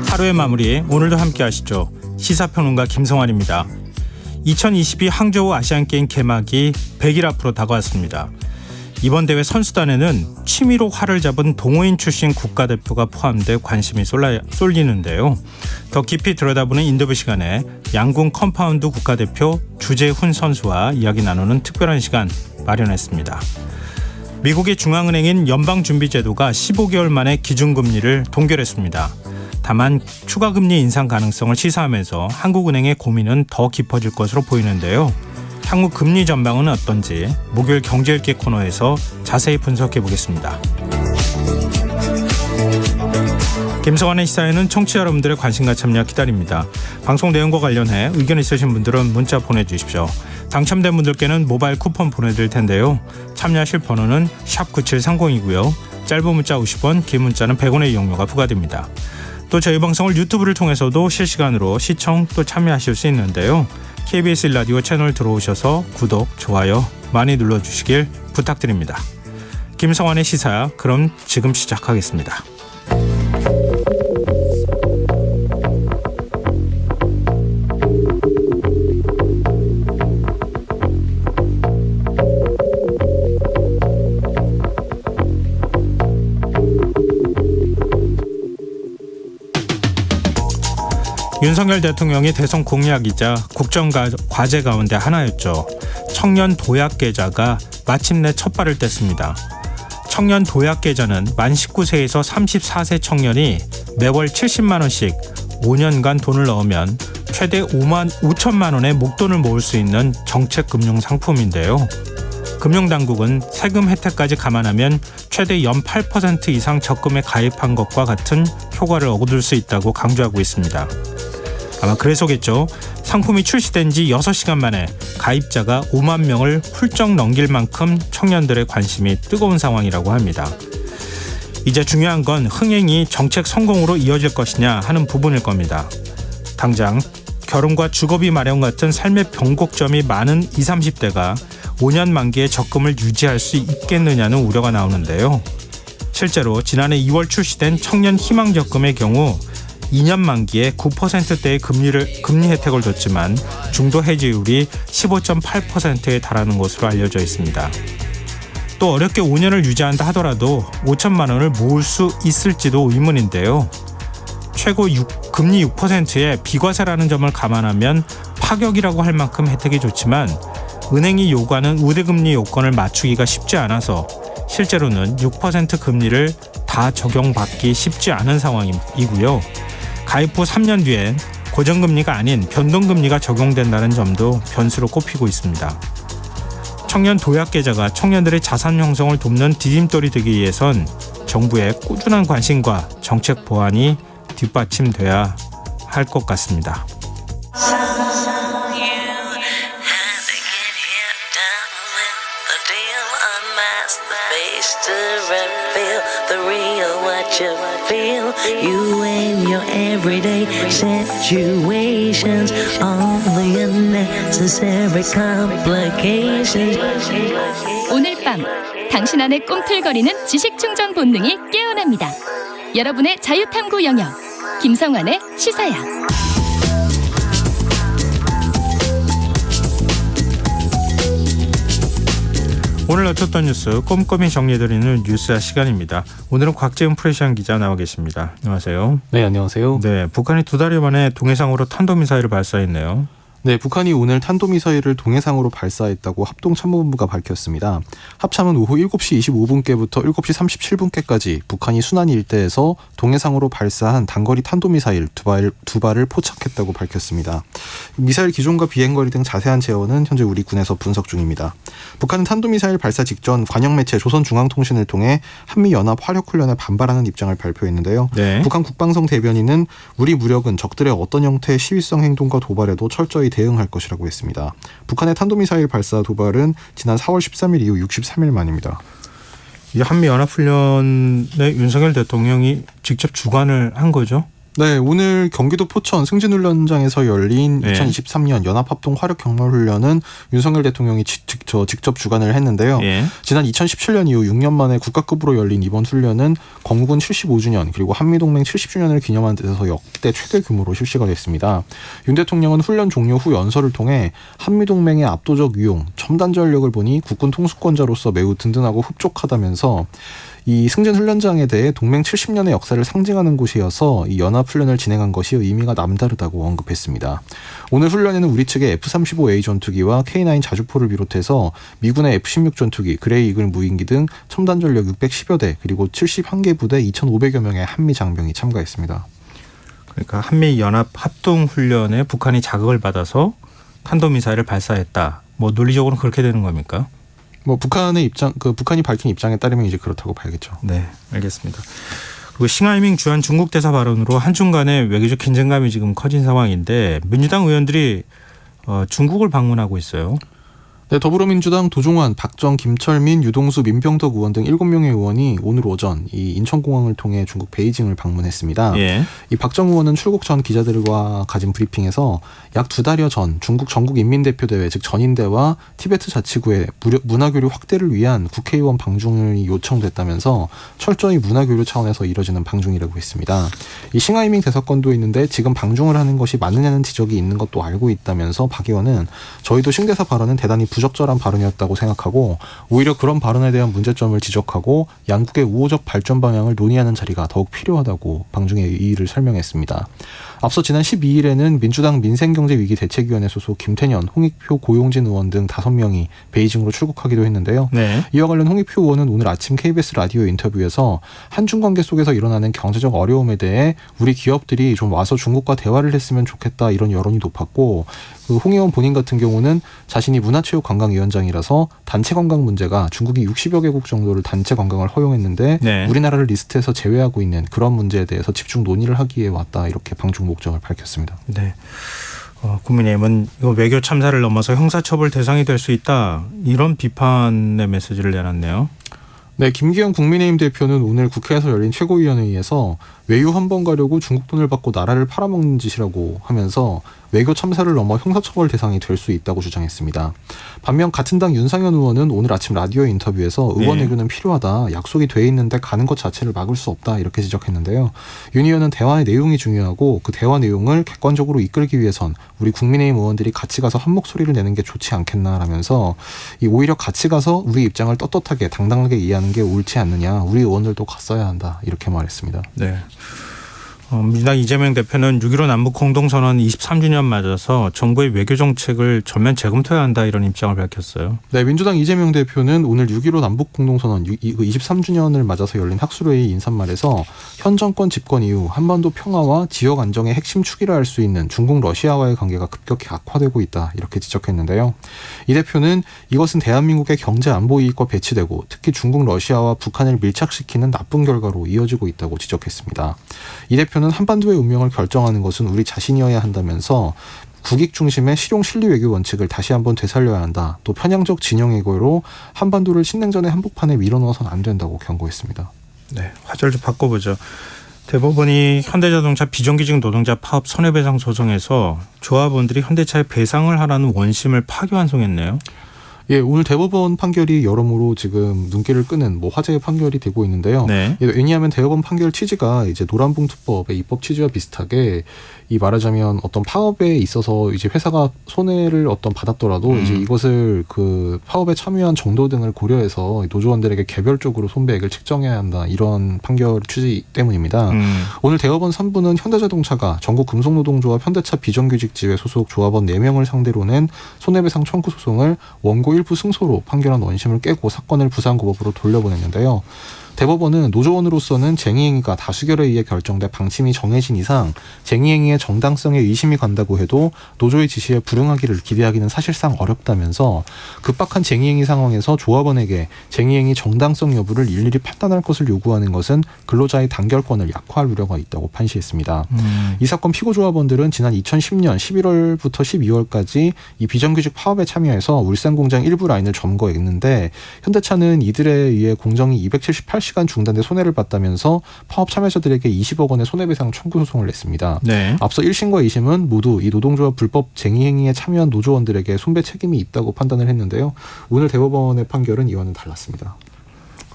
하루의 마무리, 오늘도 함께 하시죠. 시사평론가 김성환입니다. 2022 항저우 아시안게임 개막이 100일 앞으로 다가왔습니다. 이번 대회 선수단에는 취미로 활을 잡은 동호인 출신 국가대표가 포함돼 관심이 쏠리는데요. 더 깊이 들여다보는 인터뷰 시간에 양궁 컴파운드 국가대표 주재훈 선수와 이야기 나누는 특별한 시간 마련했습니다. 미국의 중앙은행인 연방준비제도가 15개월 만에 기준금리를 동결했습니다. 다만 추가 금리 인상 가능성을 시사하면서 한국은행의 고민은 더 깊어질 것으로 보이는데요. 향후 금리 전망은 어떤지 목요일 경제읽기 코너에서 자세히 분석해 보겠습니다. 김성환의 시사에는 청취자 여러분들의 관심과 참여 기다립니다. 방송 내용과 관련해 의견 있으신 분들은 문자 보내주십시오. 당첨된 분들께는 모바일 쿠폰 보내드릴 텐데요. 참여하실 번호는 샵9730이고요. 짧은 문자 50원, 긴 문자는 100원의 이용료가 부과됩니다. 또 저희 방송을 유튜브를 통해서도 실시간으로 시청 또 참여하실 수 있는데요. KBS 1라디오 채널 들어오셔서 구독, 좋아요 많이 눌러주시길 부탁드립니다. 김성환의 시사, 그럼 지금 시작하겠습니다. 윤석열 대통령의 대선 공약이자 국정과제 가운데 하나였죠. 청년 도약 계좌가 마침내 첫 발을 뗐습니다. 청년 도약 계좌는 만 19세에서 34세 청년이 매월 70만 원씩 5년간 돈을 넣으면 최대 5천만 원의 목돈을 모을 수 있는 정책 금융 상품인데요. 금융당국은 세금 혜택까지 감안하면 최대 연 8% 이상 적금에 가입한 것과 같은 효과를 얻을 수 있다고 강조하고 있습니다. 아마 그래서겠죠. 상품이 출시된 지 6시간 만에 가입자가 5만 명을 훌쩍 넘길 만큼 청년들의 관심이 뜨거운 상황이라고 합니다. 이제 중요한 건 흥행이 정책 성공으로 이어질 것이냐 하는 부분일 겁니다. 당장 결혼과 주거비 마련 같은 삶의 변곡점이 많은 20, 30대가 5년 만기에 적금을 유지할 수 있겠느냐는 우려가 나오는데요. 실제로 지난해 2월 출시된 청년 희망적금의 경우 2년 만기에 9%대의 금리 혜택을 줬지만 중도 해지율이 15.8%에 달하는 것으로 알려져 있습니다. 또 어렵게 5년을 유지한다 하더라도 5천만 원을 모을 수 있을지도 의문인데요. 최고 금리 6%의 비과세라는 점을 감안하면 파격이라고 할 만큼 혜택이 좋지만 은행이 요구하는 우대금리 요건을 맞추기가 쉽지 않아서 실제로는 6% 금리를 다 적용받기 쉽지 않은 상황이고요. 가입 후 3년 뒤엔 고정금리가 아닌 변동금리가 적용된다는 점도 변수로 꼽히고 있습니다. 청년 도약계좌가 청년들의 자산 형성을 돕는 디딤돌이 되기 위해선 정부의 꾸준한 관심과 정책 보완이 뒷받침돼야 할 것 같습니다. You and your everyday situations, all the unnecessary complications. 오늘 밤 당신 안에 꿈틀거리는 지식 충전 본능이 깨어납니다. 여러분의 자유탐구 영역 김성환의 시사야. 오늘 어쩌던 뉴스 꼼꼼히 정리해드리는 뉴스야 시간입니다. 오늘은 곽재훈 프레시안 기자 나와 계십니다. 안녕하세요. 네, 안녕하세요. 네, 북한이 2달 만에 동해상으로 탄도미사일을 발사했네요. 네, 북한이 오늘 탄도미사일을 동해상으로 발사했다고 합동참모본부가 밝혔습니다. 합참은 오후 7시 25분께부터 7시 37분께까지 북한이 순안 일대에서 동해상으로 발사한 단거리 탄도미사일 두 발을 포착했다고 밝혔습니다. 미사일 기종과 비행거리 등 자세한 재원은 현재 우리 군에서 분석 중입니다. 북한은 탄도미사일 발사 직전 관영매체 조선중앙통신을 통해 한미연합 화력훈련에 반발하는 입장을 발표했는데요. 네. 북한 국방성 대변인은 우리 무력은 적들의 어떤 형태의 시위성 행동과 도발에도 철저히 대응할 것이라고 했습니다. 북한의 탄도미사일 발사 도발은 지난 4월 13일 이후 63일 만입니다. 이 한미연합훈련에 윤석열 대통령이 직접 주관을 한 거죠? 네, 오늘 경기도 포천 승진훈련장에서 열린 네. 2023년 연합합동 화력경로훈련은 윤석열 대통령이 직접 주관을 했는데요. 예. 지난 2017년 이후 6년 만에 국가급으로 열린 이번 훈련은 건국은 75주년 그리고 한미동맹 70주년을 기념한 데서 역대 최대 규모로 실시가 됐습니다. 윤 대통령은 훈련 종료 후 연설을 통해 한미동맹의 압도적 위용, 첨단 전력을 보니 국군 통수권자로서 매우 든든하고 흡족하다면서 이 승진훈련장에 대해 동맹 70년의 역사를 상징하는 곳이어서 이 연합훈련을 진행한 것이 의미가 남다르다고 언급했습니다. 오늘 훈련에는 우리 측의 F-35A 전투기와 K9 자주포를 비롯해서 미군의 F-16 전투기, 그레이 이글 무인기 등 첨단 전력 610여 대 그리고 71개 부대 2,500여 명의 한미 장병이 참가했습니다. 그러니까 한미연합 합동훈련에 북한이 자극을 받아서 탄도미사일을 발사했다. 뭐 논리적으로는 그렇게 되는 겁니까? 뭐 북한이 밝힌 입장에 따르면 이제 그렇다고 봐야겠죠. 네, 알겠습니다. 그리고 싱하이밍 주한 중국 대사 발언으로 한중 간의 외교적 긴장감이 지금 커진 상황인데 민주당 의원들이 중국을 방문하고 있어요. 네, 더불어민주당 도종환, 박정, 김철민, 유동수, 민병덕 의원 등 7명의 의원이 오늘 오전 이 인천공항을 통해 중국 베이징을 방문했습니다. 예. 이 박정 의원은 출국 전 기자들과 가진 브리핑에서 약 2달여 전 중국 전국인민대표대회 즉 전인대와 티베트 자치구의 문화교류 확대를 위한 국회의원 방중이 요청됐다면서 철저히 문화교류 차원에서 이뤄지는 방중이라고 했습니다. 이 싱하이밍 대사건도 있는데 지금 방중을 하는 것이 맞느냐는 지적이 있는 것도 알고 있다면서 박 의원은 저희도 신 대사 발언은 대단히 부적절한 발언이었다고 생각하고 오히려 그런 발언에 대한 문제점을 지적하고 양국의 우호적 발전 방향을 논의하는 자리가 더욱 필요하다고 방중의 이의를 설명했습니다. 앞서 지난 12일에는 민주당 민생경제위기대책위원회 소속 김태년, 홍익표, 고용진 의원 등 5명이 베이징으로 출국하기도 했는데요. 네. 이와 관련 홍익표 의원은 오늘 아침 KBS 라디오 인터뷰에서 한중 관계 속에서 일어나는 경제적 어려움에 대해 우리 기업들이 좀 와서 중국과 대화를 했으면 좋겠다 이런 여론이 높았고 홍 의원 본인 같은 경우는 자신이 문화체육관광위원장이라서 단체 관광 문제가 중국이 60여 개국 정도를 단체 관광을 허용했는데 네. 우리나라를 리스트에서 제외하고 있는 그런 문제에 대해서 집중 논의를 하기 위해 왔다 이렇게 방중 목적을 밝혔습니다. 네. 국민의힘은 이거 외교 참사를 넘어서 형사처벌 대상이 될 수 있다 이런 비판의 메시지를 내놨네요. 네, 김기현 국민의힘 대표는 오늘 국회에서 열린 최고위원회의에서 외유 한 번 가려고 중국 돈을 받고 나라를 팔아먹는 짓이라고 하면서 외교 참사를 넘어 형사처벌 대상이 될 수 있다고 주장했습니다. 반면 같은 당 윤상현 의원은 오늘 아침 라디오 인터뷰에서 의원 외교는 필요하다. 약속이 돼 있는데 가는 것 자체를 막을 수 없다. 이렇게 지적했는데요. 윤 의원은 대화의 내용이 중요하고 그 대화 내용을 객관적으로 이끌기 위해선 우리 국민의힘 의원들이 같이 가서 한 목소리를 내는 게 좋지 않겠나라면서 오히려 같이 가서 우리 입장을 떳떳하게 당당하게 이해하는 게 옳지 않느냐. 우리 의원들도 갔어야 한다. 이렇게 말했습니다. 네. 민주당 이재명 대표는 6.15 남북 공동선언 23주년 맞아서 정부의 외교 정책을 전면 재검토해야 한다 이런 입장을 밝혔어요. 네, 민주당 이재명 대표는 오늘 6.15 남북 공동선언 23주년을 맞아서 열린 학술회의 인사말에서 현 정권 집권 이후 한반도 평화와 지역 안정의 핵심 축이라 할 수 있는 중국 러시아와의 관계가 급격히 악화되고 있다 이렇게 지적했는데요. 이 대표는 이것은 대한민국의 경제 안보 이익과 배치되고 특히 중국 러시아와 북한을 밀착시키는 나쁜 결과로 이어지고 있다고 지적했습니다. 이 대표는 한반도의 운명을 결정하는 것은 우리 자신이어야 한다면서 국익 중심의 실용 실리 외교 원칙을 다시 한번 되살려야 한다. 또 편향적 진영 외교로 한반도를 신냉전의 한복판에 밀어넣어서는 안 된다고 경고했습니다. 네, 화제를 좀 바꿔보죠. 대법원이 현대자동차 비정규직 노동자 파업 손해배상 소송에서 조합원들이 현대차에 배상을 하라는 원심을 파기환송했네요. 예, 오늘 대법원 판결이 여러모로 지금 눈길을 끄는 화제의 판결이 되고 있는데요. 네. 왜냐하면 대법원 판결 취지가 이제 노란봉투법의 입법 취지와 비슷하게 이 말하자면 어떤 파업에 있어서 이제 회사가 손해를 받았더라도 이제 이것을 그 파업에 참여한 정도 등을 고려해서 노조원들에게 개별적으로 손배액을 책정해야 한다 이런 판결 취지 때문입니다. 오늘 대법원 3부는 현대자동차가 전국 금속노동조합 현대차 비정규직지회 소속 조합원 4명을 상대로 낸 손해배상 청구 소송을 원고 일부 승소로 판결한 원심을 깨고 사건을 부산고법으로 돌려보냈는데요. 대법원은 노조원으로서는 쟁의행위가 다수결에 의해 결정돼 방침이 정해진 이상 쟁의행위의 정당성에 의심이 간다고 해도 노조의 지시에 불응하기를 기대하기는 사실상 어렵다면서 급박한 쟁의행위 상황에서 조합원에게 쟁의행위 정당성 여부를 일일이 판단할 것을 요구하는 것은 근로자의 단결권을 약화할 우려가 있다고 판시했습니다. 이 사건 피고 조합원들은 지난 2010년 11월부터 12월까지 이 비정규직 파업에 참여해서 울산공장 일부 라인을 점거했는데 현대차는 이들에 의해 공정이 278시간 중단돼 손해를 봤다면서 파업 참여자들에게 20억 원의 손해배상 청구 소송을 냈습니다. 네. 앞서 1심과 2심은 모두 이 노동조합 불법 쟁의행위에 참여한 노조원들에게 손배 책임이 있다고 판단을 했는데요. 오늘 대법원의 판결은 이와는 달랐습니다.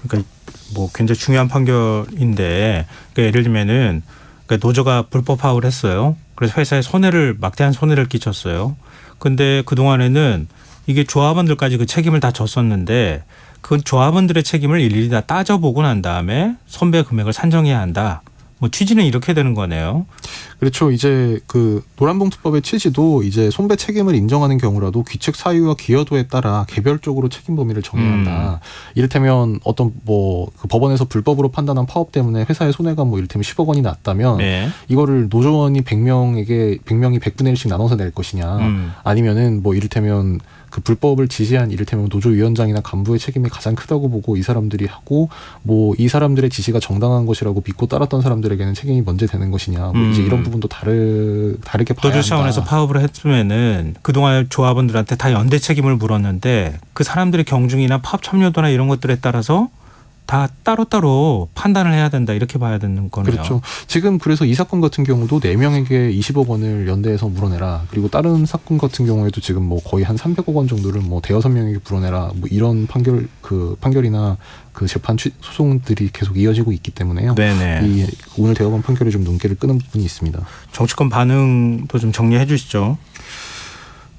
그러니까 뭐 굉장히 중요한 판결인데 그러니까 예를 들면은 그러니까 노조가 불법 파업을 했어요. 그래서 회사에 막대한 손해를 끼쳤어요. 근데 그동안에는 이게 조합원들까지 그 책임을 다 졌었는데 그 조합원들의 책임을 일일이 다 따져보고 난 다음에 손배 금액을 산정해야 한다. 뭐 취지는 이렇게 되는 거네요. 그렇죠. 이제 그 노란봉투법의 취지도 이제 손배 책임을 인정하는 경우라도 귀책 사유와 기여도에 따라 개별적으로 책임 범위를 정해야 한다. 이를테면 어떤 그 법원에서 불법으로 판단한 파업 때문에 회사의 손해가 뭐 이를테면 10억 원이 났다면 네. 이거를 노조원이 100명이 100분의 1씩 나눠서 낼 것이냐 아니면은 뭐 이를테면 그 불법을 지시한 이를테면 노조위원장이나 간부의 책임이 가장 크다고 보고 이 사람들이 하고 뭐 이 사람들의 지시가 정당한 것이라고 믿고 따랐던 사람들에게는 책임이 먼저 되는 것이냐 뭐 이제 이런 부분도 다르게 봐야 한다. 노조 차원에서 파업을 했으면은 그동안 조합원들한테 다 연대 책임을 물었는데 그 사람들의 경중이나 파업 참여도나 이런 것들에 따라서 다 따로따로 판단을 해야 된다 이렇게 봐야 되는 거네요. 그렇죠. 지금 그래서 이 사건 같은 경우도 4명에게 20억 원을 연대해서 물어내라. 그리고 다른 사건 같은 경우에도 지금 뭐 거의 한 300억 원 정도를 뭐 대여섯 명에게 물어내라. 뭐 이런 판결이나 그 재판 소송들이 계속 이어지고 있기 때문에요. 네네. 이 오늘 대법원 판결이 좀 눈길을 끄는 부분이 있습니다. 정치권 반응도 좀 정리해 주시죠.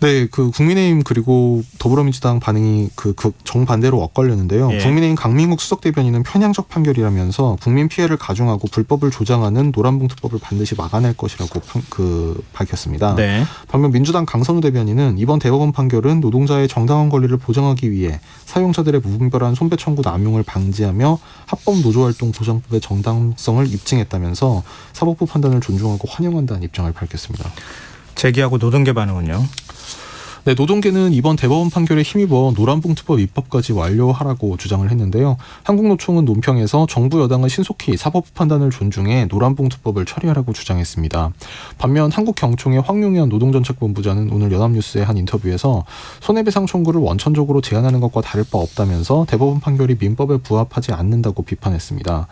네, 그 국민의힘 그리고 더불어민주당 반응이 그 정반대로 엇갈렸는데요. 예. 국민의힘 강민국 수석 대변인은 편향적 판결이라면서 국민 피해를 가중하고 불법을 조장하는 노란봉투법을 반드시 막아낼 것이라고 밝혔습니다. 네. 반면 민주당 강선우 대변인은 이번 대법원 판결은 노동자의 정당한 권리를 보장하기 위해 사용자들의 무분별한 손배 청구 남용을 방지하며 합법 노조활동 보장법의 정당성을 입증했다면서 사법부 판단을 존중하고 환영한다는 입장을 밝혔습니다. 제기하고 노동계 반응은요? 네, 노동계는 이번 대법원 판결에 힘입어 노란봉투법 입법까지 완료하라고 주장을 했는데요. 한국노총은 논평에서 정부 여당은 신속히 사법부 판단을 존중해 노란봉투법을 처리하라고 주장했습니다. 반면 한국경총의 황용현 노동정책본부장은 오늘 연합뉴스의 한 인터뷰에서 손해배상 청구를 원천적으로 제한하는 것과 다를 바 없다면서 대법원 판결이 민법에 부합하지 않는다고 비판했습니다.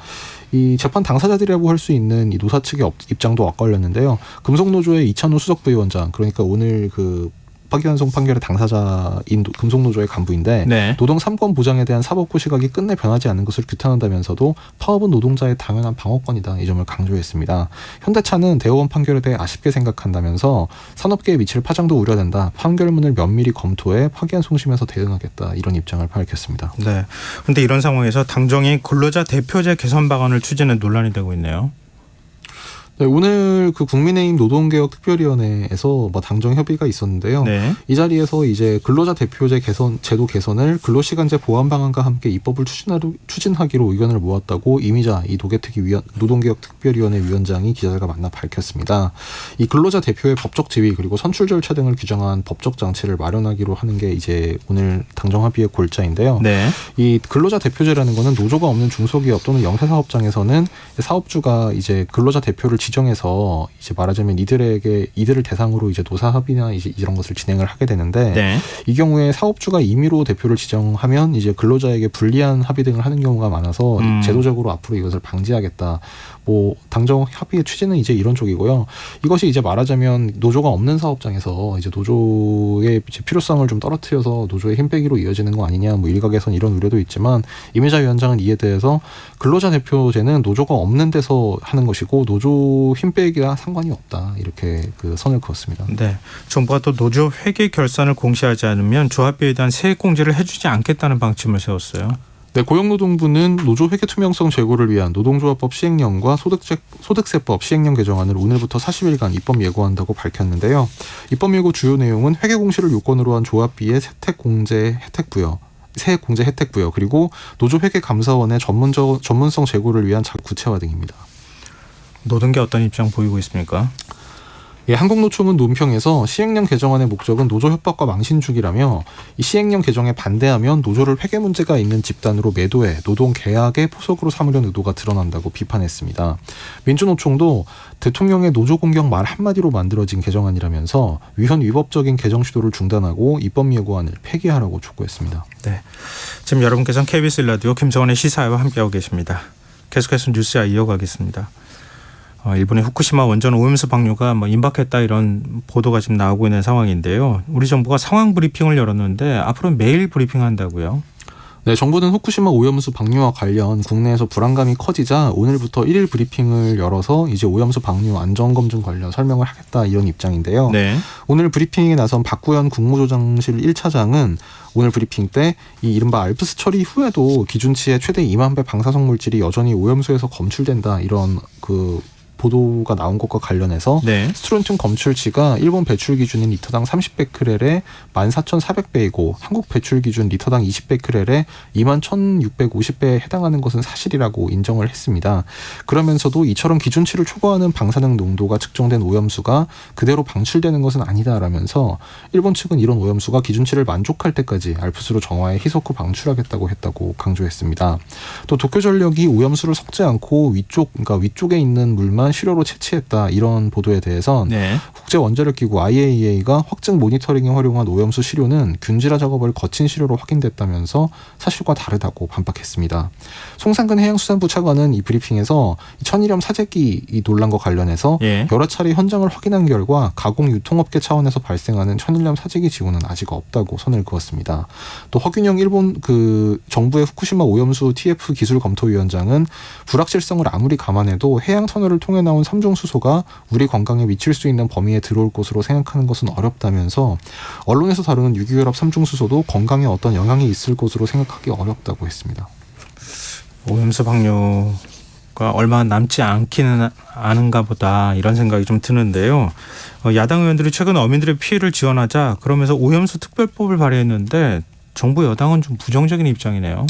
이 재판 당사자들이라고 할 수 있는 이 노사 측의 입장도 엇갈렸는데요. 금속노조의 이찬호 수석부위원장, 그러니까 오늘 그 파기환송 판결의 당사자인 금속노조의 간부인데 네. 노동 3권 보장에 대한 사법부 시각이 끝내 변하지 않는 것을 규탄한다면서도 파업은 노동자의 당연한 방어권이다 이 점을 강조했습니다. 현대차는 대법원 판결에 대해 아쉽게 생각한다면서 산업계에 미칠 파장도 우려된다. 판결문을 면밀히 검토해 파기환송심에서 대응하겠다 이런 입장을 밝혔습니다. 네. 그런데 이런 상황에서 당정이 근로자 대표제 개선 방안을 추진해 논란이 되고 있네요. 네, 오늘 그 국민의힘 노동개혁특별위원회에서 뭐 당정 협의가 있었는데요. 네. 이 자리에서 이제 근로자 대표제 제도 개선을 근로시간제 보완 방안과 함께 입법을 추진하기로 의견을 모았다고 이미자 이 노동개혁특별위원회 위원장이 기자들과 만나 밝혔습니다. 이 근로자 대표의 법적 지위 그리고 선출 절차 등을 규정한 법적 장치를 마련하기로 하는 게 이제 오늘 당정 합의의 골자인데요. 네. 이 근로자 대표제라는 거는 노조가 없는 중소기업 또는 영세사업장에서는 사업주가 이제 근로자 대표를 지정해서 이제 말하자면 이들을 대상으로 이제 노사 합의나 이제 이런 것을 진행을 하게 되는데 네. 이 경우에 사업주가 임의로 대표를 지정하면 이제 근로자에게 불리한 합의 등을 하는 경우가 많아서 제도적으로 앞으로 이것을 방지하겠다. 뭐 당정 합의의 취지는 이제 이런 쪽이고요. 이것이 이제 말하자면 노조가 없는 사업장에서 이제 노조의 이제 필요성을 좀 떨어뜨려서 노조의 힘 빼기로 이어지는 거 아니냐. 뭐 일각에선 이런 우려도 있지만 이미자 위원장은 이에 대해서 근로자 대표제는 노조가 없는 데서 하는 것이고 노조 힘 빼기와 상관이 없다. 이렇게 그 선을 그었습니다. 네. 정부가 또 노조 회계 결산을 공시하지 않으면 조합비에 대한 세액 공제를 해주지 않겠다는 방침을 세웠어요. 네, 고용노동부는 노조 회계 투명성 제고를 위한 노동조합법 시행령과 소득세법 시행령 개정안을 오늘부터 40일간 입법 예고한다고 밝혔는데요. 입법 예고 주요 내용은 회계 공시를 요건으로 한 조합비의 세택 공제 혜택 부여, 세액공제 혜택 부여 그리고 노조회계감사원의 전문성 제고를 위한 구체화 등입니다. 노동계 어떤 입장 보이고 있습니까? 예, 한국노총은 논평에서 시행령 개정안의 목적은 노조 협박과 망신 주기라며 이 시행령 개정에 반대하면 노조를 회계 문제가 있는 집단으로 매도해 노동 계약의 포석으로 삼으려는 의도가 드러난다고 비판했습니다. 민주노총도 대통령의 노조 공격 말 한마디로 만들어진 개정안이라면서 위헌 위법적인 개정 시도를 중단하고 입법 예고안을 폐기하라고 촉구했습니다. 네, 지금 여러분께서는 KBS 라디오 김성환의 시사회와 함께하고 계십니다. 계속해서 뉴스야 이어가겠습니다. 일본의 후쿠시마 원전 오염수 방류가 임박했다 이런 보도가 지금 나오고 있는 상황인데요. 우리 정부가 상황 브리핑을 열었는데 앞으로 매일 브리핑한다고요? 네, 정부는 후쿠시마 오염수 방류와 관련 국내에서 불안감이 커지자 오늘부터 1일 브리핑을 열어서 이제 오염수 방류 안전검증 관련 설명을 하겠다 이런 입장인데요. 네. 오늘 브리핑에 나선 박구현 국무조정실 1차장은 오늘 브리핑 때 이 이른바 알프스 처리 후에도 기준치의 최대 2만 배 방사성 물질이 여전히 오염수에서 검출된다 이런 보도가 나온 것과 관련해서 네. 스트론튬 검출치가 일본 배출 기준인 리터당 30베크렐에 14,400배이고 한국 배출 기준 리터당 20베크렐에 21,650배에 해당하는 것은 사실이라고 인정을 했습니다. 그러면서도 이처럼 기준치를 초과하는 방사능 농도가 측정된 오염수가 그대로 방출되는 것은 아니다라면서 일본 측은 이런 오염수가 기준치를 만족할 때까지 알프스로 정화해 희석 후 방출하겠다고 했다고 강조했습니다. 또 도쿄전력이 오염수를 섞지 않고 위쪽에 있는 물만 시료로 채취했다 이런 보도에 대해선 네. 국제원자력기구 IAEA가 확증 모니터링에 활용한 오염수 시료는 균질화 작업을 거친 시료로 확인됐다면서 사실과 다르다고 반박했습니다. 송상근 해양수산부 차관은 이 브리핑에서 천일염 사재기 이 논란과 관련해서 여러 차례 현장을 확인한 결과 가공 유통업계 차원에서 발생하는 천일염 사재기 지구는 아직 없다고 선을 그었습니다. 또 허균영 일본 정부의 후쿠시마 오염수 TF 기술검토위원장은 불확실성을 아무리 감안해도 해양 터널을 통해 나온 삼중 수소가 우리 관광에 미칠 수 있는 범위에 들어올 것으로 생각하는 것은 어렵다면서 언론에서 다루는 유기결합 삼중 수소도 건강에 어떤 영향이 있을 것으로 생각하기 어렵다고 했습니다. 오염수 방류가 얼마 남지 않기는 않은가 보다 이런 생각이 좀 드는데요. 야당 의원들이 최근 어민들의 피해를 지원하자 그러면서 오염수 특별법을 발의했는데 정부 여당은 좀 부정적인 입장이네요.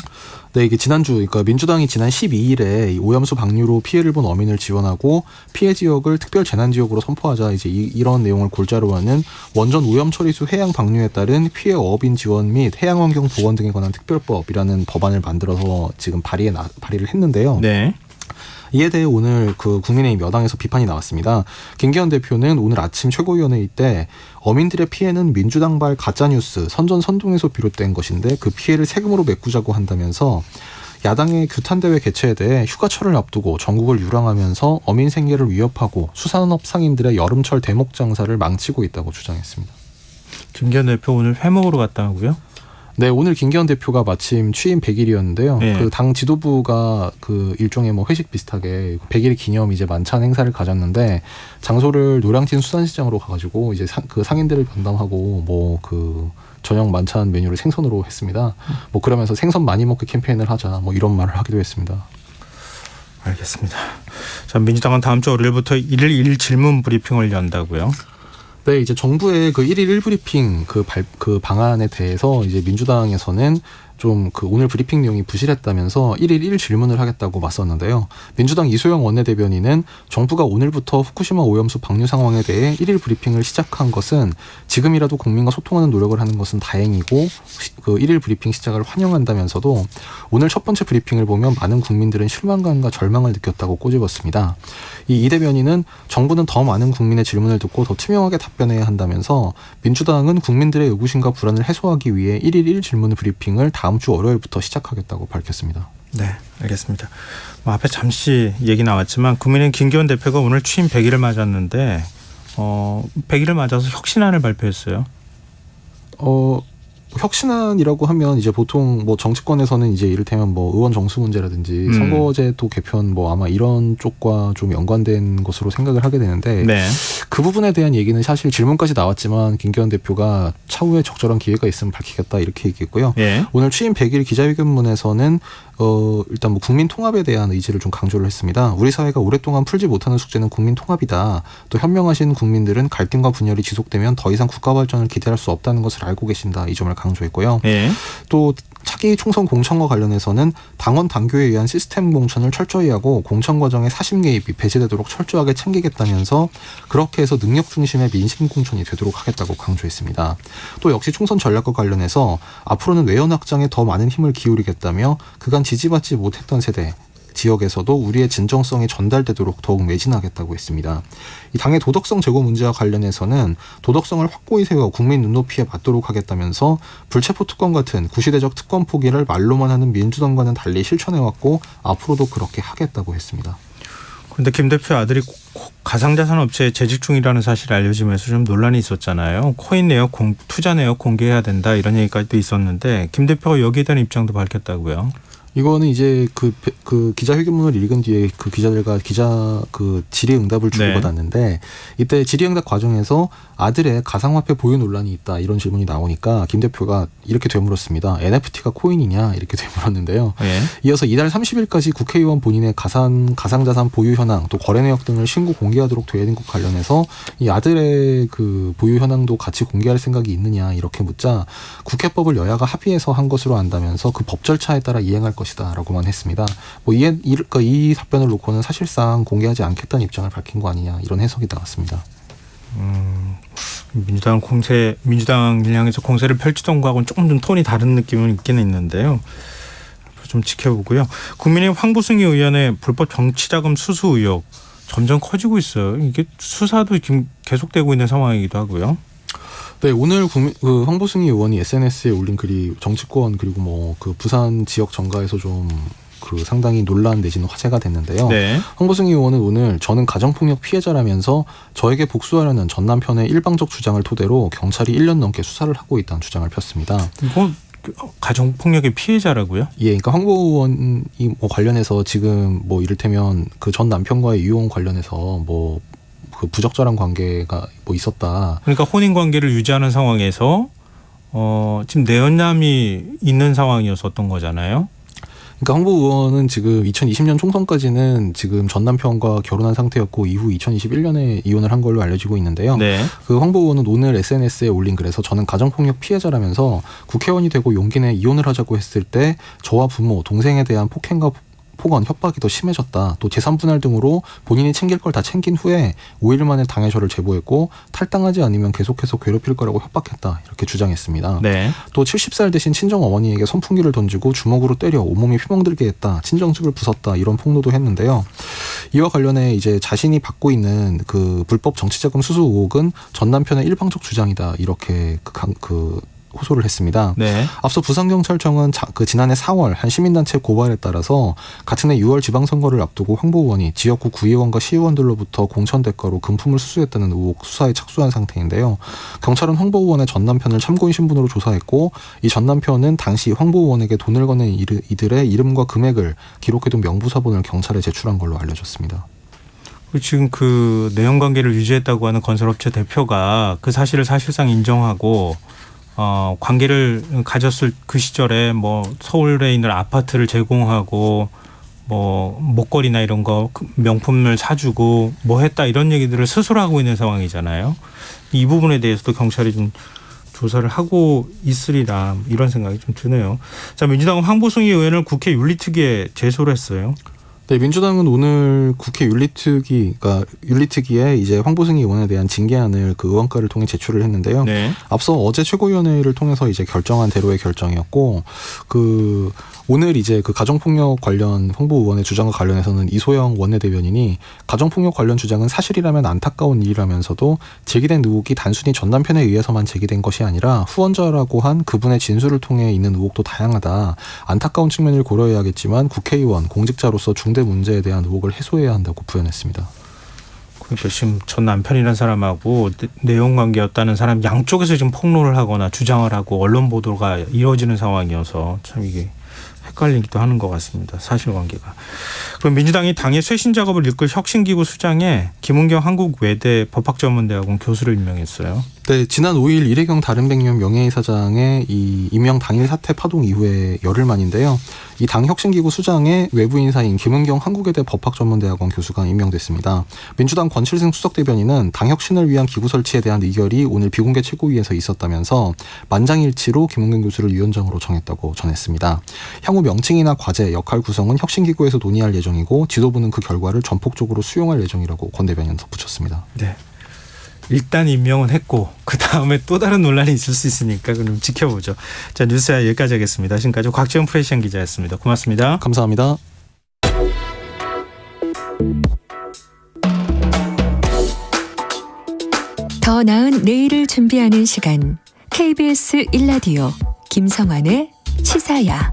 네, 이게 그러니까 민주당이 지난 12일에 오염수 방류로 피해를 본 어민을 지원하고 피해 지역을 특별 재난 지역으로 선포하자 이제 이런 내용을 골자로 하는 원전 오염 처리수 해양 방류에 따른 피해 어업인 지원 및 해양 환경 보건 등에 관한 특별법이라는 법안을 만들어서 지금 발의를 했는데요. 네. 이에 대해 오늘 국민의힘 여당에서 비판이 나왔습니다. 김기현 대표는 오늘 아침 최고위원회의 때 어민들의 피해는 민주당발 가짜뉴스, 선전선동에서 비롯된 것인데 그 피해를 세금으로 메꾸자고 한다면서 야당의 규탄대회 개최에 대해 휴가철을 앞두고 전국을 유랑하면서 어민 생계를 위협하고 수산업 상인들의 여름철 대목 장사를 망치고 있다고 주장했습니다. 김기현 대표 오늘 회 먹으러 갔다 오고요. 네, 오늘 김기현 대표가 마침 취임 100일이었는데요. 네. 당 지도부가 일종의 회식 비슷하게 100일 기념 이제 만찬 행사를 가졌는데 장소를 노량진 수산시장으로 가가지고 이제 상인들을 면담하고 저녁 만찬 메뉴를 생선으로 했습니다. 그러면서 생선 많이 먹기 캠페인을 하자 이런 말을 하기도 했습니다. 알겠습니다. 자, 민주당은 다음 주 월요일부터 1일 질문 브리핑을 연다고요? 네, 이제 정부의 1일 1브리핑 방안에 대해서 이제 민주당에서는 좀 오늘 브리핑 내용이 부실했다면서 1일 1 질문을 하겠다고 맞섰는데요. 민주당 이소영 원내대변인은 정부가 오늘부터 후쿠시마 오염수 방류 상황에 대해 1일 브리핑을 시작한 것은 지금이라도 국민과 소통하는 노력을 하는 것은 다행이고 1일 브리핑 시작을 환영한다면서도 오늘 첫 번째 브리핑을 보면 많은 국민들은 실망감과 절망을 느꼈다고 꼬집었습니다. 이 대변인은 정부는 더 많은 국민의 질문을 듣고 더 투명하게 답변해야 한다면서 민주당은 국민들의 의구심과 불안을 해소하기 위해 1일 1 질문 브리핑을 다음 주 월요일부터 시작하겠다고 밝혔습니다. 네, 알겠습니다. 앞에 잠시 얘기 나왔지만 국민의힘 김기현 대표가 오늘 취임 100일을 맞았는데 100일을 맞아서 혁신안을 발표했어요. 혁신안이라고 하면 이제 보통 정치권에서는 이제 이를테면 의원 정수 문제라든지 선거제도 개편 아마 이런 쪽과 좀 연관된 것으로 생각을 하게 되는데 네. 그 부분에 대한 얘기는 사실 질문까지 나왔지만 김기현 대표가 차후에 적절한 기회가 있으면 밝히겠다 이렇게 얘기했고요. 네. 오늘 취임 100일 기자회견문에서는 일단 국민 통합에 대한 의지를 좀 강조를 했습니다. 우리 사회가 오랫동안 풀지 못하는 숙제는 국민 통합이다. 또 현명하신 국민들은 갈등과 분열이 지속되면 더 이상 국가 발전을 기대할 수 없다는 것을 알고 계신다. 이 점을 강조했고요. 네. 또 차기 총선 공천과 관련해서는 당원 당규에 의한 시스템 공천을 철저히 하고 공천 과정에 사심 개입이 배제되도록 철저하게 챙기겠다면서 그렇게 해서 능력 중심의 민심 공천이 되도록 하겠다고 강조했습니다. 또 역시 총선 전략과 관련해서 앞으로는 외연 확장에 더 많은 힘을 기울이겠다며 그간 지지받지 못했던 세대 지역에서도 우리의 진정성이 전달되도록 더욱 매진하겠다고 했습니다. 이 당의 도덕성 제고 문제와 관련해서는 도덕성을 확고히 세워 국민 눈높이에 맞도록 하겠다면서 불체포 특권 같은 구시대적 특권 포기를 말로만 하는 민주당과는 달리 실천해왔고 앞으로도 그렇게 하겠다고 했습니다. 그런데 김 대표 아들이 가상자산 업체에 재직 중이라는 사실이 알려지면서 좀 논란이 있었잖아요. 코인 내역 투자 내역 공개해야 된다 이런 얘기까지도 있었는데 김 대표가 여기에 대한 입장도 밝혔다고요. 이거는 이제 그 기자회견문을 읽은 뒤에 그 기자들과 질의응답을 주고받았는데 이때 질의응답 과정에서 아들의 가상화폐 보유 논란이 있다 이런 질문이 나오니까 김 대표가 이렇게 되물었습니다. NFT가 코인이냐 이렇게 되물었는데요. 네. 이어서 이달 30일까지 국회의원 본인의 가상자산 보유 현황 또 거래 내역 등을 신고 공개하도록 되어 있는 것 관련해서 이 아들의 그 보유 현황도 같이 공개할 생각이 있느냐 이렇게 묻자 국회법을 여야가 합의해서 한 것으로 안다면서 그 법 절차에 따라 이행할 것이다라고만 했습니다. 이 답변을 놓고는 사실상 공개하지 않겠다는 입장을 밝힌 거 아니냐 이런 해석이 나왔습니다. 민주당 향해서 공세를 펼치던 거하고는 조금 좀 톤이 다른 느낌은 있기는 있는데요. 좀 지켜보고요. 국민의힘 황보승희 의원의 불법 정치자금 수수 의혹 점점 커지고 있어요. 이게 수사도 지금 계속되고 있는 상황이기도 하고요. 네, 오늘 황보승희 의원이 SNS에 올린 글이 정치권 그리고 뭐 그 부산 지역 정가에서 좀 상당히 논란 내지는 화제가 됐는데요. 네. 황보승희 의원은 오늘 저는 가정폭력 피해자라면서 저에게 복수하려는 전 남편의 일방적 주장을 토대로 경찰이 1년 넘게 수사를 하고 있다는 주장을 폈습니다. 이거 가정폭력의 피해자라고요? 예, 그러니까 황보 의원이 뭐 관련해서 지금 뭐 이를테면 그 전 남편과의 이혼 관련해서 뭐 그 부적절한 관계가 뭐 있었다. 그러니까 혼인 관계를 유지하는 상황에서 지금 내연남이 있는 상황이었었던 거잖아요. 그러니까 황보 의원은 지금 2020년 총선까지는 지금 전 남편과 결혼한 상태였고 이후 2021년에 이혼을 한 걸로 알려지고 있는데요. 네. 그 황보 의원은 오늘 SNS에 올린 글에서 저는 가정폭력 피해자라면서 국회의원이 되고 용기 내 이혼을 하자고 했을 때 저와 부모, 동생에 대한 폭행과 폭언, 협박이 더 심해졌다. 또 재산분할 등으로 본인이 챙길 걸 다 챙긴 후에 5일 만에 당해 저를 제보했고 탈당하지 않으면 계속해서 괴롭힐 거라고 협박했다. 이렇게 주장했습니다. 네. 또 70살 되신 친정 어머니에게 선풍기를 던지고 주먹으로 때려 온몸이 피멍들게 했다. 친정집을 부쉈다. 이런 폭로도 했는데요. 이와 관련해 이제 자신이 받고 있는 그 불법 정치자금 수수 의혹은 전 남편의 일방적 주장이다. 이렇게 호소를 했습니다. 네. 앞서 부산경찰청은 지난해 4월 한 시민단체 고발에 따라서 같은 해 6월 지방선거를 앞두고 황보 의원이 지역구 구의원과 시의원들로부터 공천 대가로 금품을 수수했다는 의혹 수사에 착수한 상태인데요. 경찰은 황보 의원의 전 남편을 참고인 신분으로 조사했고 이 전 남편은 당시 황보 의원에게 돈을 건넨 이들의 이름과 금액을 기록해둔 명부사본을 경찰에 제출한 걸로 알려졌습니다. 지금 그 내연관계를 유지했다고 하는 건설업체 대표가 그 사실을 사실상 인정하고 관계를 가졌을 그 시절에 뭐 서울에 있는 아파트를 제공하고 뭐 목걸이나 이런 거 명품을 사주고 뭐 했다 이런 얘기들을 스스로 하고 있는 상황이잖아요. 이 부분에 대해서도 경찰이 좀 조사를 하고 있으리라 이런 생각이 좀 드네요. 자, 민주당은 황보승희 의원을 국회 윤리특위에 제소를 했어요. 네, 민주당은 오늘 국회 윤리특위에 이제 황보승희 의원에 대한 징계안을 그 의원과를 통해 제출을 했는데요. 네. 앞서 어제 최고위원회를 통해서 이제 결정한 대로의 결정이었고, 오늘 이제 그 가정폭력 관련 황보 의원의 주장과 관련해서는 이소영 원내대변인이 가정폭력 관련 주장은 사실이라면 안타까운 일이라면서도 제기된 의혹이 단순히 전 남편에 의해서만 제기된 것이 아니라 후원자라고 한 그분의 진술을 통해 있는 의혹도 다양하다. 안타까운 측면을 고려해야겠지만 국회의원, 공직자로서 중대 문제에 대한 의혹을 해소해야 한다고 부연했습니다. 그러니까 지금 전 남편이라는 사람하고 내용 관계였다는 사람 양쪽에서 지금 폭로를 하거나 주장을 하고 언론 보도가 이루어지는 상황이어서 참 이게 헷갈리기도 하는 것 같습니다. 사실관계가. 그럼 민주당이 당의 쇄신 작업을 이끌 혁신기구 수장에 김은경 한국외대 법학전문대학원 교수를 임명했어요. 네, 지난 5일 이래경 다른백년 명예이사장의 이 임명 당일 사태 파동 이후에 열흘 만인데요. 이 당혁신기구 수장에 외부 인사인 김은경 한국외대 법학전문대학원 교수가 임명됐습니다. 민주당 권칠승 수석대변인은 당혁신을 위한 기구 설치에 대한 의결이 오늘 비공개 최고위에서 있었다면서 만장일치로 김은경 교수를 위원장으로 정했다고 전했습니다. 향후 명칭이나 과제, 역할 구성은 혁신기구에서 논의할 예정이고 지도부는 그 결과를 전폭적으로 수용할 예정이라고 권 대변인은 덧붙였습니다. 네. 일단 임명은 했고 그 다음에 또 다른 논란이 있을 수 있으니까 그럼 지켜보죠. 자, 뉴스야 여기까지 하겠습니다. 지금까지 곽지영 프레시안 기자였습니다. 고맙습니다. 감사합니다. 더 나은 내일을 준비하는 시간 KBS 1라디오 김성환의 시사야.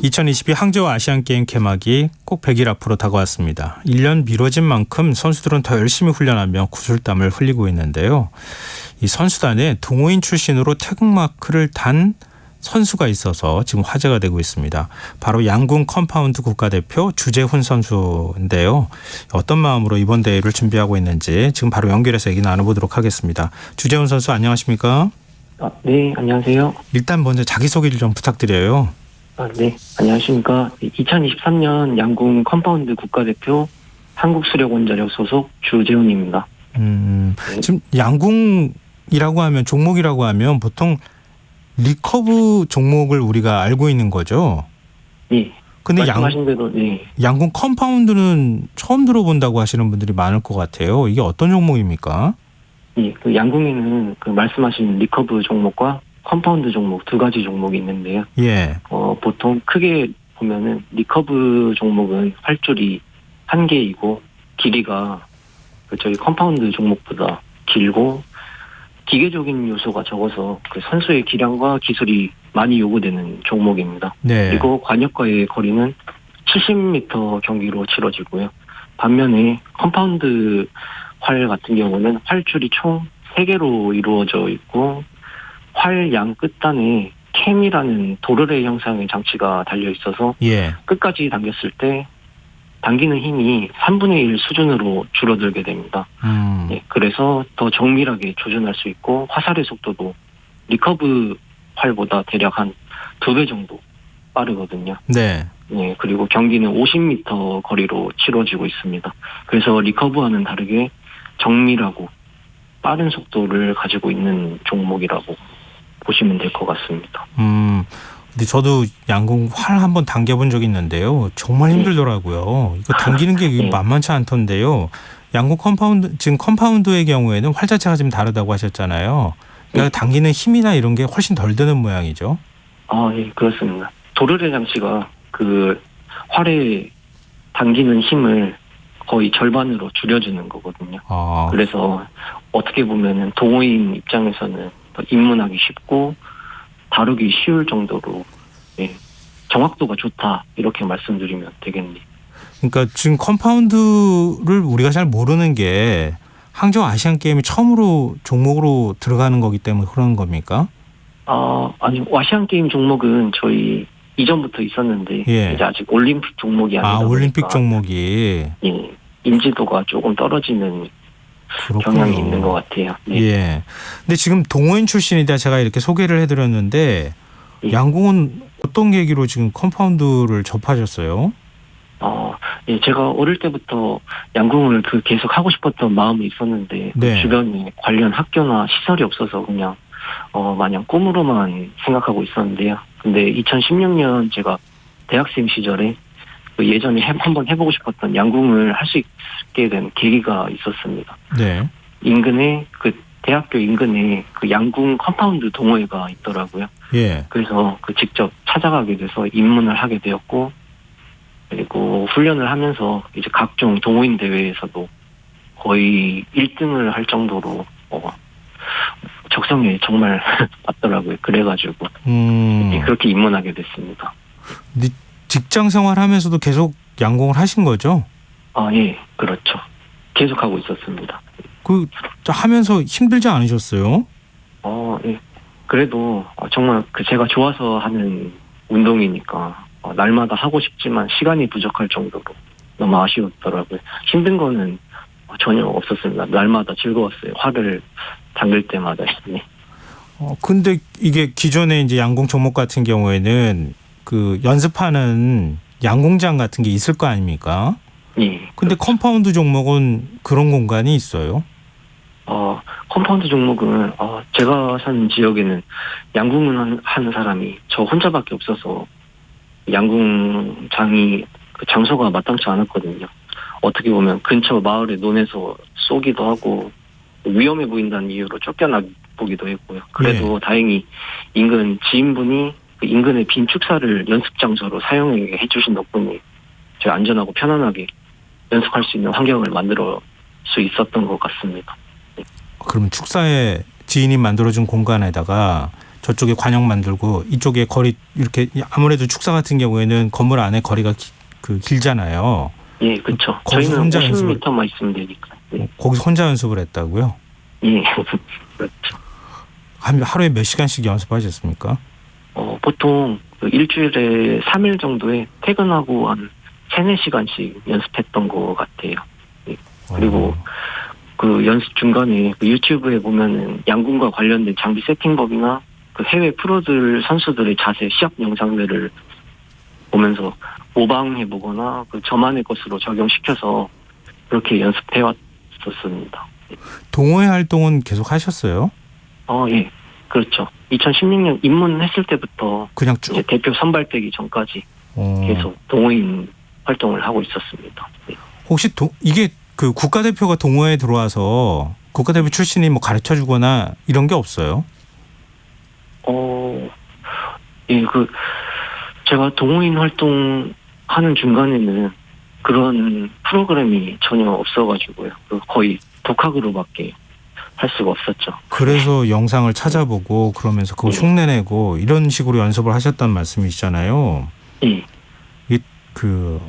2022 항저우 아시안게임 개막이 꼭 100일 앞으로 다가왔습니다. 1년 미뤄진 만큼 선수들은 더 열심히 훈련하며 구슬땀을 흘리고 있는데요. 이 선수단에 동호인 출신으로 태극마크를 단 선수가 있어서 지금 화제가 되고 있습니다. 바로 양궁 컴파운드 국가대표 주재훈 선수인데요. 어떤 마음으로 이번 대회를 준비하고 있는지 지금 바로 연결해서 얘기 나눠보도록 하겠습니다. 주재훈 선수 안녕하십니까? 네, 안녕하세요. 일단 먼저 자기소개를 좀 부탁드려요. 네, 안녕하십니까. 2023년 양궁 컴파운드 국가대표 한국수력원자력 소속 주재훈입니다. 지금 양궁이라고 하면 종목이라고 하면 보통 리커브 종목을 우리가 알고 있는 거죠. 네. 근데 말씀하신 대로 네. 양궁 컴파운드는 처음 들어본다고 하시는 분들이 많을 것 같아요. 이게 어떤 종목입니까? 네, 그 양궁에는 그 말씀하신 리커브 종목과 컴파운드 종목 두 가지 종목이 있는데요. 예. 보통 크게 보면은 리커브 종목은 활줄이 1개이고 길이가 저희 컴파운드 종목보다 길고 기계적인 요소가 적어서 그 선수의 기량과 기술이 많이 요구되는 종목입니다. 네. 그리고 관역과의 거리는 70m 경기로 치러지고요. 반면에 컴파운드 활 같은 경우는 활줄이 총 3개로 이루어져 있고 활 양 끝단에 캠이라는 도르래 형상의 장치가 달려 있어서 예. 끝까지 당겼을 때 당기는 힘이 3분의 1 수준으로 줄어들게 됩니다. 네, 그래서 더 정밀하게 조준할 수 있고 화살의 속도도 리커브 활보다 대략 한 2배 정도 빠르거든요. 네. 네, 그리고 경기는 50m 거리로 치러지고 있습니다. 그래서 리커브와는 다르게 정밀하고 빠른 속도를 가지고 있는 종목이라고 보시면 될 것 같습니다. 근데 저도 양궁 활 한번 당겨본 적이 있는데요. 정말 힘들더라고요. 이거 당기는 게 네. 만만치 않던데요. 양궁 컴파운드, 지금 컴파운드의 경우에는 활 자체가 좀 다르다고 하셨잖아요. 그러니까 당기는 힘이나 이런 게 훨씬 덜 드는 모양이죠. 예, 그렇습니다. 도르래 장치가 그 활에 당기는 힘을 거의 절반으로 줄여주는 거거든요. 그래서 어떻게 보면은 동호인 입장에서는 더 입문하기 쉽고 다루기 쉬울 정도로 정확도가 좋다 이렇게 말씀드리면 되겠네요. 그러니까 지금 컴파운드를 우리가 잘 모르는 게 항저우 아시안 게임이 처음으로 종목으로 들어가는 거기 때문에 그런 겁니까? 아니 아시안 게임 종목은 저희 이전부터 있었는데 예. 이제 아직 올림픽 종목이 아니다 보니까 올림픽 종목이 인지도가 조금 떨어지는 그렇군요. 경향이 있는 것 같아요. 네. 예. 근데 지금 동호인 출신이다 제가 이렇게 소개를 해드렸는데 예. 양궁은 어떤 계기로 지금 컴파운드를 접하셨어요? 예, 제가 어릴 때부터 양궁을 계속 하고 싶었던 마음이 있었는데 네. 주변에 관련 학교나 시설이 없어서 그냥 마냥 꿈으로만 생각하고 있었는데요. 근데 2016년 제가 대학생 시절에 예전에 한번 해보고 싶었던 양궁을 할 수 있게 된 계기가 있었습니다. 네. 인근에 대학교 인근에 양궁 컴파운드 동호회가 있더라고요. 예. 그래서 직접 찾아가게 돼서 입문을 하게 되었고, 그리고 훈련을 하면서 이제 각종 동호인 대회에서도 거의 1등을 할 정도로 적성에 정말 맞더라고요. 그래가지고 그렇게 입문하게 됐습니다. 근데 직장 생활하면서도 계속 양궁을 하신 거죠? 예, 그렇죠. 계속 하고 있었습니다. 하면서 힘들지 않으셨어요? 예. 그래도 정말 제가 좋아서 하는 운동이니까 날마다 하고 싶지만 시간이 부족할 정도로 너무 아쉬웠더라고요. 힘든 거는 전혀 없었습니다. 날마다 즐거웠어요. 활을 당길 때마다. 네. 근데 이게 기존에 이제 양궁 종목 같은 경우에는 그 연습하는 양궁장 같은 게 있을 거 아닙니까? 예. 근데 컴파운드 종목은 그런 공간이 있어요? 컴파운드 종목은 제가 사는 지역에는 양궁을 하는 사람이 저 혼자밖에 없어서 양궁장이 그 장소가 마땅치 않았거든요. 어떻게 보면 근처 마을의 논에서 쏘기도 하고 위험해 보인다는 이유로 쫓겨나 보기도 했고요. 그래도 다행히 인근 지인분이 그 인근의 빈 축사를 연습 장소로 사용해 주신 덕분에 저희 안전하고 편안하게 연습할 수 있는 환경을 만들어 수 있었던 것 같습니다. 그러면 축사에 지인이 만들어준 공간에다가 저쪽에 관영 만들고 이쪽에 거리 이렇게 아무래도 축사 같은 경우에는 건물 안에 거리가 길잖아요. 예, 그렇죠. 거기서 저희는 혼자 50m만 있으면 되니까. 네. 거기서 혼자 연습을 했다고요? 예, 그렇죠. 하루에 몇 시간씩 연습하셨습니까? 보통 그 일주일에 3일 정도에 퇴근하고 한 3-4시간씩 연습했던 것 같아요. 예. 그리고 그 연습 중간에 그 유튜브에 보면은 양궁과 관련된 장비 세팅법이나 그 해외 프로들 선수들의 자세 시합 영상들을 보면서 모방해보거나 그 저만의 것으로 적용시켜서 그렇게 연습해왔었습니다. 동호회 활동은 계속 하셨어요? 예. 그렇죠. 2016년 입문했을 때부터 그냥 쭉? 이제 대표 선발되기 전까지 계속 동호인 활동을 하고 있었습니다. 네. 혹시 이게 그 국가대표가 동호회에 들어와서 국가대표 출신이 뭐 가르쳐주거나 이런 게 없어요? 예, 제가 동호인 활동하는 중간에는 그런 프로그램이 전혀 없어가지고요. 거의 독학으로밖에 할 수가 없었죠. 그래서 영상을 찾아보고 그러면서 그거 흉내내고 이런 식으로 연습을 하셨단 말씀이시잖아요. 예. 이게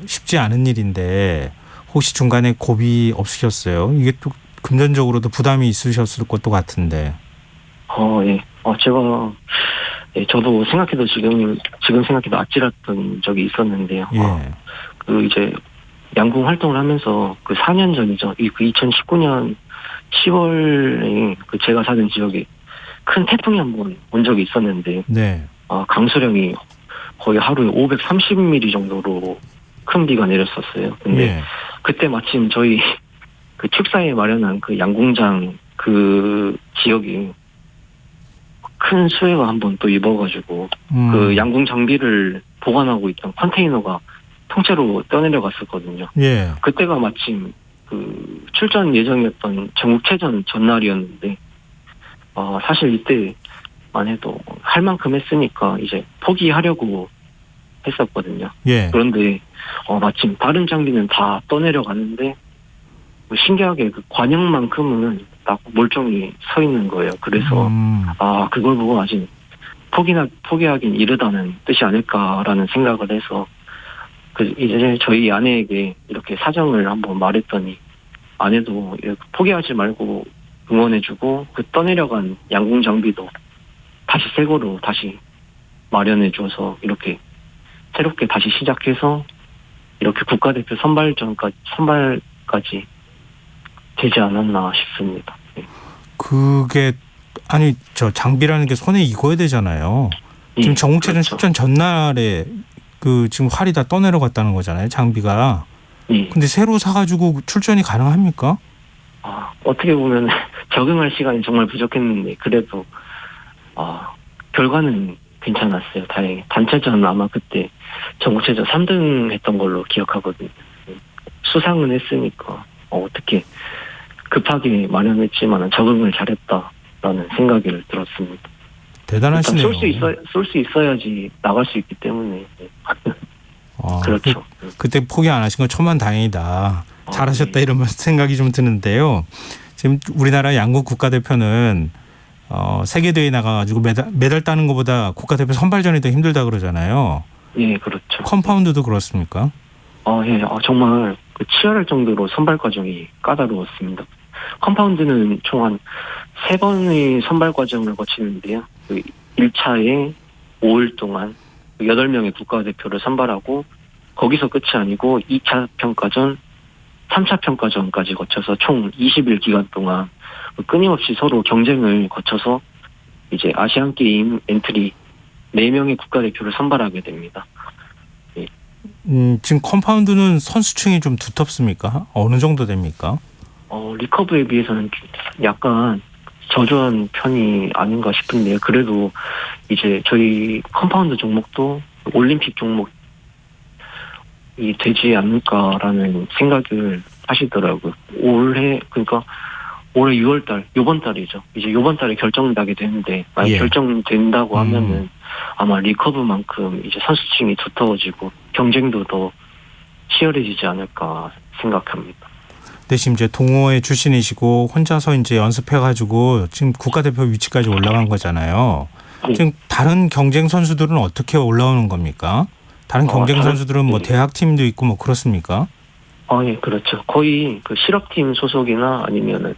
쉽지 않은 일인데 혹시 중간에 고비 없으셨어요? 이게 또 금전적으로도 부담이 있으셨을 것도 같은데. 예. 제가 저도 생각해도 지금 생각해도 아찔했던 적이 있었는데요. 예. 이제 양궁 활동을 하면서 4년 전이죠. 2019년 10월에 제가 사는 지역에 큰 태풍이 한번 온 적이 있었는데, 네. 강수량이 거의 하루에 530mm 정도로 큰 비가 내렸었어요. 근데 그때 마침 저희 축사에 마련한 양궁장 지역이 큰 수해가 한번 또 입어가지고 양궁 장비를 보관하고 있던 컨테이너가 통째로 떠내려갔었거든요. 예. 그때가 마침 출전 예정이었던 전국체전 전날이었는데 사실 이때만 해도 할 만큼 했으니까 이제 포기하려고 했었거든요. 예. 그런데 마침 다른 장비는 다 떠내려갔는데 신기하게 관영만큼은 딱 멀쩡히 서 있는 거예요. 그래서 그걸 보고 아직 포기하긴 이르다는 뜻이 아닐까라는 생각을 해서 이제 저희 아내에게 이렇게 사정을 한번 말했더니 아내도 포기하지 말고 응원해주고 떠내려간 양궁 장비도 다시 새 거로 다시 마련해줘서 이렇게 새롭게 다시 시작해서 이렇게 국가대표 선발까지 되지 않았나 싶습니다. 네. 그게 저 장비라는 게 손에 익어야 되잖아요. 지금 전국체전 출전 전날에 지금 활이 다 떠내려갔다는 거잖아요, 장비가. 근데 새로 사가지고 출전이 가능합니까? 어떻게 보면 적응할 시간이 정말 부족했는데 그래도 결과는 괜찮았어요. 다행히. 단체전 아마 그때 전국체전 3등 했던 걸로 기억하거든요. 수상은 했으니까 어떻게 급하게 마련했지만 적응을 잘했다라는 생각이 들었습니다. 대단하시네요. 쏠 수 있어야지 나갈 수 있기 때문에. 그렇죠. 그때 포기 안 하신 건 천만다행이다. 잘하셨다 이런 생각이 좀 드는데요. 지금 우리나라 양궁 국가대표는 세계대회에 나가가지고 메달 따는 것보다 국가대표 선발전이 더 힘들다 그러잖아요. 예, 그렇죠. 컴파운드도 그렇습니까? 예. 정말 치열할 정도로 선발 과정이 까다로웠습니다. 컴파운드는 총 한 3번의 선발 과정을 거치는데요. 1차에 5일 동안 8명의 국가대표를 선발하고 거기서 끝이 아니고 2차 평가전, 3차 평가전까지 거쳐서 총 20일 기간 동안 끊임없이 서로 경쟁을 거쳐서 이제 아시안 게임 엔트리 4명의 국가대표를 선발하게 됩니다. 지금 컴파운드는 선수층이 좀 두텁습니까? 어느 정도 됩니까? 리커브에 비해서는 약간 저조한 편이 아닌가 싶은데요. 그래도 이제 저희 컴파운드 종목도 올림픽 종목이 되지 않을까라는 생각을 하시더라고요. 그러니까 올해 6월달, 요번 달이죠. 이제 요번 달에 결정나게 되는데, 만약 결정된다고 하면은 아마 리커브만큼 이제 선수층이 두터워지고 경쟁도 더 치열해지지 않을까 생각합니다. 대신 이제 동호회 출신이시고 혼자서 이제 연습해가지고 지금 국가대표 위치까지 올라간 거잖아요. 지금 다른 경쟁 선수들은 어떻게 올라오는 겁니까? 다른 경쟁 선수들은 뭐 대학팀도 있고 뭐 그렇습니까? 예, 그렇죠. 거의 그 실업팀 소속이나 아니면은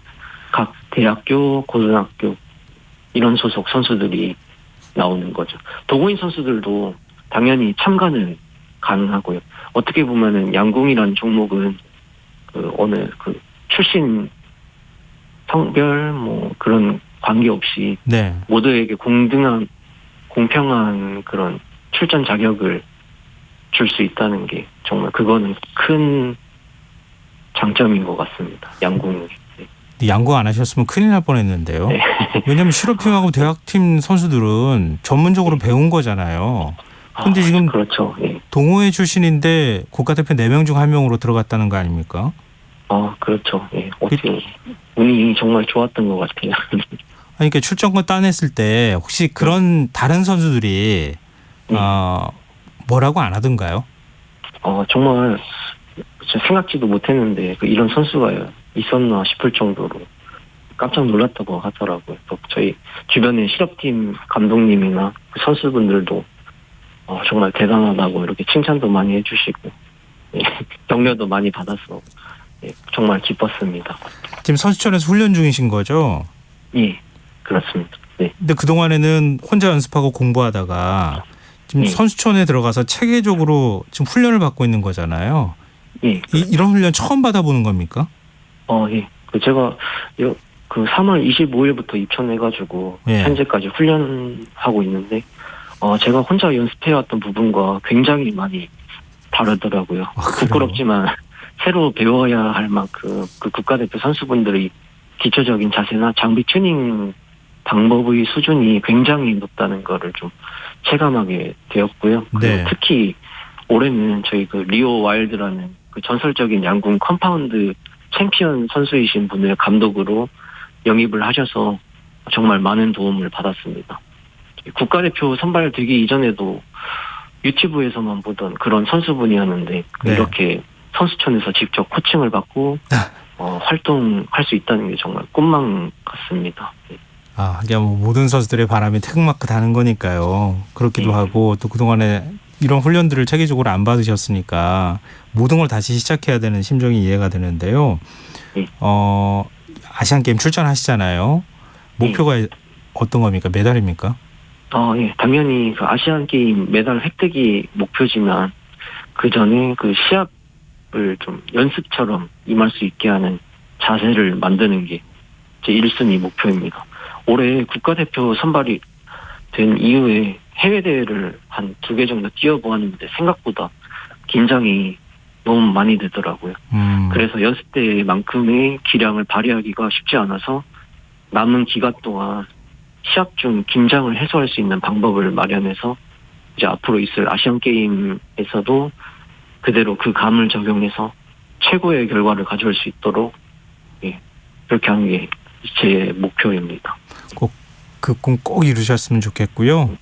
각 대학교, 고등학교 이런 소속 선수들이 나오는 거죠. 동호인 선수들도 당연히 참가는 가능하고요. 어떻게 보면은 양궁이라는 종목은 어느 출신 성별 뭐 그런 관계없이 네. 모두에게 공평한 그런 출전 자격을 줄 수 있다는 게 정말 그거는 큰 장점인 것 같습니다. 양궁이. 양궁 안 하셨으면 큰일 날 뻔했는데요. 네. 왜냐하면 실업팀하고 대학팀 선수들은 전문적으로 배운 거잖아요. 근데 지금 그렇죠. 네. 동호회 출신인데 국가대표 4명 중 1명으로 들어갔다는 거 아닙니까? 그렇죠. 예. 어떻게 운이 정말 좋았던 것 같아요. 그러니까 출전권 따냈을 때 혹시 그런 다른 선수들이 뭐라고 안 하던가요? 정말 생각지도 못했는데 이런 선수가 있었나 싶을 정도로 깜짝 놀랐다고 하더라고요. 또 저희 주변의 실업팀 감독님이나 선수분들도 정말 대단하다고 이렇게 칭찬도 많이 해주시고 격려도 많이 받아서 정말 기뻤습니다. 지금 선수촌에서 훈련 중이신 거죠? 예, 그렇습니다. 네. 근데 그동안에는 혼자 연습하고 공부하다가 지금 선수촌에 들어가서 체계적으로 지금 훈련을 받고 있는 거잖아요. 예. 이런 훈련 처음 받아보는 겁니까? 예. 제가 3월 25일부터 입촌해가지고 현재까지 훈련하고 있는데 제가 혼자 연습해왔던 부분과 굉장히 많이 다르더라고요. 부끄럽지만 새로 배워야 할 만큼 그 국가대표 선수분들의 기초적인 자세나 장비 튜닝 방법의 수준이 굉장히 높다는 거를 좀 체감하게 되었고요. 네. 특히 올해는 저희 리오 와일드라는 전설적인 양궁 컴파운드 챔피언 선수이신 분을 감독으로 영입을 하셔서 정말 많은 도움을 받았습니다. 국가대표 선발되기 이전에도 유튜브에서만 보던 그런 선수분이었는데 이렇게 선수촌에서 직접 코칭을 받고 활동할 수 있다는 게 정말 꿈만 같습니다. 이게 뭐 모든 선수들의 바람이 태극마크 다는 거니까요. 그렇기도 하고 또 그동안에 이런 훈련들을 체계적으로 안 받으셨으니까 모든 걸 다시 시작해야 되는 심정이 이해가 되는데요. 아시안게임 출전하시잖아요. 목표가 어떤 겁니까? 메달입니까? 예. 당연히 아시안게임 메달 획득이 목표지만 그 전에 시합을 좀 연습처럼 임할 수 있게 하는 자세를 만드는 게 제 1순위 목표입니다. 올해 국가대표 선발이 된 이후에 해외 대회를 한 2개 정도 뛰어보았는데 생각보다 긴장이 너무 많이 되더라고요. 그래서 연습 때만큼의 기량을 발휘하기가 쉽지 않아서 남은 기간 동안 시합 중 긴장을 해소할 수 있는 방법을 마련해서 이제 앞으로 있을 아시안 게임에서도 그대로 그 감을 적용해서 최고의 결과를 가져올 수 있도록 그렇게 하는 게 제 목표입니다. 꼭 그 꿈 꼭 이루셨으면 좋겠고요.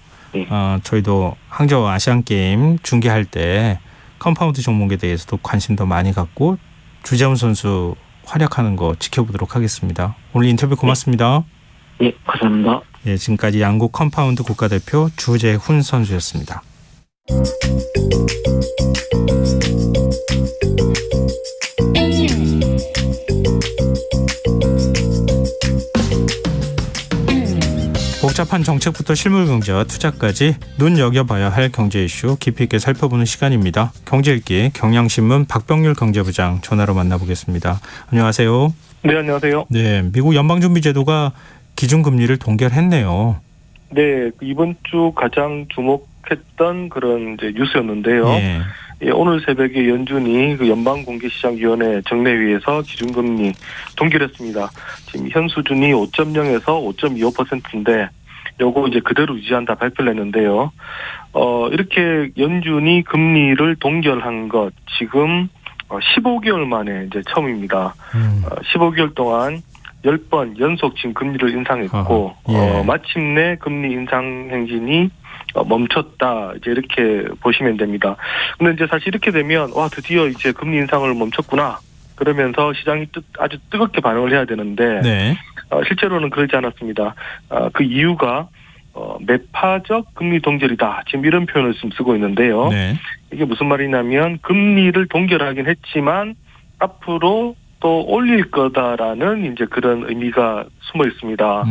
저희도 항저우 아시안 게임 중계할 때 컴파운드 종목에 대해서도 관심 더 많이 갖고 주재훈 선수 활약하는 거 지켜보도록 하겠습니다. 오늘 인터뷰 고맙습니다. 예, 감사합니다. 지금까지 양궁 컴파운드 국가대표 주재훈 선수였습니다. 복잡한 정책부터 실물 경제와 투자까지 눈여겨봐야 할 경제 이슈 깊이 있게 살펴보는 시간입니다. 경제읽기 경향신문 박병률 경제부장 전화로 만나보겠습니다. 안녕하세요. 네, 안녕하세요. 네, 미국 연방준비제도가 기준금리를 동결했네요. 네, 이번 주 가장 주목했던 그런 이제 뉴스였는데요. 예. 예, 오늘 새벽에 연준이 그 연방공개시장위원회 정례회에서 기준금리 동결했습니다. 지금 현 수준이 5.0에서 5.25%인데 요거 이제 그대로 유지한다 발표를 했는데요. 이렇게 연준이 금리를 동결한 것 지금 15개월 만에 이제 처음입니다. 15개월 동안 10번 연속 지금 금리를 인상했고 예. 마침내 금리 인상 행진이 멈췄다 이제 이렇게 보시면 됩니다. 근데 이제 사실 이렇게 되면 와 드디어 이제 금리 인상을 멈췄구나 그러면서 시장이 아주 뜨겁게 반응을 해야 되는데 네. 실제로는 그러지 않았습니다. 그 이유가 매파적 금리 동결이다 지금 이런 표현을 지금 쓰고 있는데요. 네. 이게 무슨 말이냐면 금리를 동결하긴 했지만 앞으로 또 올릴 거다라는 이제 그런 의미가 숨어 있습니다.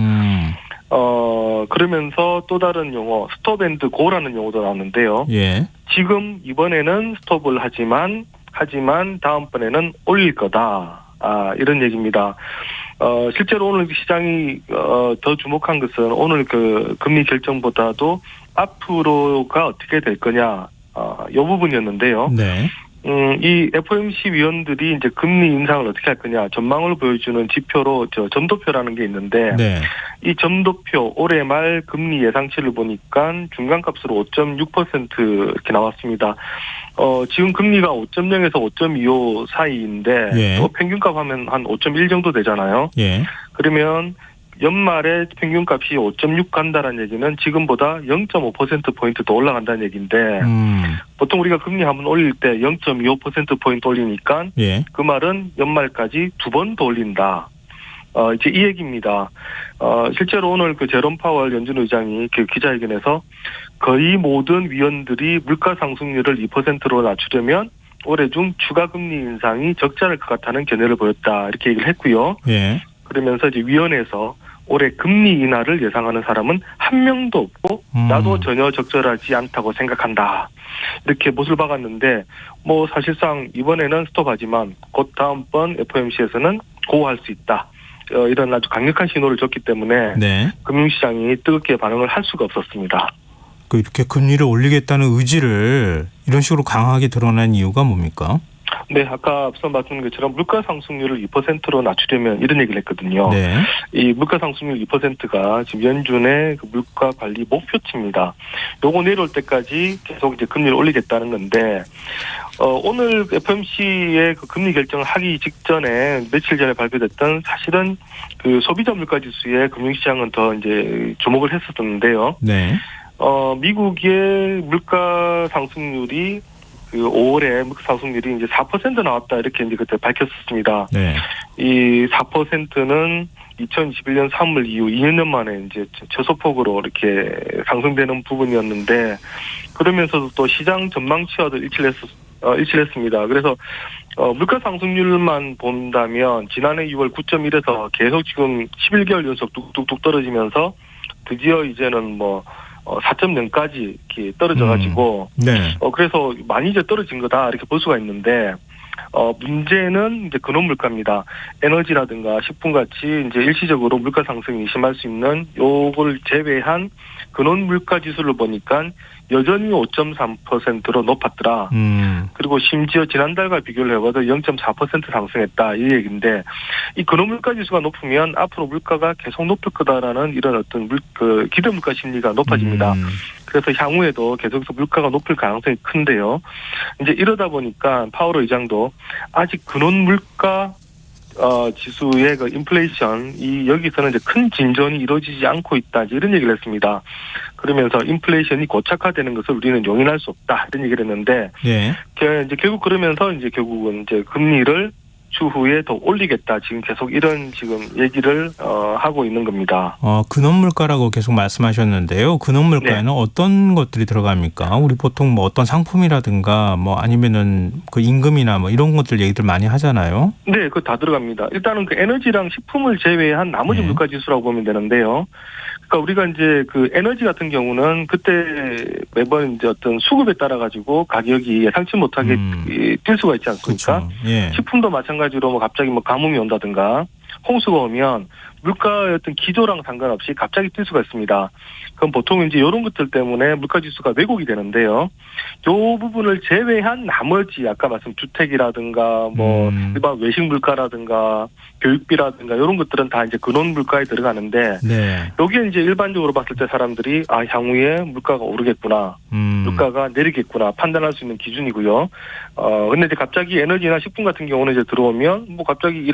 그러면서 또 다른 용어 스톱 앤드 고라는 용어도 나왔는데요. 예. 지금 이번에는 스톱을 하지만 다음번에는 올릴 거다. 이런 얘기입니다. 실제로 오늘 시장이 더 주목한 것은 오늘 그 금리 결정보다도 앞으로가 어떻게 될 거냐 이 부분이었는데요. 네. 이 FOMC 위원들이 이제 금리 인상을 어떻게 할 거냐 전망을 보여주는 지표로 점도표라는 게 있는데 네. 이 점도표 올해 말 금리 예상치를 보니까 중간값으로 5.6% 이렇게 나왔습니다. 지금 금리가 5.0에서 5.25 사이인데 예. 또 평균값 하면 한 5.1 정도 되잖아요. 예. 그러면 연말에 평균값이 5.6 간다는 얘기는 지금보다 0.5%포인트 더 올라간다는 얘기인데 보통 우리가 금리 한번 올릴 때 0.25%포인트 올리니까 예. 그 말은 연말까지 2번 더 올린다. 이제 이 얘기입니다. 실제로 오늘 그 제롬 파월 연준 의장이 그 기자회견에서 거의 모든 위원들이 물가 상승률을 2%로 낮추려면 올해 중 추가 금리 인상이 적지 않을 것 같다는 견해를 보였다. 이렇게 얘기를 했고요. 예. 그러면서 이제 위원회에서 올해 금리 인하를 예상하는 사람은 한 명도 없고 나도 전혀 적절하지 않다고 생각한다. 이렇게 못을 박았는데 뭐 사실상 이번에는 스톱하지만 곧 다음번 FOMC에서는 고할 수 있다. 이런 아주 강력한 신호를 줬기 때문에 네. 금융시장이 뜨겁게 반응을 할 수가 없었습니다. 이렇게 금리를 올리겠다는 의지를 이런 식으로 강하게 드러낸 이유가 뭡니까? 네, 아까 앞서 말씀드린 것처럼 물가 상승률을 2%로 낮추려면 이런 얘기를 했거든요. 네. 이 물가 상승률 2%가 지금 연준의 그 물가 관리 목표치입니다. 요거 내려올 때까지 계속 이제 금리를 올리겠다는 건데, 오늘 FOMC의 그 금리 결정을 하기 직전에 며칠 전에 발표됐던 사실은 그 소비자 물가 지수에 금융시장은 더 이제 주목을 했었는데요. 네. 미국의 물가 상승률이 그 5월에 물가 상승률이 이제 4% 나왔다 이렇게 이제 그때 밝혔었습니다. 네. 이 4%는 2021년 3월 이후 2년 만에 이제 저소폭으로 이렇게 상승되는 부분이었는데 그러면서도 또 시장 전망치와도 일치를 했습니다. 그래서 물가 상승률만 본다면 지난해 6월 9.1에서 계속 지금 11개월 연속 뚝뚝뚝 떨어지면서 드디어 이제는 뭐 4.0까지 이렇게 떨어져가지고, 네. 그래서 많이 이제 떨어진 거다, 이렇게 볼 수가 있는데, 문제는 이제 근원 물가입니다. 에너지라든가 식품같이 이제 일시적으로 물가 상승이 심할 수 있는 요걸 제외한 근원 물가 지수를 보니까 여전히 5.3%로 높았더라. 그리고 심지어 지난달과 비교를 해봐도 0.4% 상승했다. 이 얘기인데, 이 근원 물가 지수가 높으면 앞으로 물가가 계속 높을 거다라는 이런 어떤 기대 물가 심리가 높아집니다. 그래서 향후에도 계속해서 물가가 높을 가능성이 큰데요. 이제 이러다 보니까 파월 의장도 아직 근원 물가 지수의 그 인플레이션, 여기서는 이제 큰 진전이 이루어지지 않고 있다. 이런 얘기를 했습니다. 그러면서 인플레이션이 고착화되는 것을 우리는 용인할 수 없다. 이런 얘기를 했는데, 예. 이제 결국 그러면서 이제 결국은 이제 금리를 추후에 더 올리겠다. 지금 계속 이런 지금 얘기를 하고 있는 겁니다. 근원 물가라고 계속 말씀하셨는데요. 근원 물가에는 네. 어떤 것들이 들어갑니까? 우리 보통 뭐 어떤 상품이라든가 뭐 아니면은 그 임금이나 뭐 이런 것들 얘기들 많이 하잖아요. 네, 그거 다 들어갑니다. 일단은 그 에너지랑 식품을 제외한 나머지 네. 물가 지수라고 보면 되는데요. 그러니까 우리가 이제 그 에너지 같은 경우는 그때 매번 이제 어떤 수급에 따라 가지고 가격이 예상치 못하게 뛸 수가 있지 않습니까? 그렇죠. 예. 식품도 마찬가지로 뭐 갑자기 뭐 가뭄이 온다든가 홍수가 오면 물가의 어떤 기조랑 상관없이 갑자기 뛸 수가 있습니다. 그럼 보통 이제 이런 것들 때문에 물가 지수가 왜곡이 되는데요. 요 부분을 제외한 나머지 아까 말씀 주택이라든가 뭐 일반 외식 물가라든가 교육비라든가 이런 것들은 다 이제 근원 물가에 들어가는데 네. 여기에 이제 일반적으로 봤을 때 사람들이 향후에 물가가 오르겠구나, 물가가 내리겠구나 판단할 수 있는 기준이고요. 근데 이제 갑자기 에너지나 식품 같은 경우는 이제 들어오면 뭐 갑자기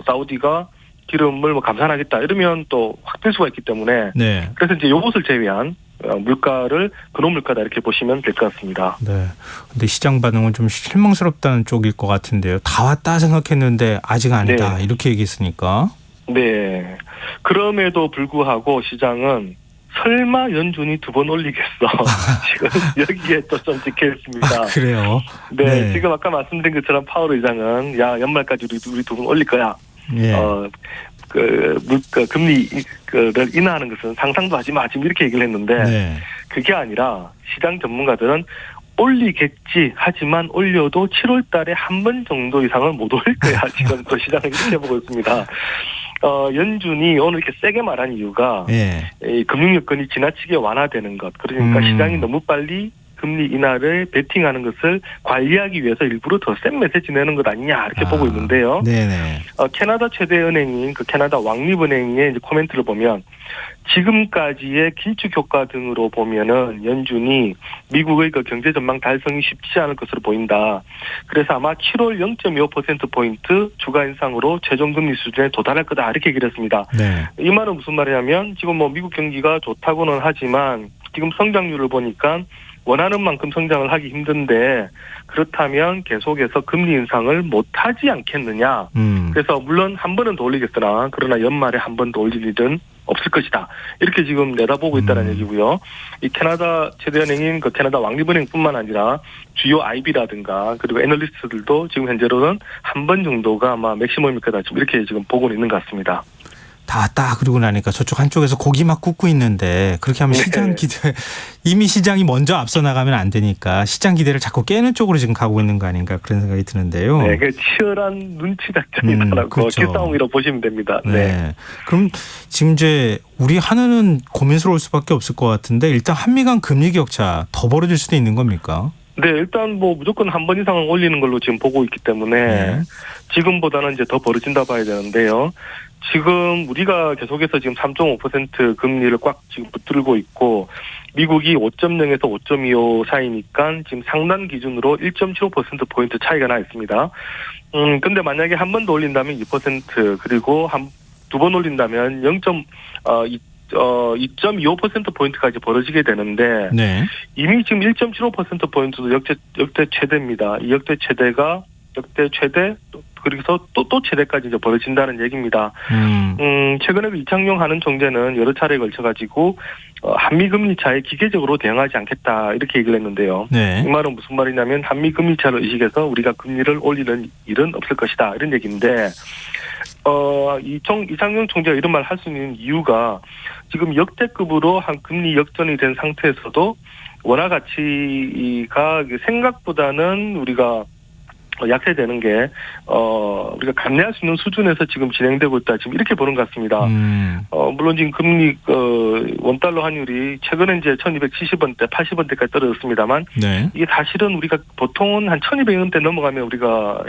사우디가 기름을 뭐 감산하겠다 이러면 또 확 될 수가 있기 때문에 네. 그래서 이제 요것을 제외한 물가를 근원 물가다 이렇게 보시면 될 것 같습니다. 네. 근데 시장 반응은 좀 실망스럽다는 쪽일 것 같은데요. 다 왔다 생각했는데 아직 아니다. 네. 이렇게 얘기했으니까. 네. 그럼에도 불구하고 시장은 설마 연준이 2번 올리겠어. 지금 여기에 또 좀 찍혀 있습니다. 그래요? 네, 네. 지금 아까 말씀드린 것처럼 파월 의장은 연말까지 우리 2번 올릴 거야. 예. 금리를 인하하는 것은 상상도 하지 마. 지금 이렇게 얘기를 했는데 네. 그게 아니라 시장 전문가들은 올리겠지 하지만 올려도 7월 달에 한 번 정도 이상은 못 올릴 거야. 지금 또 시장을 이렇게 보고 있습니다. 연준이 오늘 이렇게 세게 말한 이유가 예. 이 금융 여건이 지나치게 완화되는 것. 그러니까 시장이 너무 빨리 금리 인하를 베팅하는 것을 관리하기 위해서 일부러 더 센 메시지 내는 것 아니냐 이렇게 보고 있는데요. 네네. 캐나다 최대 은행인 그 캐나다 왕립은행의 이제 코멘트를 보면 지금까지의 긴축 효과 등으로 보면은 연준이 미국의 그 경제 전망 달성이 쉽지 않을 것으로 보인다. 그래서 아마 7월 0.25%포인트 추가 인상으로 최종 금리 수준에 도달할 거다 이렇게 얘기를 했습니다. 네. 이 말은 무슨 말이냐면 지금 뭐 미국 경기가 좋다고는 하지만 지금 성장률을 보니까 원하는 만큼 성장을 하기 힘든데 그렇다면 계속해서 금리 인상을 못하지 않겠느냐. 그래서 물론 한 번은 더 올리겠으나 그러나 연말에 한 번 더 올릴 일은 없을 것이다. 이렇게 지금 내다보고 있다는 얘기고요. 이 캐나다 최대은행인 그 캐나다 왕립은행뿐만 아니라 주요 IB라든가 그리고 애널리스트들도 지금 현재로는 한 번 정도가 아마 맥시멈일 거다. 지금 이렇게 지금 보고는 있는 것 같습니다. 다 왔다 그러고 나니까 저쪽 한쪽에서 고기 막 굽고 있는데 그렇게 하면 시장 기대 이미 시장이 먼저 앞서 나가면 안 되니까 시장 기대를 자꾸 깨는 쪽으로 지금 가고 있는 거 아닌가 그런 생각이 드는데요. 네, 그 치열한 눈치 작전이라고 그렇죠. 기싸움이라고 보시면 됩니다. 네. 네. 그럼 지금 이제 우리 하나는 고민스러울 수밖에 없을 것 같은데 일단 한미 간 금리 격차 더 벌어질 수도 있는 겁니까? 네, 일단 뭐 무조건 한 번 이상은 올리는 걸로 지금 보고 있기 때문에 네. 지금보다는 이제 더 벌어진다 봐야 되는데요. 지금 우리가 계속해서 지금 3.5% 금리를 꽉 지금 붙들고 있고 미국이 5.0에서 5.25 사이니까 지금 상단 기준으로 1.75%포인트 차이가 나 있습니다. 근데 만약에 한 번 더 올린다면 2% 그리고 두 번 올린다면 2.25%포인트까지 벌어지게 되는데 네. 이미 지금 1.75%포인트도 역대 최대입니다. 이 역대 최대가 역대 최대 그래서 또 최대까지 이제 벌어진다는 얘기입니다. 최근에 그 이창용 한은 총재는 여러 차례에 걸쳐가지고 한미 금리 차에 기계적으로 대응하지 않겠다 이렇게 얘기를 했는데요. 네. 이 말은 무슨 말이냐면 한미 금리 차를 의식해서 우리가 금리를 올리는 일은 없을 것이다 이런 얘기인데 이창용 총재가 이런 말 할 수 있는 이유가 지금 역대급으로 한 금리 역전이 된 상태에서도 원화 가치가 생각보다는 우리가 약세되는 게 우리가 감내할 수 있는 수준에서 지금 진행되고 있다. 지금 이렇게 보는 것 같습니다. 물론 지금 금리 원달러 환율이 최근에 이제 1,270원대, 80원대까지 떨어졌습니다만 네. 이게 사실은 우리가 보통은 한 1,200원대 넘어가면 우리가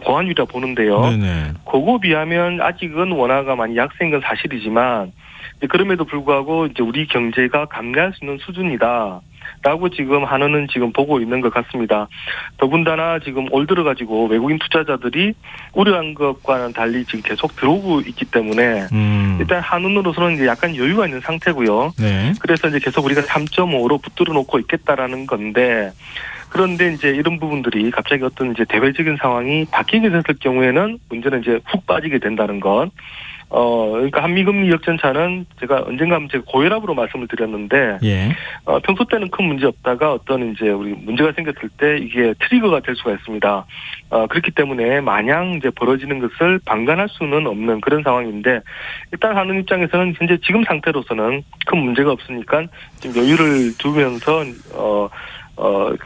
고환율이라 보는데요. 네네. 그거 비하면 아직은 원화가 많이 약세인 건 사실이지만 그럼에도 불구하고 이제 우리 경제가 감내할 수 있는 수준이다. 라고 지금 한은은 지금 보고 있는 것 같습니다. 더군다나 지금 올 들어가지고 외국인 투자자들이 우려한 것과는 달리 지금 계속 들어오고 있기 때문에 일단 한은으로서는 이제 약간 여유가 있는 상태고요. 네. 그래서 이제 계속 우리가 3.5로 붙들어 놓고 있겠다라는 건데 그런데 이제 이런 부분들이 갑자기 어떤 이제 대외적인 상황이 바뀌게 됐을 경우에는 문제는 이제 훅 빠지게 된다는 것. 그러니까 한미금리 역전차는 제가 언젠가 고혈압으로 말씀을 드렸는데, 예. 평소 때는 큰 문제 없다가 어떤 이제 우리 문제가 생겼을 때 이게 트리거가 될 수가 있습니다. 그렇기 때문에 마냥 이제 벌어지는 것을 방관할 수는 없는 그런 상황인데, 일단 하는 입장에서는 현재 지금 상태로서는 큰 문제가 없으니까 좀 여유를 두면서,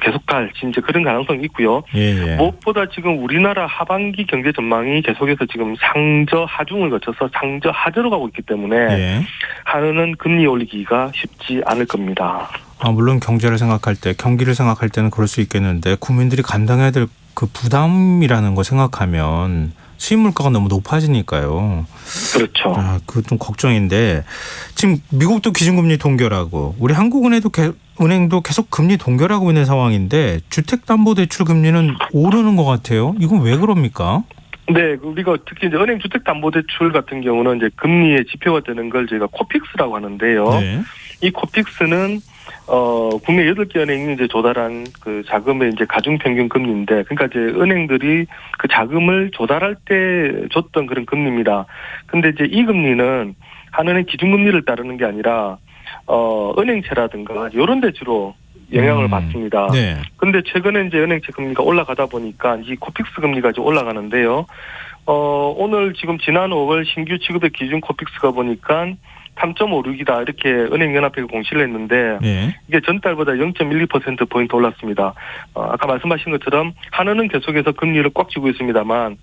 계속할 이제 그런 가능성이 있고요. 예. 무엇보다 지금 우리나라 하반기 경제 전망이 계속해서 지금 상저 하중을 거쳐서 상저 하저로 가고 있기 때문에 예. 한은은 금리 올리기가 쉽지 않을 겁니다. 물론 경제를 생각할 때, 경기를 생각할 때는 그럴 수 있겠는데 국민들이 감당해야 될 그 부담이라는 거 생각하면 수입 물가가 너무 높아지니까요. 그렇죠. 그거 좀 걱정인데 지금 미국도 기준금리 동결하고 우리 한국은행도 계속 금리 동결하고 있는 상황인데 주택담보대출 금리는 오르는 것 같아요. 이건 왜 그럽니까? 네, 우리가 특히 이제 은행 주택담보대출 같은 경우는 이제 금리의 지표가 되는 걸 저희가 코픽스라고 하는데요. 네. 이 코픽스는 국내 8개 은행이 이제 조달한 그 자금의 이제 가중평균 금리인데, 그러니까 이제 은행들이 그 자금을 조달할 때 줬던 그런 금리입니다. 근데 이제 이 금리는 한은행 기준금리를 따르는 게 아니라 은행채라든가 이런 데 주로 영향을 받습니다. 네. 근데 최근에 이제 은행채 금리가 올라가다 보니까 이 코픽스 금리가 좀 올라가는데요. 오늘 지금 지난 5월 신규 취급의 기준 코픽스가 보니까 3.56이다 이렇게 은행연합회가 공시를 했는데 네. 이게 전달보다 0.12%포인트 올랐습니다. 아까 말씀하신 것처럼 한은은 계속해서 금리를 꽉 쥐고 있습니다만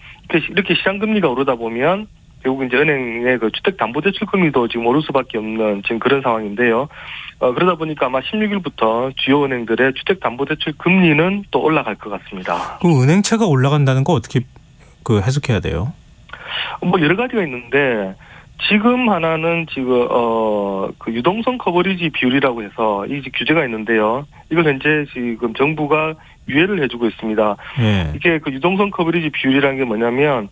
이렇게 시장금리가 오르다 보면 결국 이제 은행의 그 주택담보대출 금리도 지금 오를 수밖에 없는 지금 그런 상황인데요. 그러다 보니까 아마 16일부터 주요 은행들의 주택담보대출 금리는 또 올라갈 것 같습니다. 그 은행채가 올라간다는 거 어떻게 해석해야 돼요? 뭐 여러 가지가 있는데 지금 하나는 지금 그 유동성 커버리지 비율이라고 해서 이 규제가 있는데요. 이걸 현재 지금 정부가 유예를 해주고 있습니다. 네. 이게 그 유동성 커버리지 비율이라는 게 뭐냐면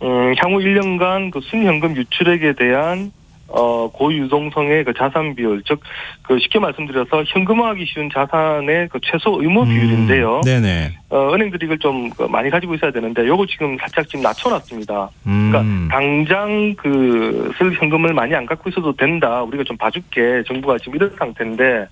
향후 1년간 그 순현금 유출액에 대한 고유동성의 그 자산 비율, 즉 그 쉽게 말씀드려서 현금화하기 쉬운 자산의 그 최소 의무 비율인데요. 네네. 은행들이 이걸 좀 많이 가지고 있어야 되는데 요거 지금 살짝 지금 낮춰놨습니다. 그러니까 당장 쓸 현금을 많이 안 갖고 있어도 된다. 우리가 좀 봐줄게. 정부가 지금 이런 상태인데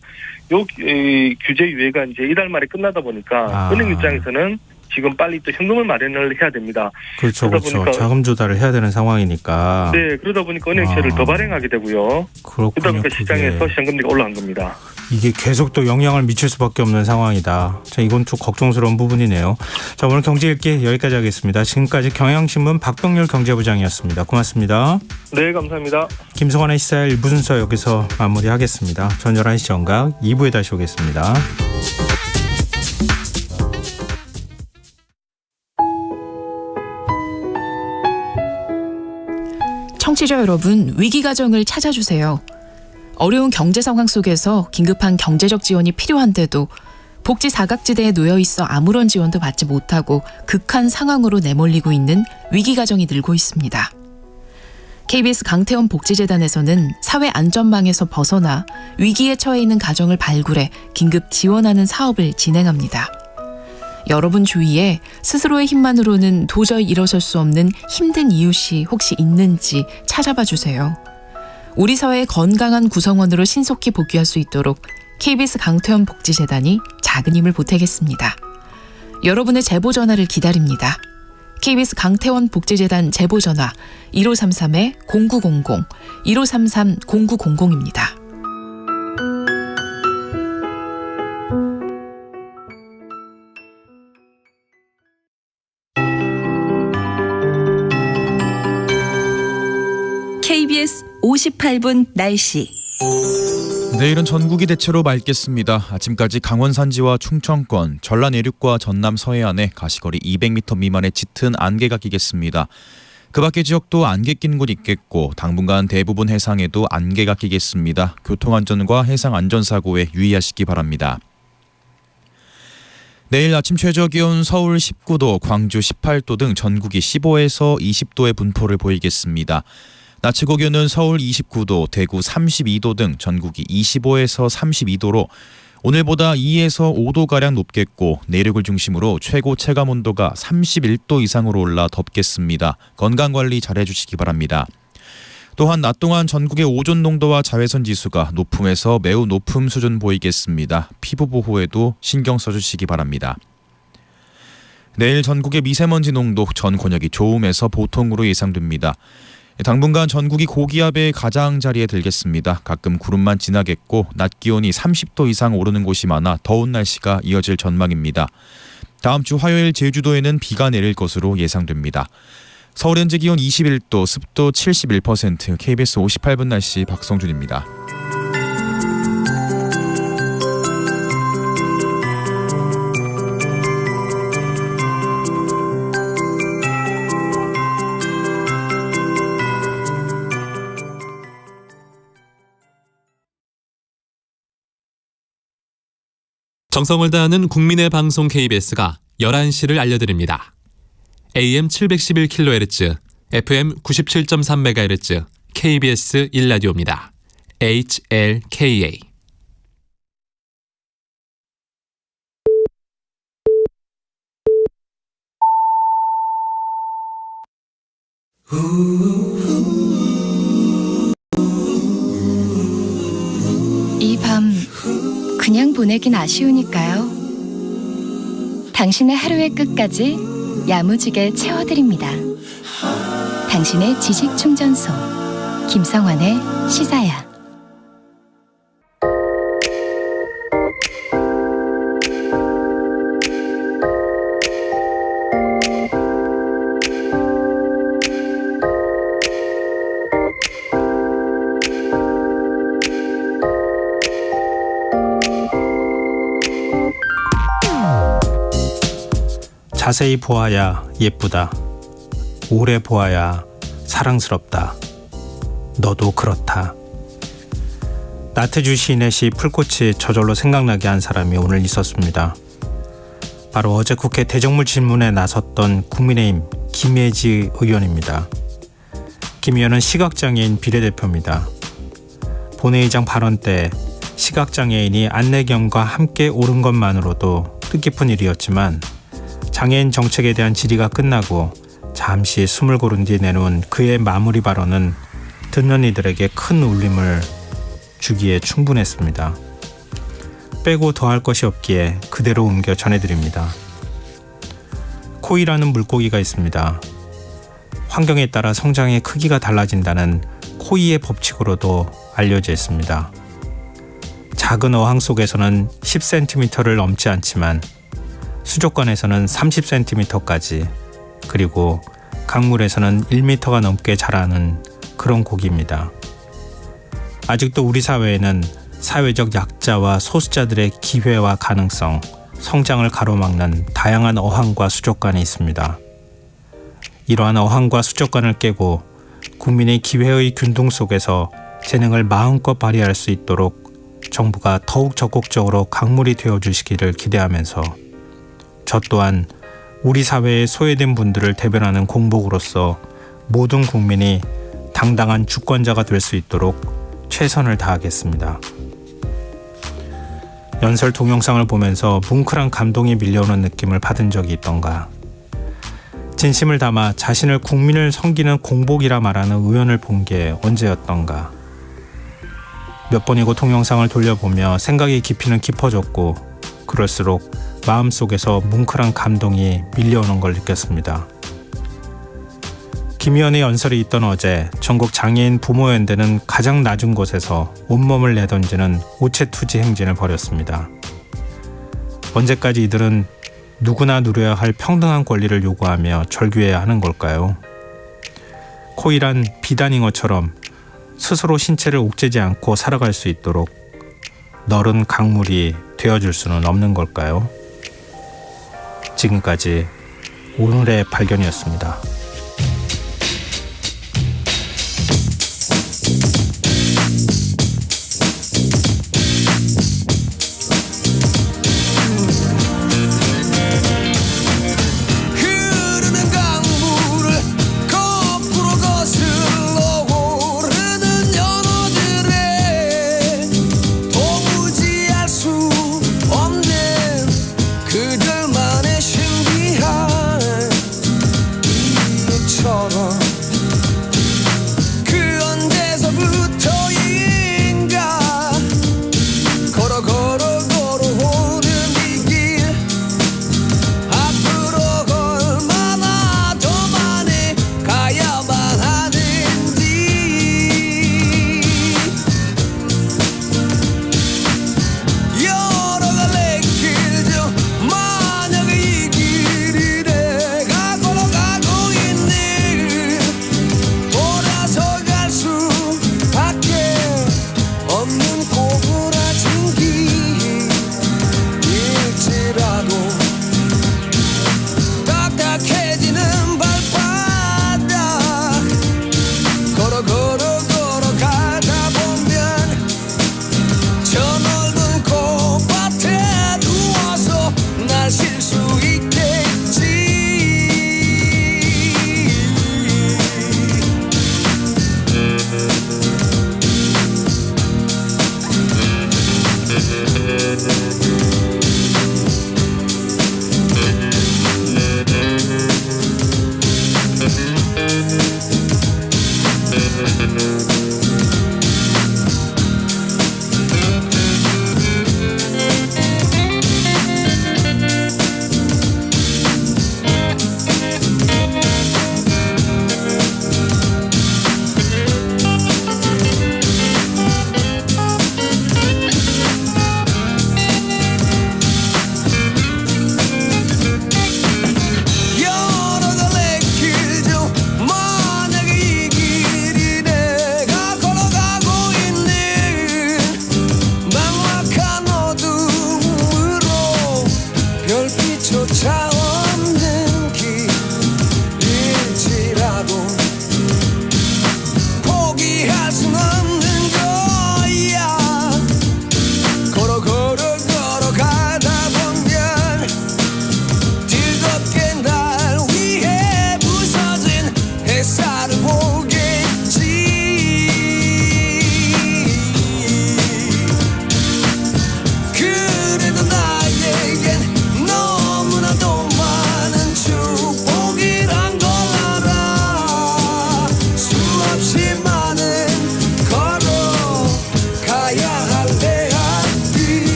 규제 유예가 이제 이달 말에 끝나다 보니까 은행 입장에서는 지금 빨리 또 현금을 마련을 해야 됩니다. 그렇죠. 보니까 자금 조달을 해야 되는 상황이니까. 네, 그러다 보니까 은행채를 더 발행하게 되고요. 그렇군요. 그러다 보니까 시장에서 시장금리가 올라간 겁니다. 이게 계속 또 영향을 미칠 수밖에 없는 상황이다. 자, 이건 좀 걱정스러운 부분이네요. 자, 오늘 경제 읽기 여기까지 하겠습니다. 지금까지 경향신문 박병률 경제부장이었습니다. 고맙습니다. 네, 감사합니다. 김성환의 시사일 1부 순서 여기서 마무리하겠습니다. 저는 11시 정각 2부에 다시 오겠습니다. 청취자 여러분, 위기가정을 찾아주세요. 어려운 경제 상황 속에서 긴급한 경제적 지원이 필요한데도 복지 사각지대에 놓여 있어 아무런 지원도 받지 못하고 극한 상황으로 내몰리고 있는 위기가정이 늘고 있습니다. KBS 강태원 복지재단에서는 사회안전망에서 벗어나 위기에 처해 있는 가정을 발굴해 긴급 지원하는 사업을 진행합니다. 여러분 주위에 스스로의 힘만으로는 도저히 일어설 수 없는 힘든 이웃이 혹시 있는지 찾아봐 주세요. 우리 사회의 건강한 구성원으로 신속히 복귀할 수 있도록 KBS 강태원 복지재단이 작은 힘을 보태겠습니다. 여러분의 제보 전화를 기다립니다. KBS 강태원 복지재단 제보 전화 1533-0900, 1533-0900입니다. KBS 58분 날씨. 내일은 전국이 대체로 맑겠습니다. 아침까지 강원 산지와 충청권, 전라 내륙과 전남 서해안에 가시거리 200m 미만의 짙은 안개가 끼겠습니다. 그 밖의 지역도 안개 낀 곳 있겠고 당분간 대부분 해상에도 안개가 끼겠습니다. 교통안전과 해상안전사고에 유의하시기 바랍니다. 내일 아침 최저기온 서울 19도, 광주 18도 등 전국이 15에서 20도의 분포를 보이겠습니다. 낮 최고 기온은 서울 29도, 대구 32도 등 전국이 25에서 32도로 오늘보다 2에서 5도가량 높겠고 내륙을 중심으로 최고 체감온도가 31도 이상으로 올라 덥겠습니다. 건강관리 잘해주시기 바랍니다. 또한 낮 동안 전국의 오존 농도와 자외선 지수가 높음에서 매우 높음 수준 보이겠습니다. 피부 보호에도 신경 써주시기 바랍니다. 내일 전국의 미세먼지 농도 전 권역이 좋음에서 보통으로 예상됩니다. 당분간 전국이 고기압의 가장자리에 들겠습니다. 가끔 구름만 지나겠고 낮 기온이 30도 이상 오르는 곳이 많아 더운 날씨가 이어질 전망입니다. 다음 주 화요일 제주도에는 비가 내릴 것으로 예상됩니다. 서울 현재 기온 21도, 습도 71%, KBS 58분 날씨 박성준입니다. 정성을 다하는 국민의 방송 KBS가 11시를 알려드립니다. AM 711kHz, FM 97.3MHz, KBS 1라디오입니다. HLKA. 이 밤 그냥 보내긴 아쉬우니까요. 당신의 하루의 끝까지 야무지게 채워드립니다. 당신의 지식 충전소 김성환의 시사야. 자세히 보아야 예쁘다. 오래 보아야 사랑스럽다. 너도 그렇다. 나태주 시인의 시 풀꽃이 저절로 생각나게 한 사람이 오늘 있었습니다. 바로 어제 국회 대정물 질문에 나섰던 국민의힘 김예지 의원입니다. 김 의원은 시각장애인 비례대표입니다. 본회의장 발언 때 시각장애인이 안내견과 함께 옳은 것만으로도 뜻깊은 일이었지만 장애인 정책에 대한 질의가 끝나고 잠시 숨을 고른 뒤 내놓은 그의 마무리 발언은 듣는 이들에게 큰 울림을 주기에 충분했습니다. 빼고 더할 것이 없기에 그대로 옮겨 전해드립니다. 코이라는 물고기가 있습니다. 환경에 따라 성장의 크기가 달라진다는 코이의 법칙으로도 알려져 있습니다. 작은 어항 속에서는 10cm를 넘지 않지만 수족관에서는 30cm까지, 그리고 강물에서는 1m가 넘게 자라는 그런 고기입니다. 아직도 우리 사회에는 사회적 약자와 소수자들의 기회와 가능성, 성장을 가로막는 다양한 어항과 수족관이 있습니다. 이러한 어항과 수족관을 깨고 국민의 기회의 균등 속에서 재능을 마음껏 발휘할 수 있도록 정부가 더욱 적극적으로 강물이 되어주시기를 기대하면서 저 또한 우리 사회의 소외된 분들을 대변하는 공복으로서 모든 국민이 당당한 주권자가 될 수 있도록 최선을 다하겠습니다. 연설 동영상을 보면서 뭉클한 감동이 밀려오는 느낌을 받은 적이 있던가. 진심을 담아 자신을 국민을 섬기는 공복이라 말하는 의원을 본 게 언제였던가. 몇 번이고 동영상을 돌려보며 생각이 깊이는 깊어졌고 그럴수록 마음속에서 뭉클한 감동이 밀려오는 걸 느꼈습니다. 김 의원의 연설이 있던 어제 전국 장애인 부모연대는 가장 낮은 곳에서 온몸을 내던지는 오체투지 행진을 벌였습니다. 언제까지 이들은 누구나 누려야 할 평등한 권리를 요구하며 절규해야 하는 걸까요? 코이란 비단잉어처럼 스스로 신체를 옥죄지 않고 살아갈 수 있도록 너른 강물이 되어줄 수는 없는 걸까요? 지금까지 오늘의 발견이었습니다.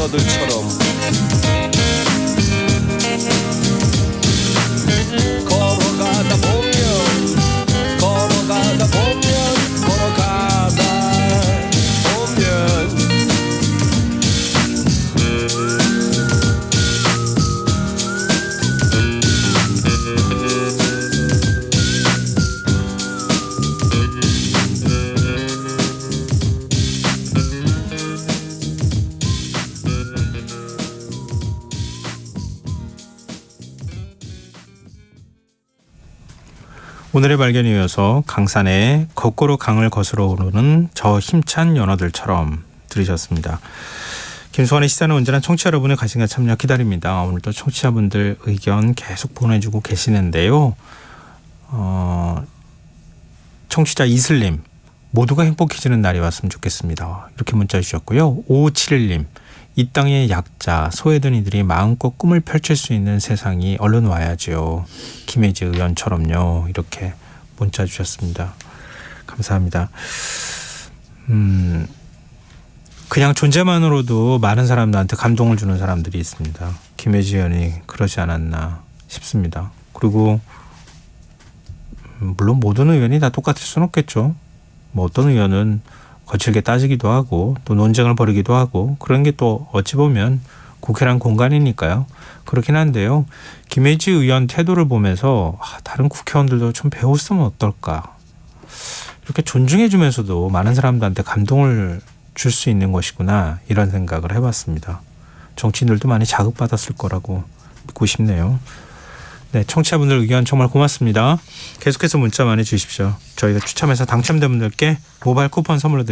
연어들처럼 걸어가다 보면 걸어가다 보면 걸어가다 보면 오늘의 발견에 이어서 강산의 거꾸로 강을 거스러 오르는 저 힘찬 연어들처럼 들으셨습니다. 김수환의 시사는 언제나 청취자 여러분의 관심과 참여 기다립니다. 오늘도 청취자분들 의견 계속 보내주고 계시는데요. 청취자 이슬님, 모두가 행복해지는 날이 왔으면 좋겠습니다. 이렇게 문자 주셨고요. 5571님, 이 땅의 약자, 소외된 이들이 마음껏 꿈을 펼칠 수 있는 세상이 얼른 와야죠. 김혜지 의원처럼요. 이렇게 문자 주셨습니다. 감사합니다. 그냥 존재만으로도 많은 사람들한테 감동을 주는 사람들이 있습니다. 김혜지 의원이 그러지 않았나 싶습니다. 그리고 물론 모든 의원이 다 똑같을 수는 없겠죠. 뭐 어떤 의원은 거칠게 따지기도 하고 또 논쟁을 벌이기도 하고 그런 게 또 어찌 보면 국회란 공간이니까요. 그렇긴 한데요. 김혜지 의원 태도를 보면서 다른 국회의원들도 좀 배웠으면 어떨까. 이렇게 존중해 주면서도 많은 사람들한테 감동을 줄 수 있는 것이구나 이런 생각을 해봤습니다. 정치인들도 많이 자극받았을 거라고 믿고 싶네요. 네, 청취자분들 의견 정말 고맙습니다. 계속해서 문자 많이 주십시오. 저희가 추첨해서 당첨된 분들께 모바일 쿠폰 선물로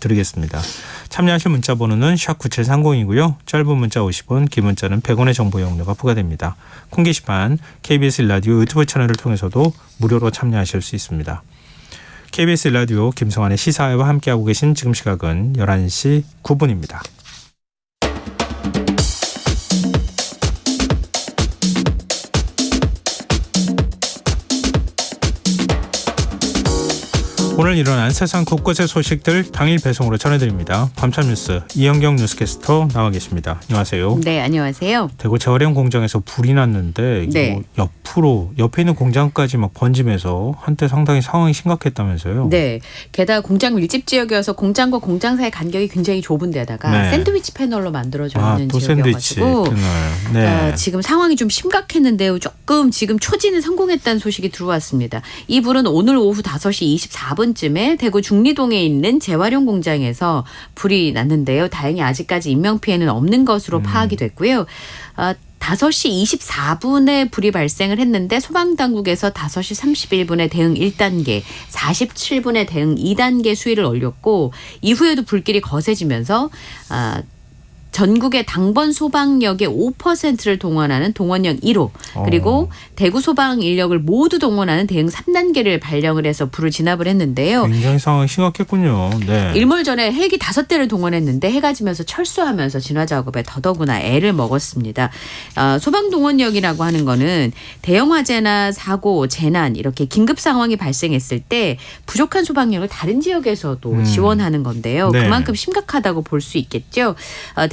드리겠습니다. 참여하실 문자 번호는 샵9730이고요. 짧은 문자 50원, 긴 문자는 100원의 정보 이용료가 부과됩니다. 콩 게시판 KBS 라디오 유튜브 채널을 통해서도 무료로 참여하실 수 있습니다. KBS 라디오 김성환의 시사회와 함께하고 계신 지금 시각은 11시 9분입니다. 오늘 일어난 세상 곳곳의 소식들 당일 배송으로 전해드립니다. 밤참 뉴스 이현경 뉴스캐스터 나와 계십니다. 안녕하세요. 네, 안녕하세요. 대구 재활용 공장에서 불이 났는데 네. 옆에 있는 공장까지 막 번지면서 한때 상당히 상황이 심각했다면서요. 네, 게다가 공장 밀집 지역이어서 공장과 공장 사이 간격이 굉장히 좁은 데다가 네. 샌드위치 패널로 만들어져 있는 또 샌드위치 지역이어가지고 패널. 네. 지금 상황이 좀 심각했는데요. 조금 지금 초진에 성공했다는 소식이 들어왔습니다. 이 불은 오늘 오후 5시 24분쯤에 대구 중리동에 있는 재활용 공장에서 불이 났는데요. 다행히 아직까지 인명피해는 없는 것으로 파악이 됐고요. 5시 24분에 불이 발생을 했는데 소방당국에서 5시 31분에 대응 1단계, 47분에 대응 2단계 수위를 올렸고 이후에도 불길이 거세지면서 전국의 당번 소방력의 5%를 동원하는 동원령 1호 그리고 대구 소방 인력을 모두 동원하는 대응 3단계를 발령을 해서 불을 진압을 했는데요. 굉장히 상황이 심각했군요. 네. 일몰 전에 헬기 5대를 동원했는데 해가 지면서 철수하면서 진화 작업에 더더구나 애를 먹었습니다. 소방 동원력이라고 하는 거는 대형 화재나 사고, 재난 이렇게 긴급 상황이 발생했을 때 부족한 소방력을 다른 지역에서도 지원하는 건데요. 네. 그만큼 심각하다고 볼 수 있겠죠.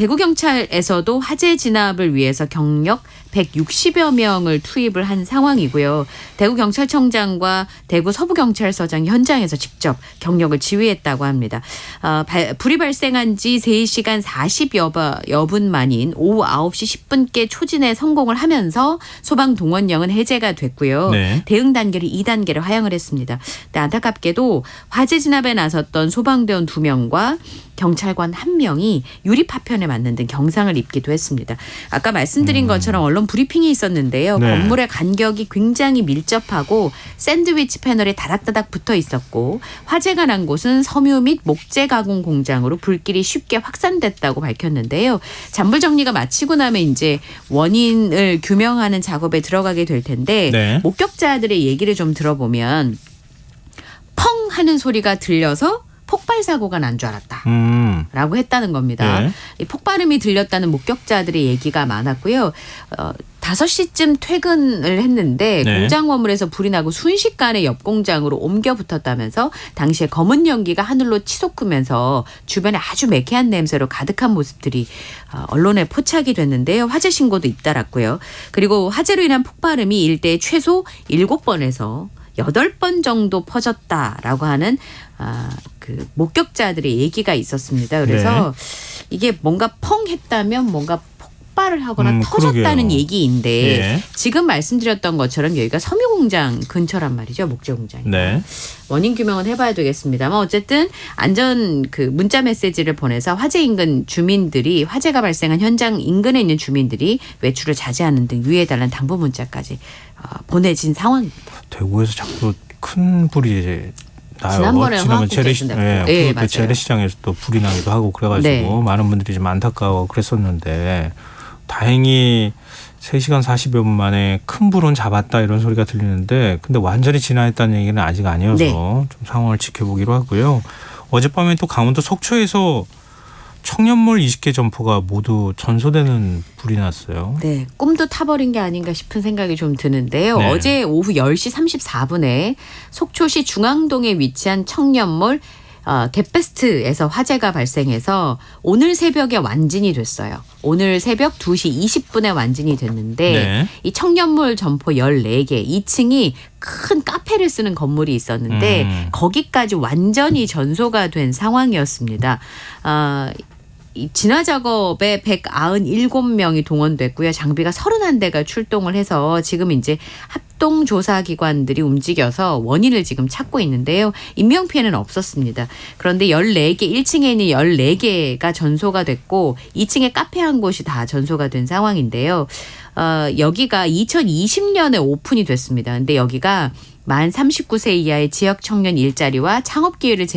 대구경찰에서도 화재 진압을 위해서 경력 160여 명을 투입을 한 상황이고요. 대구경찰청장과 대구 서부경찰서장이 현장에서 직접 경력을 지휘했다고 합니다. 불이 발생한 지 3시간 40여 분 만인 오후 9시 10분께 초진에 성공을 하면서 소방 동원령은 해제가 됐고요. 네. 대응 단계를 2단계로 하향을 했습니다. 근데 안타깝게도 화재 진압에 나섰던 소방대원 2명과 경찰관 1명이 유리 파편에 맞는 등 경상을 입기도 했습니다. 아까 말씀드린 것처럼 언론 브리핑이 있었는데요. 네. 건물의 간격이 굉장히 밀접하고 샌드위치 패널이 다닥다닥 붙어 있었고 화재가 난 곳은 섬유 및 목재 가공 공장으로 불길이 쉽게 확산됐다고 밝혔는데요. 잔불 정리가 마치고 나면 이제 원인을 규명하는 작업에 들어가게 될 텐데 네. 목격자들의 얘기를 좀 들어보면 펑 하는 소리가 들려서 폭발 사고가 난 줄 알았다. 라고 했다는 겁니다. 네. 이 폭발음이 들렸다는 목격자들의 얘기가 많았고요. 5시쯤 퇴근을 했는데 네. 공장 건물에서 불이 나고 순식간에 옆 공장으로 옮겨 붙었다면서 당시에 검은 연기가 하늘로 치솟으면서 주변에 아주 매캐한 냄새로 가득한 모습들이 언론에 포착이 됐는데요. 화재 신고도 잇따랐고요. 그리고 화재로 인한 폭발음이 일대에 최소 7번에서 8번 정도 퍼졌다라고 하는 그 목격자들의 얘기가 있었습니다. 그래서 이게 뭔가 펑 했다면 뭔가 폭발을 하거나 터졌다는 그러게요. 얘기인데 예. 지금 말씀드렸던 것처럼 여기가 섬유공장 근처란 말이죠. 목재공장. 네. 원인 규명은 해봐야 되겠습니다만 어쨌든 안전 그 문자 메시지를 보내서 화재 인근 주민들이 화재가 발생한 현장 인근에 있는 주민들이 외출을 자제하는 등 유의해달라는 당부 문자까지 보내진 상황입니다. 대구에서 자꾸 큰 불이 나요. 지난번에 지난번 네, 맞아요. 재래시장에서 또 불이 나기도 하고 그래가지고 네. 많은 분들이 좀 안타까워 그랬었는데 다행히 3시간 40여 분 만에 큰 불은 잡았다 이런 소리가 들리는데 근데 완전히 진화했다는 얘기는 아직 아니어서 네. 좀 상황을 지켜보기로 하고요. 어젯밤에 또 강원도 속초에서 청년몰 20개 점포가 모두 전소되는 불이 났어요. 네, 꿈도 타버린 게 아닌가 싶은 생각이 좀 드는데요. 네. 어제 오후 10시 34분에 속초시 중앙동에 위치한 청년몰 겟베스트에서 화재가 발생해서 오늘 새벽에 완진이 됐어요. 오늘 새벽 2시 20분에 완진이 됐는데 네. 이 청년몰 점포 14개 2층이 큰 카페를 쓰는 건물이 있었는데 거기까지 완전히 전소가 된 상황이었습니다. 이 진화 작업에 197명이 동원됐고요. 장비가 31대가 출동을 해서 지금 이제 합동 조사 기관들이 움직여서 원인을 지금 찾고 있는데요. 인명 피해는 없었습니다. 그런데 14개, 1층에 있는 14개가 전소가 됐고 2층에 카페 한 곳이 다 전소가 된 상황인데요. 여기가 2020년에 오픈이 됐습니다. 근데 여기가 만 39세 이하의 지역 청년 일자리와 창업 기회를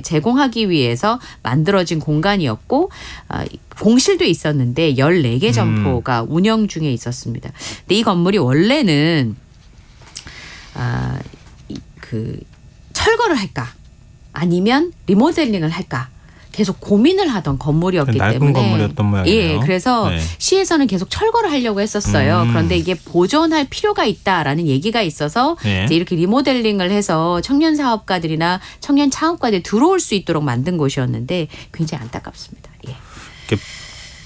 제공하기 위해서 만들어진 공간이었고 공실도 있었는데 14개 점포가 운영 중에 있었습니다. 근데 이 건물이 원래는 그 철거를 할까 아니면 리모델링을 할까 계속 고민을 하던 건물이었기 낡은 때문에 건물이었던 모양이에요. 예, 그래서 네. 시에서는 계속 철거를 하려고 했었어요. 그런데 이게 보존할 필요가 있다라는 얘기가 있어서 네. 이제 이렇게 리모델링을 해서 청년 사업가들이나 청년 창업가들이 들어올 수 있도록 만든 곳이었는데 굉장히 안타깝습니다. 예.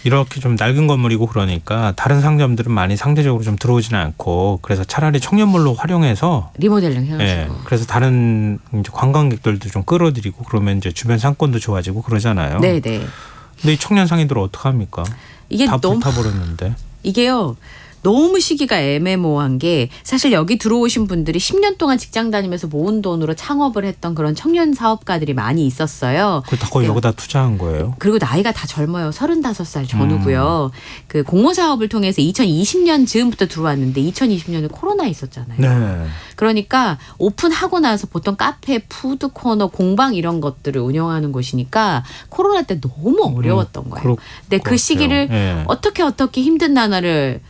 이렇게 좀 낡은 건물이고 그러니까 다른 상점들은 많이 상대적으로 좀 들어오지는 않고 그래서 차라리 청년몰로 활용해서 리모델링 해가지고. 예, 그래서 다른 이제 관광객들도 좀 끌어들이고 그러면 이제 주변 상권도 좋아지고 그러잖아요. 네네. 근데 이 청년 상인들 어떡 합니까? 이게 다 너무 불타버렸는데. 이게요. 너무 시기가 애매모호한 게 사실 여기 들어오신 분들이 10년 동안 직장 다니면서 모은 돈으로 창업을 했던 그런 청년 사업가들이 많이 있었어요. 그 다 거의 여기다 투자한 거예요. 그리고 나이가 다 젊어요. 35살 전후고요. 그 공모 사업을 통해서 2020년 즈음부터 들어왔는데 2020년에 코로나 있었잖아요. 네. 그러니까 오픈하고 나서 보통 카페, 푸드 코너, 공방 이런 것들을 운영하는 곳이니까 코로나 때 너무 어려웠던 거예요. 근데 그 시기를 예. 어떻게 힘든 나날을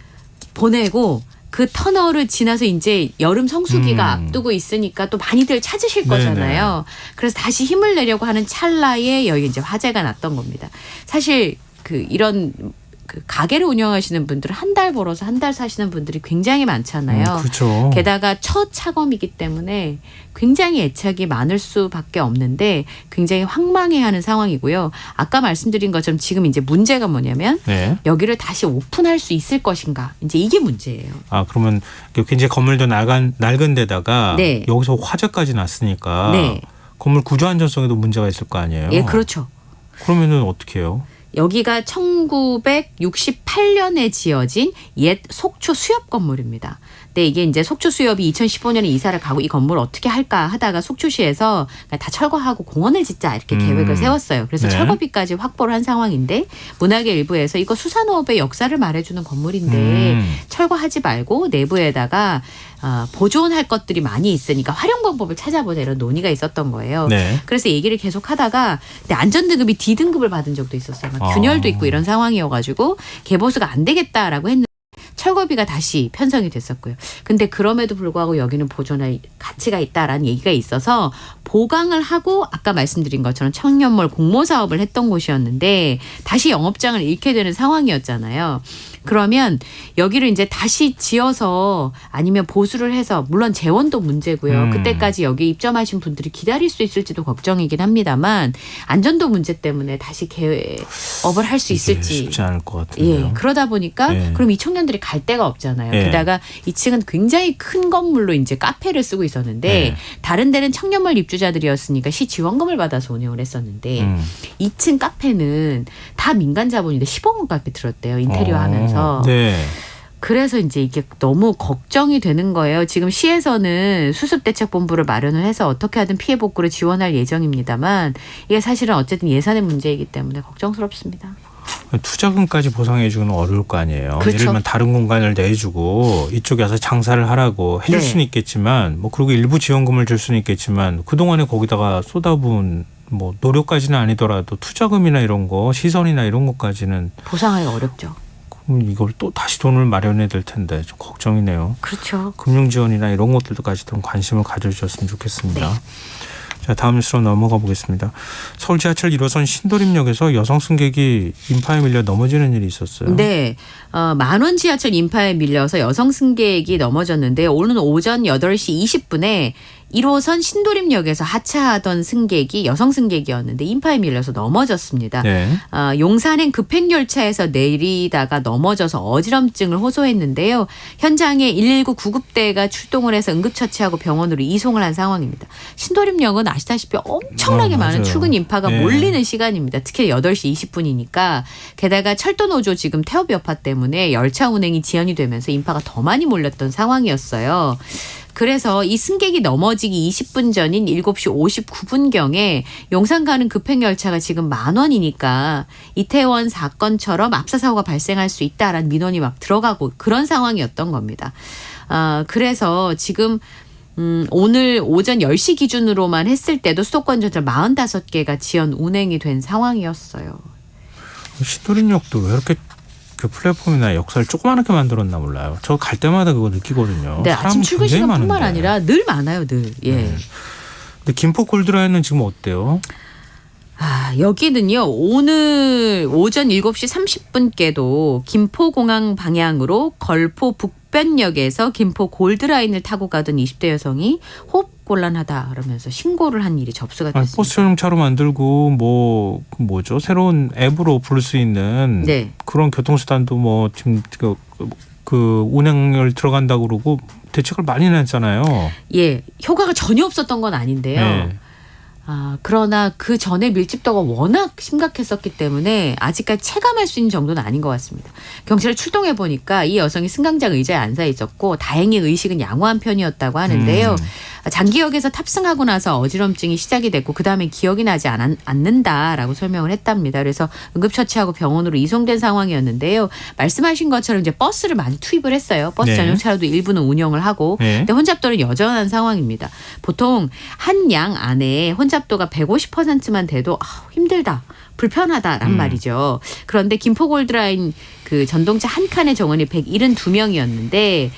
보내고 그 터널을 지나서 이제 여름 성수기가 앞두고 있으니까 또 많이들 찾으실 거잖아요. 그래서 다시 힘을 내려고 하는 찰나에 여기 이제 화재가 났던 겁니다. 사실 이런 가게를 운영하시는 분들은 한 달 벌어서 한 달 사시는 분들이 굉장히 많잖아요. 그렇죠. 게다가 첫 창업이기 때문에 굉장히 애착이 많을 수밖에 없는데 굉장히 황망해하는 상황이고요. 아까 말씀드린 것처럼 지금 이제 문제가 뭐냐면 네. 여기를 다시 오픈할 수 있을 것인가. 이제 이게 문제예요. 그러면 굉장히 건물도 낡은 데다가 네. 여기서 화재까지 났으니까 네. 건물 구조 안전성에도 문제가 있을 거 아니에요. 예, 그렇죠. 그러면은 어떻게 해요? 여기가 1968년에 지어진 옛 속초 수협 건물입니다. 근데 이게 이제 속초 수협이 2015년에 이사를 가고 이 건물을 어떻게 할까 하다가 속초시에서 다 철거하고 공원을 짓자 이렇게 계획을 세웠어요. 그래서 네. 철거비까지 확보를 한 상황인데 문학의 일부에서 이거 수산호업의 역사를 말해주는 건물인데 철거하지 말고 내부에다가 보존할 것들이 많이 있으니까 활용 방법을 찾아보자 이런 논의가 있었던 거예요. 네. 그래서 얘기를 계속 하다가 근데 안전등급이 D등급을 받은 적도 있었어요. 막 균열도 있고 이런 상황이어가지고 개보수가 안 되겠다라고 했는데 철거 최고비가 다시 편성이 됐었고요. 근데 그럼에도 불구하고 여기는 보존할 가치가 있다라는 얘기가 있어서 보강을 하고 아까 말씀드린 것처럼 청년몰 공모 사업을 했던 곳이었는데 다시 영업장을 잃게 되는 상황이었잖아요. 그러면 여기를 이제 다시 지어서 아니면 보수를 해서 물론 재원도 문제고요. 그때까지 여기 입점하신 분들이 기다릴 수 있을지도 걱정이긴 합니다만 안전도 문제 때문에 다시 개업을 할 수 있을지 쉽지 않을 것 같은데요. 예, 그러다 보니까 예. 그럼 이 청년들이 갈 데가 없잖아요. 예. 게다가 2층은 굉장히 큰 건물로 이제 카페를 쓰고 있었는데 예. 다른 데는 청년몰 입주자들이었으니까 시 지원금을 받아서 운영을 했었는데 2층 카페는 다 민간 자본인데 15억 가까이 들었대요. 인테리어 하면서. 네. 그래서 이제 이게 너무 걱정이 되는 거예요. 지금 시에서는 수습대책본부를 마련을 해서 어떻게 하든 피해 복구를 지원할 예정입니다만 이게 사실은 어쨌든 예산의 문제이기 때문에 걱정스럽습니다. 투자금까지 보상해주기는 어려울 거 아니에요. 그렇죠. 예를 들면 다른 공간을 내주고 이쪽에 와서 장사를 하라고 해줄 네. 수는 있겠지만 뭐 그리고 일부 지원금을 줄 수는 있겠지만 그동안에 거기다가 쏟아부은 뭐 노력까지는 아니더라도 투자금이나 이런 거 시선이나 이런 것까지는 보상하기가 어렵죠. 그럼 이걸 또 다시 돈을 마련해야 될 텐데 좀 걱정이네요. 그렇죠. 금융지원이나 이런 것들도까지 좀 관심을 가져주셨으면 좋겠습니다. 네. 자, 다음 뉴스로 넘어가 보겠습니다. 서울 지하철 1호선 신도림역에서 여성 승객이 인파에 밀려 넘어지는 일이 있었어요. 네. 만원 지하철 인파에 밀려서 여성 승객이 넘어졌는데 오늘 오전 8시 20분에 1호선 신도림역에서 하차하던 승객이 여성 승객이었는데 인파에 밀려서 넘어졌습니다. 네. 용산행 급행열차에서 내리다가 넘어져서 어지럼증을 호소했는데요. 현장에 119 구급대가 출동을 해서 응급처치하고 병원으로 이송을 한 상황입니다. 신도림역은 아시다시피 엄청나게 많은 맞아요. 출근 인파가 네. 몰리는 시간입니다. 특히 8시 20분이니까 게다가 철도노조 지금 태업 여파 때문에 열차 운행이 지연이 되면서 인파가 더 많이 몰렸던 상황이었어요. 그래서 이 승객이 넘어지기 20분 전인 7시 59분경에 용산 가는 급행열차가 지금 만원이니까 이태원 사건처럼 압사사고가 발생할 수 있다라는 민원이 막 들어가고 그런 상황이었던 겁니다. 그래서 지금 오늘 오전 10시 기준으로만 했을 때도 수도권 전철 45개가 지연 운행이 된 상황이었어요. 신도림역도 왜 이렇게 그 플랫폼이나 역사를 조그맣게 만들었나 몰라요. 저 갈 때마다 그거 느끼거든요. 네, 아침 출근 시간뿐만 아니라 늘 많아요, 늘. 예. 네. 근데 김포 골드라인은 지금 어때요? 여기는요, 오늘 오전 7시 30분께도 김포공항 방향으로 걸포 북변역에서 김포 골드라인을 타고 가던 20대 여성이 호흡곤란하다 그러면서 신고를 한 일이 접수가 됐습니다. 버스 전용차로 만들고 뭐 뭐죠? 새로운 앱으로 부를 수 있는 네. 그런 교통수단도 뭐 지금 그 운행을 들어간다고 그러고 대책을 많이 냈잖아요. 예, 효과가 전혀 없었던 건 아닌데요. 네. 그러나 그 전에 밀집도가 워낙 심각했었기 때문에 아직까지 체감할 수 있는 정도는 아닌 것 같습니다. 경찰에 출동해 보니까 이 여성이 승강장 의자에 앉아 있었고 다행히 의식은 양호한 편이었다고 하는데요. 장기역에서 탑승하고 나서 어지럼증이 시작이 됐고 그다음에 기억이 나지 않는다라고 설명을 했답니다. 그래서 응급처치하고 병원으로 이송된 상황이었는데요. 말씀하신 것처럼 이제 버스를 많이 투입을 했어요. 버스 네. 전용차로도 일부는 운영을 하고 네. 근데 혼잡도는 여전한 상황입니다. 보통 한 양 안에 혼잡도가 150%만 돼도 힘들다. 불편하다란 말이죠. 그런데 김포 골드라인 그 전동차 한 칸의 정원이 172명이었는데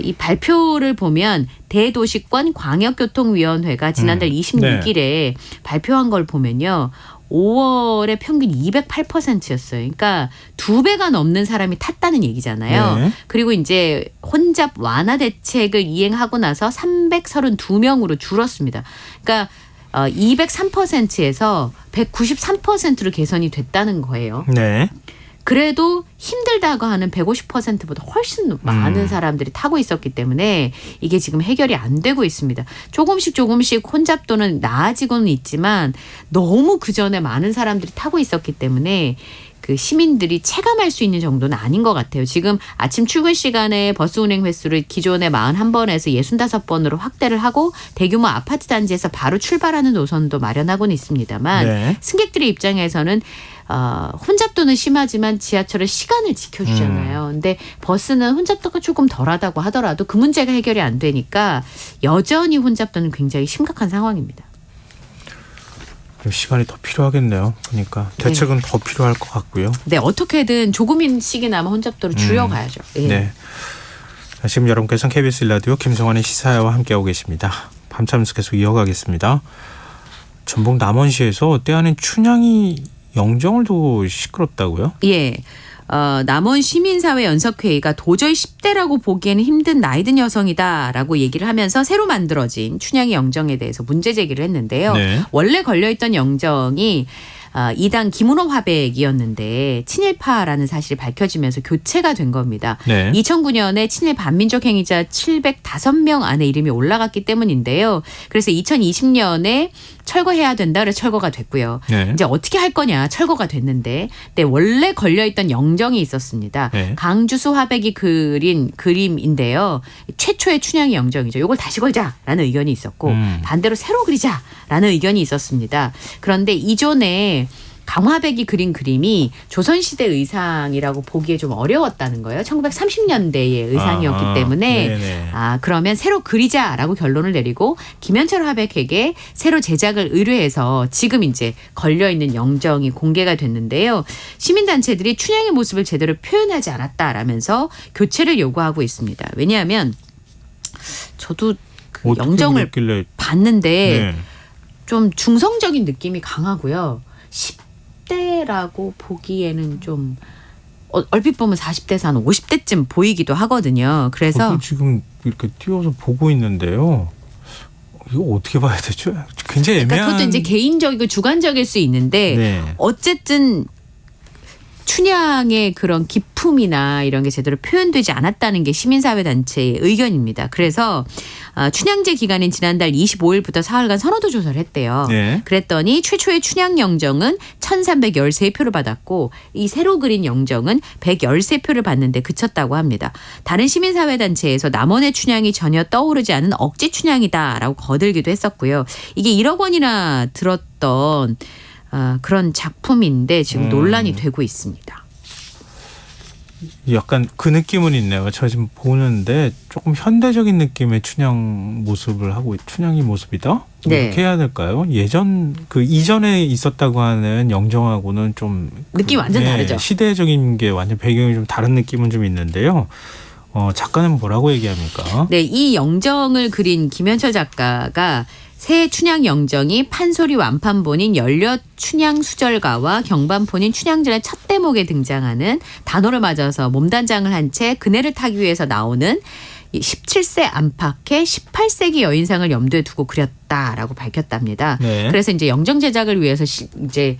이 발표를 보면 대도시권 광역교통위원회가 지난달 26일에 발표한 걸 보면요. 5월에 평균 208%였어요. 그러니까 2배가 넘는 사람이 탔다는 얘기잖아요. 네. 그리고 이제 혼잡 완화 대책을 이행하고 나서 332명으로 줄었습니다. 그러니까 203%에서 193%로 개선이 됐다는 거예요. 네. 그래도 힘들다고 하는 150%보다 훨씬 많은 사람들이 타고 있었기 때문에 이게 지금 해결이 안 되고 있습니다. 조금씩 혼잡도는 나아지고는 있지만 너무 그전에 많은 사람들이 타고 있었기 때문에 그 시민들이 체감할 수 있는 정도는 아닌 것 같아요. 지금 아침 출근 시간에 버스 운행 횟수를 기존의 41번에서 65번으로 확대를 하고 대규모 아파트 단지에서 바로 출발하는 노선도 마련하고는 있습니다만 네. 승객들의 입장에서는 혼잡도는 심하지만 지하철은 시간을 지켜주잖아요. 근데 버스는 혼잡도가 조금 덜하다고 하더라도 그 문제가 해결이 안 되니까 여전히 혼잡도는 굉장히 심각한 상황입니다. 좀 시간이 더 필요하겠네요. 그러니까 대책은 더 필요할 것 같고요. 네, 어떻게든 조금씩이나마 혼잡도를 줄여가야죠. 예. 네. 지금 여러분께서는 KBS 1라디오 김성환의 시사야와 함께하고 계십니다. 밤참수 계속 이어가겠습니다. 전북 남원시에서 때 아닌 춘향이 영정을 두고 시끄럽다고요? 예. 남원 시민사회 연석회의가 도저히 10대라고 보기에는 힘든 나이든 여성이다라고 얘기를 하면서 새로 만들어진 춘향이 영정에 대해서 문제 제기를 했는데요. 네. 원래 걸려있던 영정이 이당 김은호 화백이었는데 친일파라는 사실이 밝혀지면서 교체가 된 겁니다. 네. 2009년에 친일 반민족 행위자 705명 안에 이름이 올라갔기 때문인데요. 그래서 2020년에 철거해야 된다 그래서 철거가 됐고요. 네. 이제 어떻게 할 거냐 철거가 됐는데 네, 원래 걸려있던 영정이 있었습니다. 네. 강주수 화백이 그린 그림인데요. 최초의 춘향이 영정이죠. 이걸 다시 걸자라는 의견이 있었고 반대로 새로 그리자라는 의견이 있었습니다. 그런데 이전에 강화백이 그린 그림이 조선시대 의상이라고 보기에 좀 어려웠다는 거예요. 1930년대의 의상이었기 때문에 네네. 그러면 새로 그리자라고 결론을 내리고 김현철 화백에게 새로 제작을 의뢰해서 지금 이제 걸려있는 영정이 공개가 됐는데요. 시민단체들이 춘향의 모습을 제대로 표현하지 않았다라면서 교체를 요구하고 있습니다. 왜냐하면 저도 그 영정을 그랬길래. 봤는데 네. 좀 중성적인 느낌이 강하고요. 10대라고 보기에는 좀 얼핏 보면 40대에서 한 50대쯤 보이기도 하거든요. 그래서 저도 지금 이렇게 띄워서 보고 있는데요. 이거 어떻게 봐야 되죠? 굉장히 애매한. 그러니까 그것도 이제 개인적이고 주관적일 수 있는데 네. 어쨌든 춘향의 그런 기품이나 이런 게 제대로 표현되지 않았다는 게 시민사회단체의 의견입니다. 그래서 춘향제 기간인 지난달 25일부터 사흘간 선호도 조사를 했대요. 네. 그랬더니 최초의 춘향 영정은 1313표를 받았고 이 새로 그린 영정은 113표를 받는데 그쳤다고 합니다. 다른 시민사회단체에서 남원의 춘향이 전혀 떠오르지 않은 억지 춘향이다라고 거들기도 했었고요. 이게 1억 원이나 들었던 그런 작품인데 지금 논란이 되고 있습니다. 약간 그 느낌은 있네요. 저 지금 보는데 조금 현대적인 느낌의 춘향 모습을 하고 춘향이 모습이다? 네. 이렇게 해야 될까요? 예전 그 이전에 있었다고 하는 영정하고는 좀 느낌이 완전 다르죠. 시대적인 게 완전 배경이 좀 다른 느낌은 좀 있는데요. 작가는 뭐라고 얘기합니까? 네, 이 영정을 그린 김현철 작가가 새 춘향 영정이 판소리 완판본인 연려 춘향 수절가와 경반본인 춘향전의 첫 대목에 등장하는 단어를 맞아서 몸단장을 한 채 그네를 타기 위해서 나오는 17세 안팎의 18세기 여인상을 염두에 두고 그렸다라고 밝혔답니다. 네. 그래서 이제 영정 제작을 위해서 이제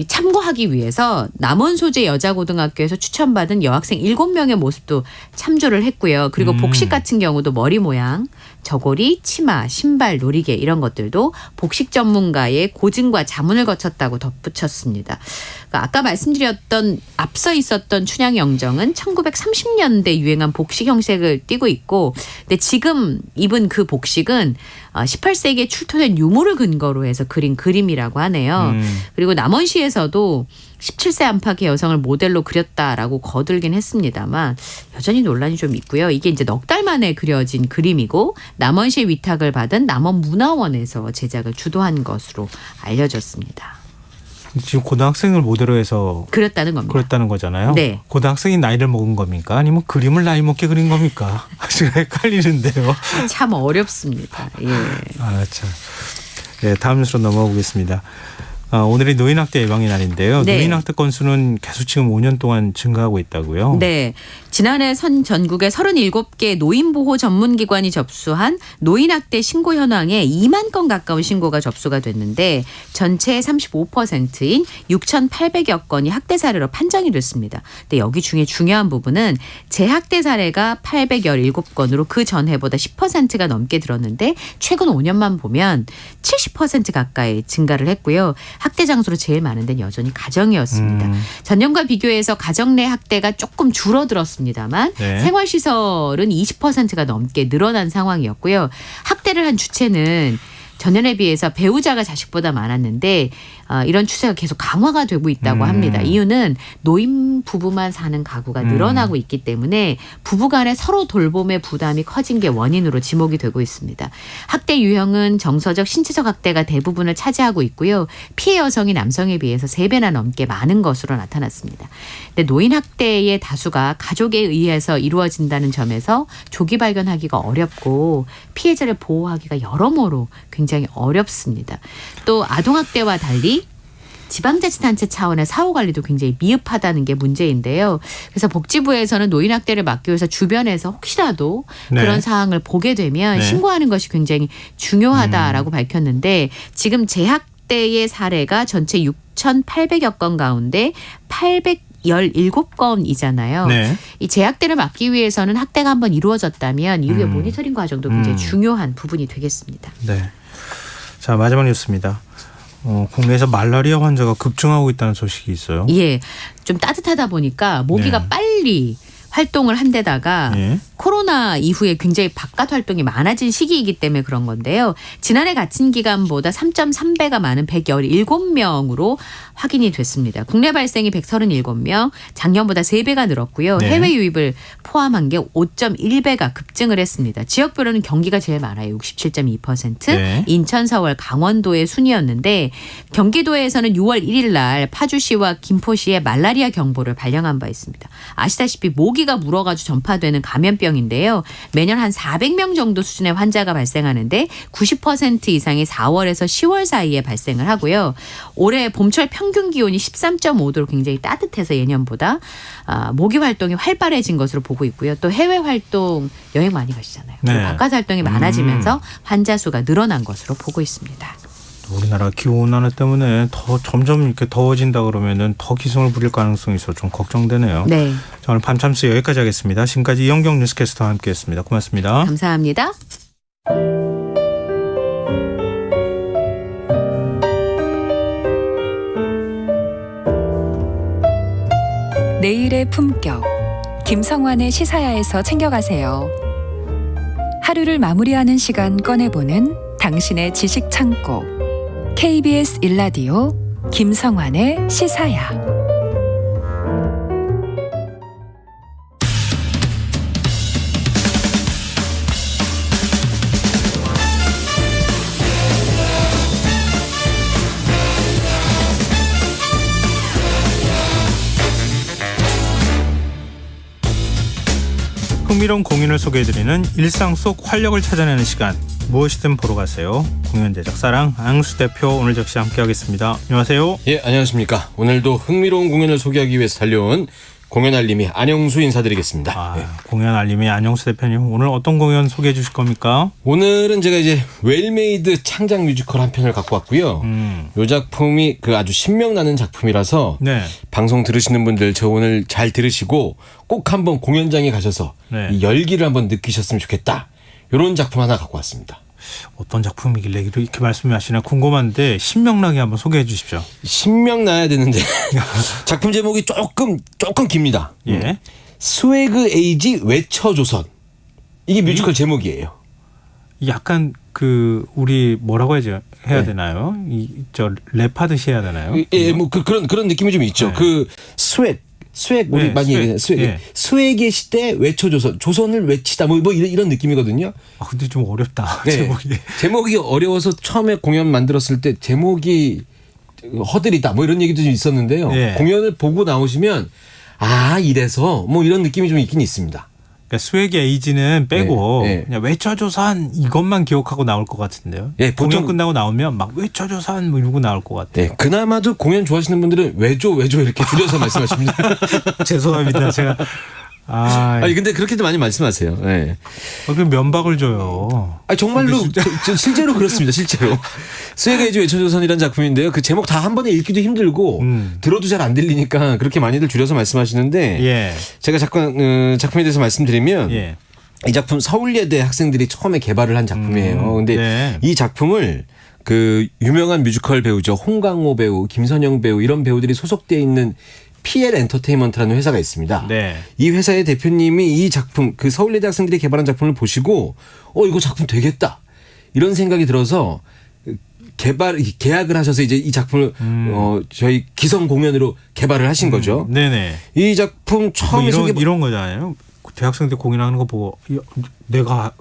참고하기 위해서 남원 소재 여자고등학교에서 추천받은 여학생 7명의 모습도 참조를 했고요. 그리고 복식 같은 경우도 머리 모양, 저고리, 치마, 신발, 놀이개 이런 것들도 복식 전문가의 고증과 자문을 거쳤다고 덧붙였습니다. 그러니까 아까 말씀드렸던 앞서 있었던 춘향 영정은 1930년대 유행한 복식 형식을 띠고 있고 근데 지금 입은 그 복식은 18세기에 출토된 유물을 근거로 해서 그린 그림이라고 하네요. 그리고 남원시에서도 17세 안팎의 여성을 모델로 그렸다라고 거들긴 했습니다만 여전히 논란이 좀 있고요. 이게 이제 넉 달 만에 그려진 그림이고 남원시의 위탁을 받은 남원문화원에서 제작을 주도한 것으로 알려졌습니다. 지금 고등학생을 모델로 해서 그렸다는 겁니다. 그랬다는 거잖아요. 네. 고등학생이 나이를 먹은 겁니까? 아니면 그림을 나이 먹게 그린 겁니까? 지금 헷갈리는데요. 참 어렵습니다. 예. 참. 네, 다음 뉴스로 넘어가 보겠습니다. 오늘이 노인학대 예방의 날인데요. 네. 노인학대 건수는 계속 지금 5년 동안 증가하고 있다고요. 네. 지난해 전국에 37개 노인보호 전문기관이 접수한 노인학대 신고 현황에 2만 건 가까운 신고가 접수가 됐는데 전체의 35%인 6,800여 건이 학대 사례로 판정이 됐습니다. 근데 여기 중에 중요한 부분은 재학대 사례가 817건으로 그 전해보다 10%가 넘게 늘었는데 최근 5년만 보면 70% 가까이 증가를 했고요. 학대 장소로 제일 많은 데는 여전히 가정이었습니다. 전년과 비교해서 가정 내 학대가 조금 줄어들었습니다만 네. 생활시설은 20%가 넘게 늘어난 상황이었고요. 학대를 한 주체는 전년에 비해서 배우자가 자식보다 많았는데 이런 추세가 계속 강화가 되고 있다고 합니다. 이유는 노인 부부만 사는 가구가 늘어나고 있기 때문에 부부 간에 서로 돌봄의 부담이 커진 게 원인으로 지목이 되고 있습니다. 학대 유형은 정서적, 신체적 학대가 대부분을 차지하고 있고요. 피해 여성이 남성에 비해서 3배나 넘게 많은 것으로 나타났습니다. 근데 노인 학대의 다수가 가족에 의해서 이루어진다는 점에서 조기 발견하기가 어렵고 피해자를 보호하기가 여러모로 굉장히 어렵습니다. 또 아동학대와 달리 지방자치단체 차원의 사후관리도 굉장히 미흡하다는 게 문제인데요. 그래서 복지부에서는 노인학대를 막기 위해서 주변에서 혹시라도 네. 그런 사항을 보게 되면 네. 신고하는 것이 굉장히 중요하다라고 밝혔는데 지금 재학대의 사례가 전체 6,800여 건 가운데 817건이잖아요. 네. 이 재학대를 막기 위해서는 학대가 한번 이루어졌다면 이후에 모니터링 과정도 굉장히 중요한 부분이 되겠습니다. 네. 자, 마지막 뉴스입니다. 국내에서 말라리아 환자가 급증하고 있다는 소식이 있어요. 예, 좀 따뜻하다 보니까 모기가 네. 빨리 활동을 한 데다가 예. 코로나 이후에 굉장히 바깥 활동이 많아진 시기이기 때문에 그런 건데요. 지난해 같은 기간보다 3.3배가 많은 117명으로 확인이 됐습니다. 국내 발생이 137명, 작년보다 3배가 늘었고요. 네. 해외 유입을 포함한 게 5.1배가 급증을 했습니다. 지역별로는 경기가 제일 많아요. 67.2%, 네. 인천, 서울, 강원도의 순이었는데 경기도에서는 6월 1일 날 파주시와 김포시에 말라리아 경보를 발령한 바 있습니다. 아시다시피 모기가 물어가지고 전파되는 감염병인데요. 매년 한 400명 정도 수준의 환자가 발생하는데 90% 이상이 4월에서 10월 사이에 발생을 하고요. 올해 봄철 평균 기온이 13.5도로 굉장히 따뜻해서 예년보다 모기 활동이 활발해진 것으로 보고 있고요. 또 해외 활동 여행 많이 가시잖아요. 네. 바깥 활동이 많아지면서 환자 수가 늘어난 것으로 보고 있습니다. 우리나라 기온 하나 때문에 더 점점 이렇게 더워진다 그러면은 더 기승을 부릴 가능성이 있어 좀 걱정되네요. 네. 자, 오늘 밤참수 여기까지 하겠습니다. 지금까지 이영경 뉴스캐스터와 함께했습니다. 고맙습니다. 감사합니다. 내일의 품격. 김성환의 시사야에서 챙겨가세요. 하루를 마무리하는 시간 꺼내보는 당신의 지식 창고. KBS 1라디오 김성환의 시사야. 흥미로운 공연을 소개해드리는 일상 속 활력을 찾아내는 시간. 무엇이든 보러 가세요. 공연 제작사랑 앙수 대표 오늘 역시 함께하겠습니다. 안녕하세요. 예, 안녕하십니까. 오늘도 흥미로운 공연을 소개하기 위해서 달려온 공연 알림이 안영수 인사드리겠습니다. 예. 공연 알림이 안영수 대표님, 오늘 어떤 공연 소개해 주실 겁니까? 오늘은 제가 이제 웰메이드 창작 뮤지컬 한 편을 갖고 왔고요. 이 작품이 그 아주 신명나는 작품이라서 네. 방송 들으시는 분들 저 오늘 잘 들으시고 꼭 한번 공연장에 가셔서 네. 이 열기를 한번 느끼셨으면 좋겠다. 이런 작품 하나 갖고 왔습니다. 어떤 작품이길래 이렇게 말씀하시나 궁금한데 신명나게 한번 소개해 주십시오. 신명나야 되는데 작품 제목이 조금 깁니다. 예. 스웨그 에이지 외쳐조선. 이게 뮤지컬 제목이에요. 약간 그 우리 뭐라고 해야 네. 되나요? 저 랩하듯이 해야 되나요? 예, 뭐 그런 느낌이 좀 있죠. 네. 그 스웩 우리 네, 많이 얘기하는 스웩. 예. 스웩의 시대 외쳐조선. 조선을 외치다 뭐 이런 느낌이거든요. 아, 근데 좀 어렵다. 네. 제목이 어려워서 처음에 공연 만들었을 때 제목이 허들이다 뭐 이런 얘기도 좀 있었는데요. 네. 공연을 보고 나오시면 아 이래서 뭐 이런 느낌이 좀 있긴 있습니다. 그러니까 스웨기 에이지는 빼고 네, 네. 그냥 외쳐조선 이것만 기억하고 나올 것 같은데요. 예, 보통 끝나고 나오면 막 외쳐조선 뭐 이러고 나올 것 같아요. 네, 그나마도 공연 좋아하시는 분들은 외조 이렇게 줄여서 말씀하십니다. 죄송합니다. 제가 아니 근데 그렇게도 많이 말씀하세요. 네. 그럼 면박을 줘요. 아 정말로 실제로 그렇습니다. 실제로 스웨그 에이지 외쳐조선이라는 작품인데요. 그 제목 다 한 번에 읽기도 힘들고 들어도 잘 안 들리니까 그렇게 많이들 줄여서 말씀하시는데 예. 제가 작품에 대해서 말씀드리면 예. 이 작품 서울예대 학생들이 처음에 개발을 한 작품이에요. 근데 네. 이 작품을 그 유명한 뮤지컬 배우죠. 홍강호 배우, 김선영 배우 이런 배우들이 소속돼 있는 PL 엔터테인먼트라는 회사가 있습니다. 네. 이 회사의 대표님이 이 작품, 그 서울예대 학생들이 개발한 작품을 보시고 이거 작품 되겠다. 이런 생각이 들어서 계약을 하셔서 이제 이 작품을 저희 기성 공연으로 개발을 하신 거죠. 네네. 이 작품 처음에 뭐 이런 거잖아요. 대학생 때 공연하는 거 보고 내가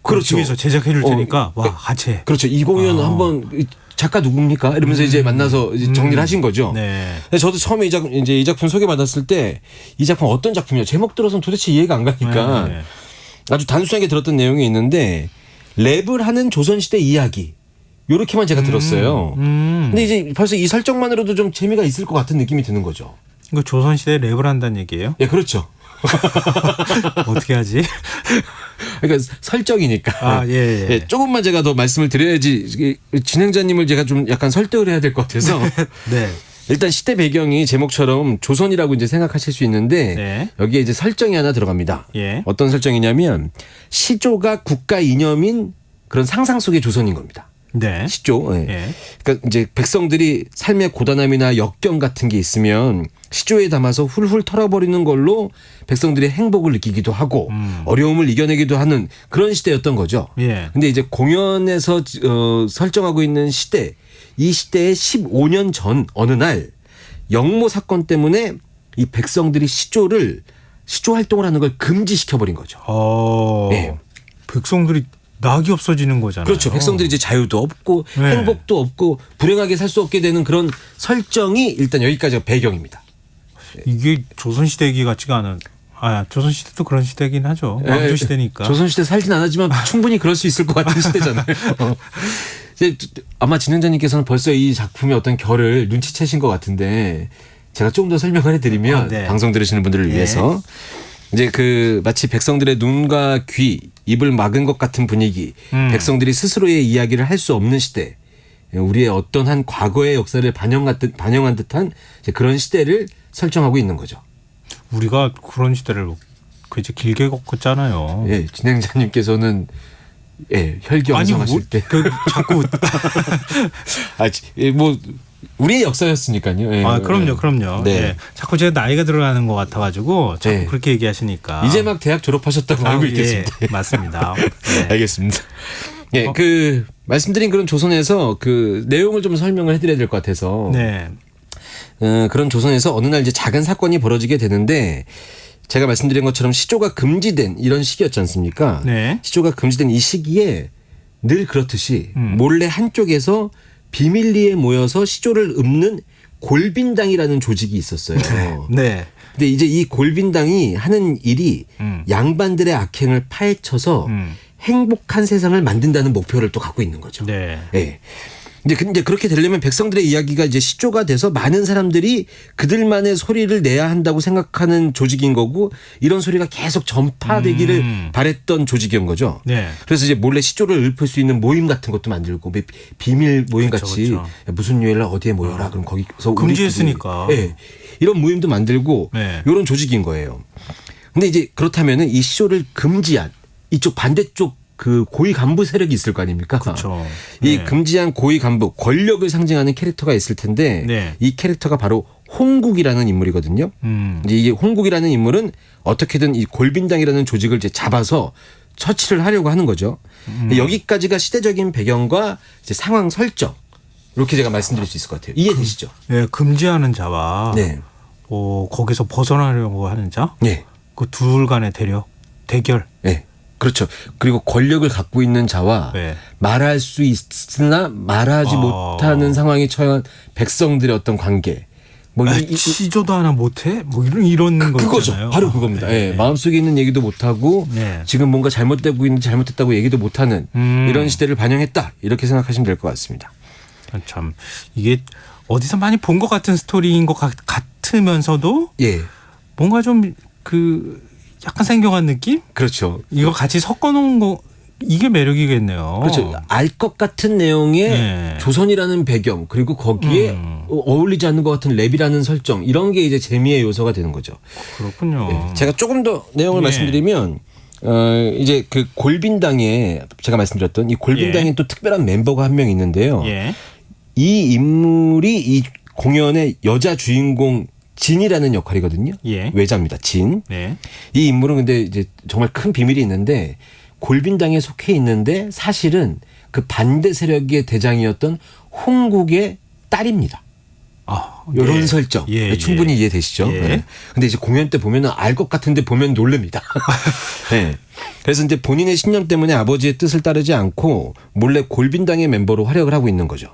그렇죠. 집에서 제작해 줄 테니까 와 같이 해. 그렇죠. 이 공연 한번 작가 누굽니까? 이러면서 이제 만나서 이제 정리를 하신 거죠. 네. 저도 처음에 이 작품 소개받았을 때 이 작품 어떤 작품이냐 제목 들어서는 도대체 이해가 안 가니까 네. 아주 단순하게 들었던 내용이 있는데 랩을 하는 조선시대 이야기 요렇게만 제가 들었어요. 근데 이제 벌써 이 설정만으로도 좀 재미가 있을 것 같은 느낌이 드는 거죠. 이거 조선시대에 랩을 한다는 얘기예요? 예, 그렇죠. 어떻게 하지? 그러니까 설정이니까. 아, 예. 예, 조금만 제가 더 말씀을 드려야지 진행자님을 제가 좀 약간 설득을 해야 될 것 같아서. 네. 일단 시대 배경이 제목처럼 조선이라고 이제 생각하실 수 있는데 네. 여기에 이제 설정이 하나 들어갑니다. 예. 어떤 설정이냐면 시조가 국가 이념인 그런 상상 속의 조선인 겁니다. 네. 시조. 예. 예. 그러니까 이제 백성들이 삶의 고단함이나 역경 같은 게 있으면 시조에 담아서 훌훌 털어버리는 걸로 백성들이 행복을 느끼기도 하고 어려움을 이겨내기도 하는 그런 시대였던 거죠. 예. 근데 이제 공연에서 설정하고 있는 시대, 이 시대의 15년 전 어느 날 영모 사건 때문에 이 백성들이 시조 활동을 하는 걸 금지시켜버린 거죠. 예. 백성들이 낙이 없어지는 거잖아요. 그렇죠. 백성들이 이제 자유도 없고 네. 행복도 없고 불행하게 살 수 없게 되는 그런 설정이 일단 여기까지가 배경입니다. 이게 조선시대기 같지가 않은. 조선시대도 그런 시대긴 하죠. 왕조시대니까. 조선시대 살진 않았지만 충분히 그럴 수 있을 것 같은 시대잖아요. 이제 아마 진행자님께서는 벌써 이 작품의 어떤 결을 눈치채신 것 같은데 제가 조금 더 설명을 해드리면 네. 방송 들으시는 분들을 위해서 이제 마치 백성들의 눈과 귀, 입을 막은 것 같은 분위기, 백성들이 스스로의 이야기를 할 수 없는 시대, 우리의 어떤 한 과거의 역사를 반영한 듯한 이제 그런 시대를 설정하고 있는 거죠. 우리가 그런 시대를 이제 길게 겪었잖아요. 예, 진행자님께서는 혈기왕성하실 때 자꾸 뭐 우리의 역사였으니까요. 예. 그럼요. 네. 예. 자꾸 제가 나이가 들어가는 것 같아가지고 자꾸 그렇게 얘기하시니까. 이제 막 대학 졸업하셨다고 알고 있겠습니다. 예, 맞습니다. 네. 알겠습니다. 예, 말씀드린 그런 조선에서 내용을 좀 설명을 해드려야 될 것 같아서. 네. 그런 조선에서 어느 날 이제 작은 사건이 벌어지게 되는데 제가 말씀드린 것처럼 시조가 금지된 이런 시기였지 않습니까? 네. 시조가 금지된 이 시기에 늘 그렇듯이 몰래 한쪽에서 비밀리에 모여서 시조를 읊는 골빈당이라는 조직이 있었어요. 네. 근데 이제 이 골빈당이 하는 일이 양반들의 악행을 파헤쳐서 행복한 세상을 만든다는 목표를 또 갖고 있는 거죠. 네. 예. 이제 그렇게 되려면 백성들의 이야기가 이제 시조가 돼서 많은 사람들이 그들만의 소리를 내야 한다고 생각하는 조직인 거고 이런 소리가 계속 전파되기를 바랬던 조직인 거죠. 네. 그래서 이제 몰래 시조를 읊을 수 있는 모임 같은 것도 만들고 비밀 모임 같이 그렇죠. 무슨 요일 날 어디에 모여라 그럼 거기서 금지했으니까. 예. 이런 모임도 만들고 이런 조직인 거예요. 근데 이제 그렇다면은 이 시조를 금지한 이쪽 반대쪽 고위 간부 세력이 있을 거 아닙니까? 그렇죠. 이 금지한 고위 간부 권력을 상징하는 캐릭터가 있을 텐데 이 캐릭터가 바로 홍국이라는 인물이거든요. 이제 이게 홍국이라는 인물은 어떻게든 이 골빈당이라는 조직을 이제 잡아서 처치를 하려고 하는 거죠. 여기까지가 시대적인 배경과 이제 상황 설정 이렇게 제가 말씀드릴 수 있을 것 같아요. 이해되시죠? 네, 금지하는 자와 거기서 벗어나려고 하는 자, 그 둘 간의 대결. 네. 그렇죠. 그리고 권력을 갖고 있는 자와 말할 수 있으나 말하지 못하는 상황에 처한 백성들의 어떤 관계. 시조도 하나 못해? 이런 그거죠. 거잖아요. 바로 그겁니다. 예. 마음속에 있는 얘기도 못하고 지금 뭔가 잘못되고 있는데 잘못됐다고 얘기도 못하는 이런 시대를 반영했다. 이렇게 생각하시면 될 것 같습니다. 참 이게 어디서 많이 본 것 같은 스토리인 것 같으면서도 뭔가 좀 약간 생경한 느낌? 그렇죠. 이거 같이 섞어놓은 거 이게 매력이겠네요. 그렇죠. 알 것 같은 내용의 조선이라는 배경 그리고 거기에 어울리지 않는 것 같은 랩이라는 설정 이런 게 이제 재미의 요소가 되는 거죠. 그렇군요. 제가 조금 더 내용을 말씀드리면 이제 골빈당에 제가 말씀드렸던 이 골빈당에 또 특별한 멤버가 한 명 있는데요. 이 인물이 이 공연의 여자 주인공 진이라는 역할이거든요. 외자입니다. 진. 이 인물은 근데 이제 정말 큰 비밀이 있는데 골빈당에 속해 있는데 사실은 그 반대 세력의 대장이었던 홍국의 딸입니다. 이런 예. 설정 예, 충분히 예. 이해되시죠? 예. 네. 근데 이제 공연 때 보면은 알 것 같은데 보면 놀랍니다. 네. 그래서 이제 본인의 신념 때문에 아버지의 뜻을 따르지 않고 몰래 골빈당의 멤버로 활약을 하고 있는 거죠.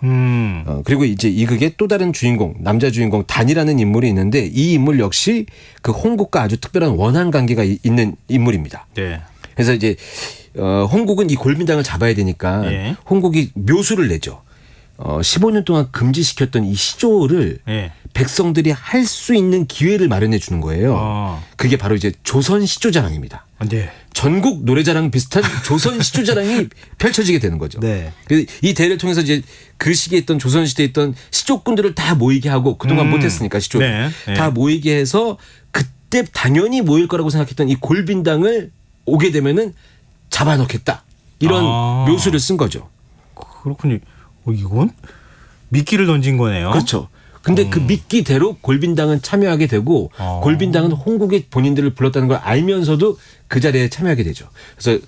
그리고 이제 이 극의 또 다른 주인공, 남자 주인공 단이라는 인물이 있는데 이 인물 역시 그 홍국과 아주 특별한 원한 관계가 있는 인물입니다. 네. 그래서 이제 홍국은 이 골빈당을 잡아야 되니까 예. 홍국이 묘수를 내죠. 15년 동안 금지시켰던 이 시조를 예. 백성들이 할 수 있는 기회를 마련해 주는 거예요. 그게 바로 이제 조선 시조자랑입니다. 네. 전국 노래자랑 비슷한 조선 시조자랑이 펼쳐지게 되는 거죠. 네. 이 대회를 통해서 이제 그 시기에 있던 조선 시대에 있던 시조꾼들을 다 모이게 하고 그동안 못했으니까 시조 네. 네. 다 모이게 해서 그때 당연히 모일 거라고 생각했던 이 골빈당을 오게 되면은 잡아넣겠다 이런 묘수를 쓴 거죠. 그렇군요. 이건 미끼를 던진 거네요. 그렇죠. 근데 그 미끼대로 골빈당은 참여하게 되고 골빈당은 홍국의 본인들을 불렀다는 걸 알면서도 그 자리에 참여하게 되죠. 그래서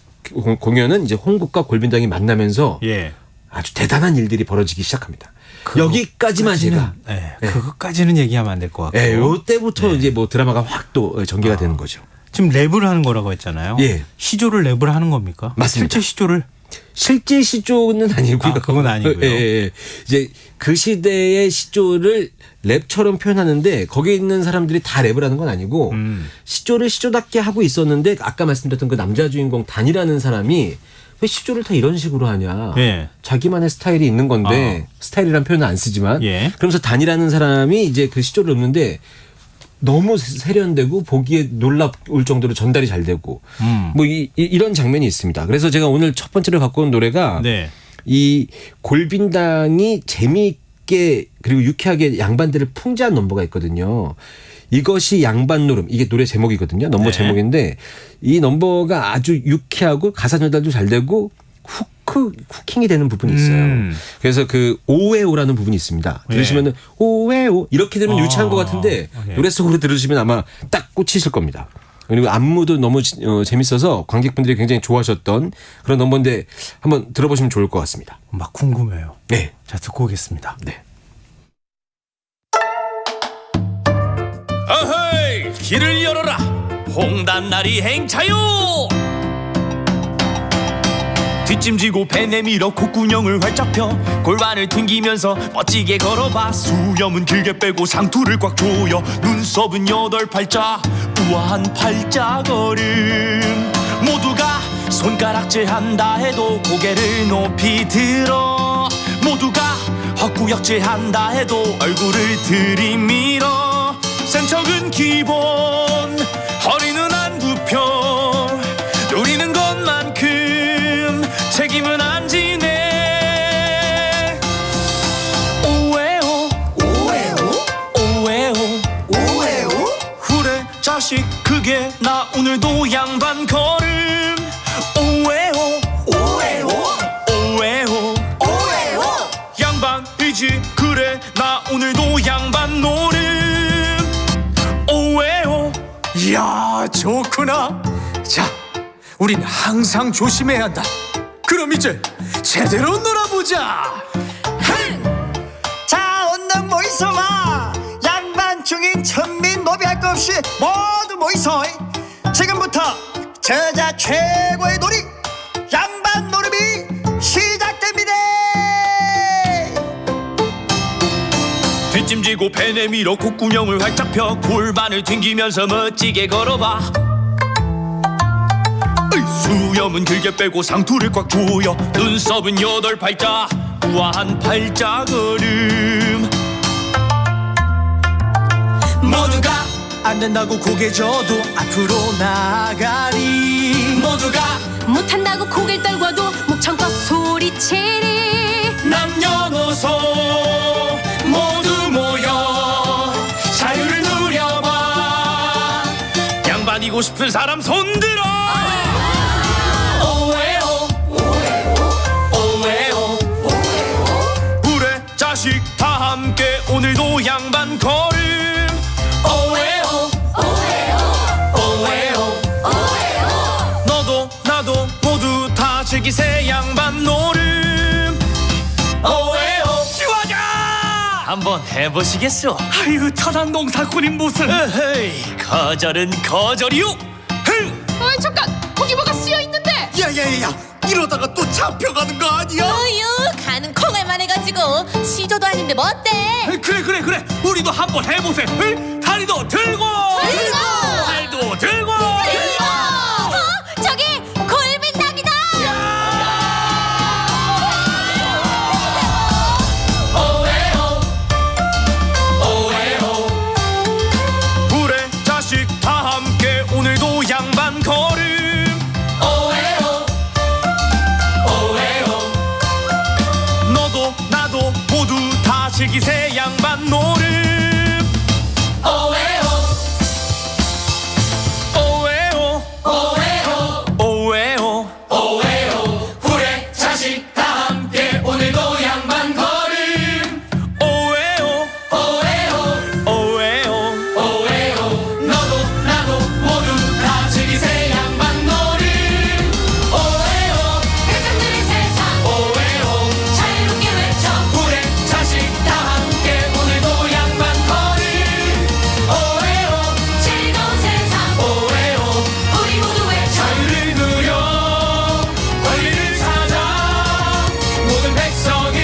공연은 이제 홍국과 골빈당이 만나면서 예. 아주 대단한 일들이 벌어지기 시작합니다. 여기까지만 제가 그것까지는 얘기하면 안 될 것 같고. 요때부터 이제 뭐 드라마가 확 또 전개가 되는 거죠. 지금 랩을 하는 거라고 했잖아요. 예. 시조를 랩을 하는 겁니까? 맞습니다. 실제 시조를? 실제 시조는 아니고요. 그건 아니고요. 예. 이제 그 시대의 시조를 랩처럼 표현하는데 거기에 있는 사람들이 다 랩을 하는 건 아니고 시조를 시조답게 하고 있었는데 아까 말씀드렸던 그 남자 주인공 단이라는 사람이 왜 시조를 다 이런 식으로 하냐. 예. 자기만의 스타일이 있는 건데 스타일이란 표현은 안 쓰지만 그러면서 단이라는 사람이 이제 그 시조를 읊는데 너무 세련되고 보기에 놀라울 정도로 전달이 잘 되고 뭐 이런 장면이 있습니다. 그래서 제가 오늘 첫 번째로 갖고 온 노래가 이 골빈당이 재미있게 그리고 유쾌하게 양반들을 풍자한 넘버가 있거든요. 이것이 양반노름 이게 노래 제목이거든요. 넘버 제목인데 이 넘버가 아주 유쾌하고 가사 전달도 잘 되고 후킹이 되는 부분이 있어요. 그래서 그 오웨오라는 부분이 있습니다. 들으시면은 오웨오 이렇게 되면 유치한 것 같은데 노래 속으로 들으시면 아마 딱 꽂히실 겁니다. 그리고 안무도 너무 재밌어서 관객분들이 굉장히 좋아하셨던 그런 넘버인데 한번 들어보시면 좋을 것 같습니다. 막 궁금해요. 네. 자, 듣고 오겠습니다. 네. 어허이 길을 열어라 홍단날이 행차요 뒷짐지고 배 내밀어 콧구녕을 활짝 펴 골반을 튕기면서 멋지게 걸어봐 수염은 길게 빼고 상투를 꽉 조여 눈썹은 8팔자 우아한 팔자걸음 모두가 손가락질 한다 해도 고개를 높이 들어 모두가 헛구역질 한다 해도 얼굴을 들이밀어 센 척은 기본 허리는 안 굽혀 노리는 것만큼 책임은 안 지네 오웨오 오웨오 오웨오 오웨오 그래 자식 그게 나 오늘도 양반 걸음 오웨오 오웨오 오웨오 오웨오 양반이지 그래 나 오늘도 양반 노름 오웨오 이야 좋구나 자 우린 항상 조심해야 한다 그럼 이제 제대로 놀아보자 자 언능 모이소마 양반 중인 천민 노비할 것 없이 모두 모이소 지금부터 저자 최고의 놀이 양반 노름이 시작됩니다 뒷짐지고 배 내밀어 콧구녕을 활짝 펴 골반을 튕기면서 멋지게 걸어봐 수염은 길게 빼고 상투를 꽉 조여 눈썹은 8팔자 우아한 팔자걸음 모두가 안 된다고 고개 져도 앞으로 나가리 모두가 못한다고 고개를 떨궈도 목청껏 소리치리 남녀노소 모두 모여 자유를 누려봐 양반이고 싶은 사람 손들어 오웨오 오웨오 오웨오 오웨오 그래 자식 다 함께 오늘도 양반 걸음 오웨오 오웨오 오웨오 오웨오 너도 나도 모두 다 즐기세 양반 노름 오웨오 한번 해보시겠소? 아유 천안 농사꾼이 무슨 에헤이 거절은 거절이요. 어이 잠깐 거기 뭐가 쓰여 있는데. 야야야야 이러다가 또 잡혀가는 거 아니야? 어휴 가는 콩알만 해가지고 시조도 아닌데 뭐 어때? 그래 우리도 한번 해보세. 다리도 들고 팔도 들고 저기 골빈닭이다. 오에오 불의 자식 다 함께 오늘도 양반 걸음. 오에오 너도 나도 모두 다 즐기세 양반 노름. 오에오 불의 자식 다 함께 오늘도 양반 걸음. 오에오 너도 나도 모두 다 즐기세 양반 노름. 오에오 백성들의 세상 오에오 자유롭게 외쳐 불의 자식 다 함께 오늘도 양반 걸음. 오에오 즐거운 세상 오에오 우리 모두 외쳐 자유를 누려 권리를 찾아 모든 백성이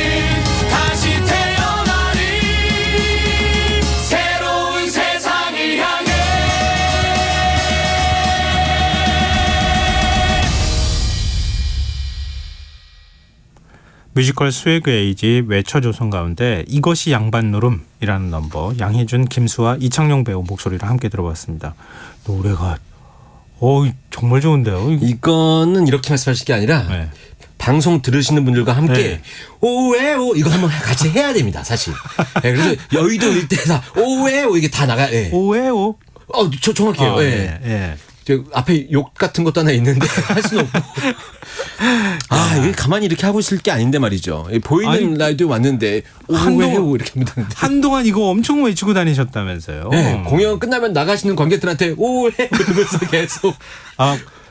다시 태어나리 새로운 세상을 향해. 뮤지컬 스웨그의 이집 외쳐조선 가운데 이것이 양반 노름이라는 넘버 양희준, 김수아, 이창용 배우 목소리를 함께 들어봤습니다. 노래가 정말 좋은데요. 이거는 이렇게 말씀하실 게 아니라 방송 들으시는 분들과 함께 오에오 이거 한번 같이 해야 됩니다, 사실. 그래서 여의도 일대에서 오에오 이게 다 나가. 오에오. 저 정확해요. 저 앞에 욕 같은 것도 하나 있는데 할 수는 없고. 이게 가만히 이렇게 하고 있을 게 아닌데 말이죠. 보이는 라디오 왔는데 오에오 이렇게 하면 되는데. 한동안 이거 엄청 외치고 다니셨다면서요. 네, 공연 끝나면 나가시는 관객들한테 오에오 이러면서 계속.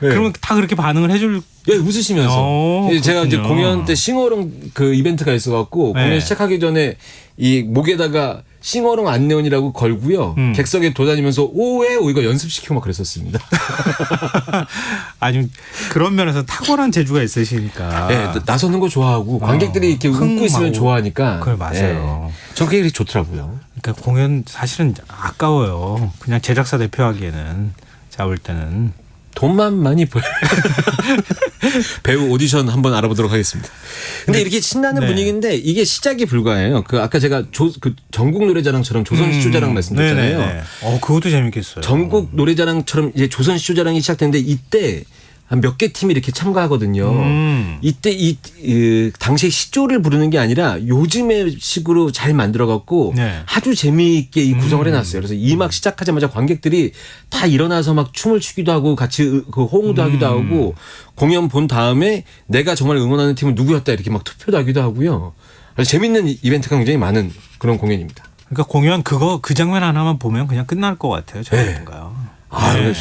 그러면 다 그렇게 반응을 해줄. 웃으시면서. 제가 이제 공연 때 싱어롱 그 이벤트가 있어갖고 공연 시작하기 전에 이 목에다가 싱어롱 안내원이라고 걸고요. 객석에 돌아다니면서 오에오 이거 연습시키고 막 그랬었습니다. 아니 그런 면에서 탁월한 재주가 있으시니까. 네, 나서는 거 좋아하고 관객들이 이렇게 웃고 있으면 좋아하니까. 그걸 맞아요. 전 그게 좋더라고요. 그러니까 공연 사실은 아까워요. 그냥 제작사 대표하기에는 제가 볼 때는. 돈만 많이 벌. 배우 오디션 한번 알아보도록 하겠습니다. 근데 이렇게 신나는 분위기인데 이게 시작이 불과해요. 그 아까 제가 그 전국 노래자랑처럼 조선 시조자랑 말씀드렸잖아요. 그것도 재밌겠어요. 전국 노래자랑처럼 이제 조선 시조자랑이 시작되는데 이때 한 몇 개 팀이 이렇게 참가하거든요. 이때 당시에 시조를 부르는 게 아니라 요즘의 식으로 잘 만들어갖고 아주 재미있게 이 구성을 해놨어요. 그래서 이 막 시작하자마자 관객들이 다 일어나서 막 춤을 추기도 하고 같이 그 호응도 하기도 하고 공연 본 다음에 내가 정말 응원하는 팀은 누구였다 이렇게 막 투표도 하기도 하고요. 그래서 재밌는 이벤트가 굉장히 많은 그런 공연입니다. 그러니까 공연 그 장면 하나만 보면 그냥 끝날 것 같아요. 저희가요.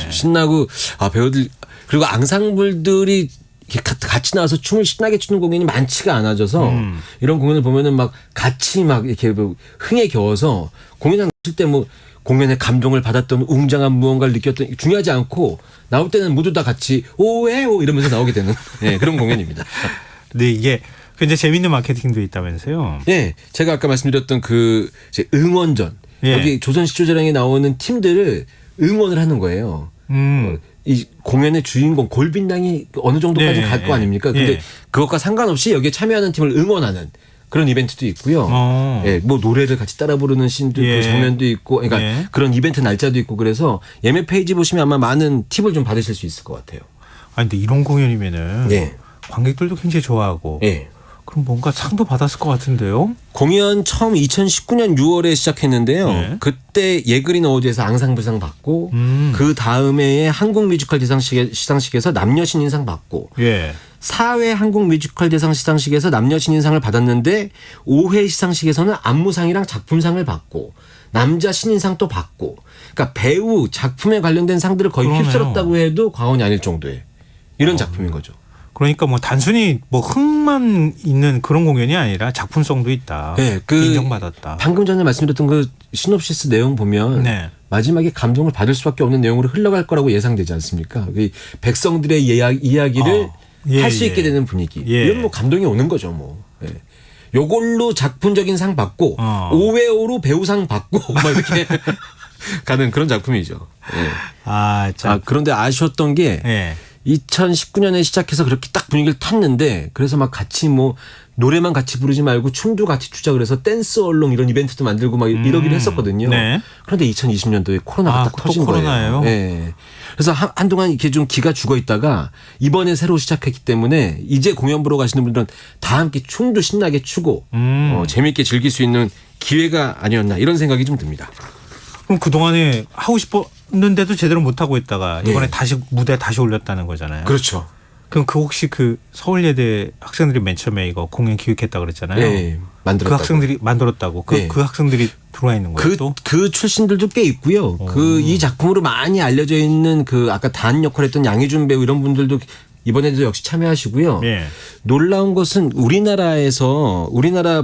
신나고 배우들 그리고 앙상블들이 이렇게 같이 나와서 춤을 신나게 추는 공연이 많지가 않아져서 이런 공연을 보면은 막 같이 막 이렇게 흥에 겨워서 공연장 칠 때 뭐 공연에 감동을 받았던 웅장한 무언가를 느꼈던 중요하지 않고 나올 때는 모두 다 같이 오에오 이러면서 나오게 되는 그런 공연입니다. 근데 이게 굉장히 재밌는 마케팅도 있다면서요? 네, 제가 아까 말씀드렸던 그 응원전 여기 조선 시조자랑에 나오는 팀들을 응원을 하는 거예요. 이 공연의 주인공 골빈당이 어느 정도까지 갈 거 아닙니까? 근데 그것과 상관없이 여기에 참여하는 팀을 응원하는 그런 이벤트도 있고요. 뭐 노래를 같이 따라 부르는 씬도 있고 장면도 있고, 그러니까 그런 이벤트 날짜도 있고 그래서 예매 페이지 보시면 아마 많은 팁을 좀 받으실 수 있을 것 같아요. 근데 이런 공연이면은 관객들도 굉장히 좋아하고. 그럼 뭔가 상도 받았을 것 같은데요? 공연 처음 2019년 6월에 시작했는데요. 그때 예그린 어워즈에서 앙상블상 받고 그 다음에 한국 뮤지컬 시상식에서 남녀 신인상 받고 4회 한국 뮤지컬 대상 시상식에서 남녀 신인상을 받았는데 5회 시상식에서는 안무상이랑 작품상을 받고 남자 신인상 또 받고 그러니까 배우 작품에 관련된 상들을 거의 휩쓸었다고 해도 과언이 아닐 정도의 이런 작품인 거죠. 그러니까 뭐 단순히 뭐 흥만 있는 그런 공연이 아니라 작품성도 있다. 네, 인정받았다. 방금 전에 말씀드렸던 그 시놉시스 내용 보면 네. 마지막에 감동을 받을 수밖에 없는 내용으로 흘러갈 거라고 예상되지 않습니까? 그 백성들의 이야기를 할 수 있게 되는 분위기. 이건 뭐 감동이 오는 거죠, 뭐. 예. 요걸로 작품적인 상 받고 5회호로 배우상 받고 막 이렇게 가는 그런 작품이죠. 예. 그런데 아쉬웠던 게 2019년에 시작해서 그렇게 딱 분위기를 탔는데 그래서 막 같이 뭐 노래만 같이 부르지 말고 춤도 같이 추자 그래서 댄스 얼롱 이런 이벤트도 만들고 막 이러기로 했었거든요. 네. 그런데 2020년도에 코로나가 딱 터진 코로나예요? 거예요. 네. 그래서 한동안 이렇게 좀 기가 죽어 있다가 이번에 새로 시작했기 때문에 이제 공연 보러 가시는 분들은 다 함께 춤도 신나게 추고 재미있게 즐길 수 있는 기회가 아니었나 이런 생각이 좀 듭니다. 그럼 그동안에 하고 싶었는데도 제대로 못하고 있다가 이번에 다시 무대 다시 올렸다는 거잖아요. 그렇죠. 그럼 그 혹시 그 서울예대 학생들이 맨 처음에 이거 공연 기획했다 그랬잖아요. 네, 만들었다고. 그 학생들이 만들었다고. 그 학생들이 들어와 있는 거예요. 그 출신들도 꽤 있고요. 이 작품으로 많이 알려져 있는 그 아까 단 역할했던 양희준 배우 이런 분들도 이번에도 역시 참여하시고요. 놀라운 것은 우리나라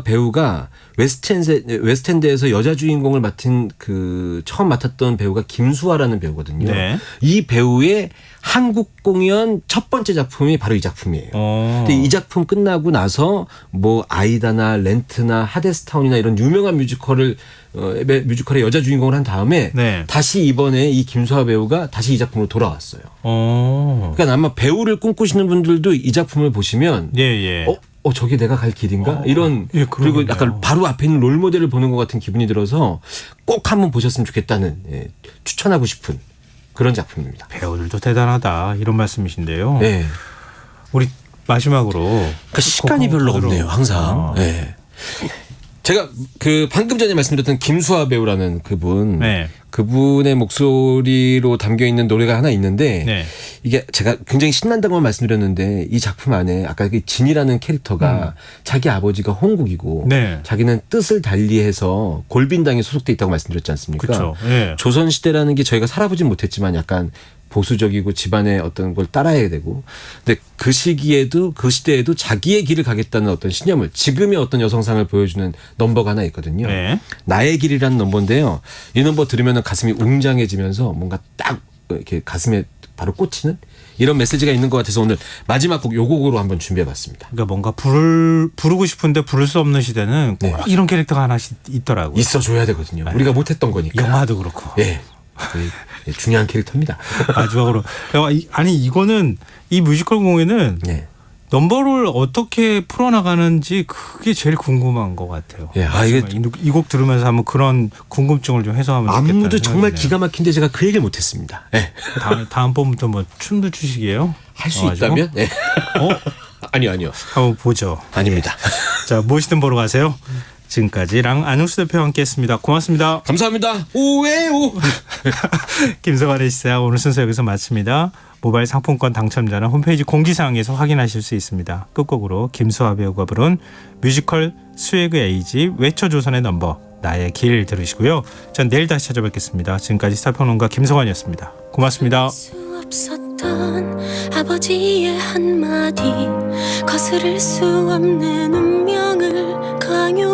배우가 웨스트엔드에서 여자 주인공을 맡은 처음 맡았던 배우가 김수아라는 배우거든요. 네. 이 배우의 한국 공연 첫 번째 작품이 바로 이 작품이에요. 근데 이 작품 끝나고 나서 뭐 아이다나 렌트나 하데스타운이나 이런 유명한 뮤지컬의 여자 주인공을 한 다음에 다시 이번에 이 김수아 배우가 다시 이 작품으로 돌아왔어요. 그러니까 아마 배우를 꿈꾸시는 분들도 이 작품을 보시면 저게 내가 갈 길인가? 이런 그리고 약간 바로 앞에 있는 롤모델을 보는 것 같은 기분이 들어서 꼭 한번 보셨으면 좋겠다는 추천하고 싶은 그런 작품입니다. 배우들도 대단하다 이런 말씀이신데요. 네. 우리 마지막으로 그러니까 시간이 별로 없네요. 항상. 네. 제가 방금 전에 말씀드렸던 김수아 배우라는 그분, 그분의 목소리로 담겨 있는 노래가 하나 있는데 이게 제가 굉장히 신난다고만 말씀드렸는데 이 작품 안에 아까 그 진이라는 캐릭터가 자기 아버지가 홍국이고 자기는 뜻을 달리해서 골빈당에 소속돼 있다고 말씀드렸지 않습니까? 그렇죠. 조선 시대라는 게 저희가 살아보진 못했지만 약간 보수적이고 집안의 어떤 걸 따라야 되고 근데 그 시기에도 그 시대에도 자기의 길을 가겠다는 어떤 신념을 지금의 어떤 여성상을 보여주는 넘버가 하나 있거든요. 나의 길이라는 넘버인데요. 이 넘버 들으면 가슴이 웅장해지면서 뭔가 딱 이렇게 가슴에 바로 꽂히는 이런 메시지가 있는 것 같아서 오늘 마지막 곡 요 곡으로 한번 준비해봤습니다. 그러니까 뭔가 부르고 싶은데 부를 수 없는 시대는 꼭 이런 캐릭터가 하나씩 있더라고요. 있어줘야 되거든요. 우리가 못했던 거니까. 영화도 그렇고. 중요한 캐릭터입니다. 마지막으로 아니 이거는 이 뮤지컬 공연은 넘버를 어떻게 풀어나가는지 그게 제일 궁금한 것 같아요. 이 곡 들으면서 한번 그런 궁금증을 좀 해소하면 좋겠다는 안무도 정말 기가 막힌데 제가 그 얘기를 못했습니다. 다음번부터 뭐 춤도 추시게요? 할 수 있다면? 아니요. 한번 보죠. 아닙니다. 자, 무엇이든 보러 가세요. 지금까지 안웅수 대표와 함께했습니다. 고맙습니다. 감사합니다. 오웨오. 김성환의 시사 오늘 순서 여기서 마칩니다. 모바일 상품권 당첨자는 홈페이지 공지사항에서 확인하실 수 있습니다. 끝곡으로 김수아 배우가 부른 뮤지컬 스웨그 에이지 외쳐조선의 넘버 나의 길 들으시고요. 전 내일 다시 찾아뵙겠습니다. 지금까지 시사평론가 김성환이었습니다. 고맙습니다. 아버지의 한마디 거스를 수 없는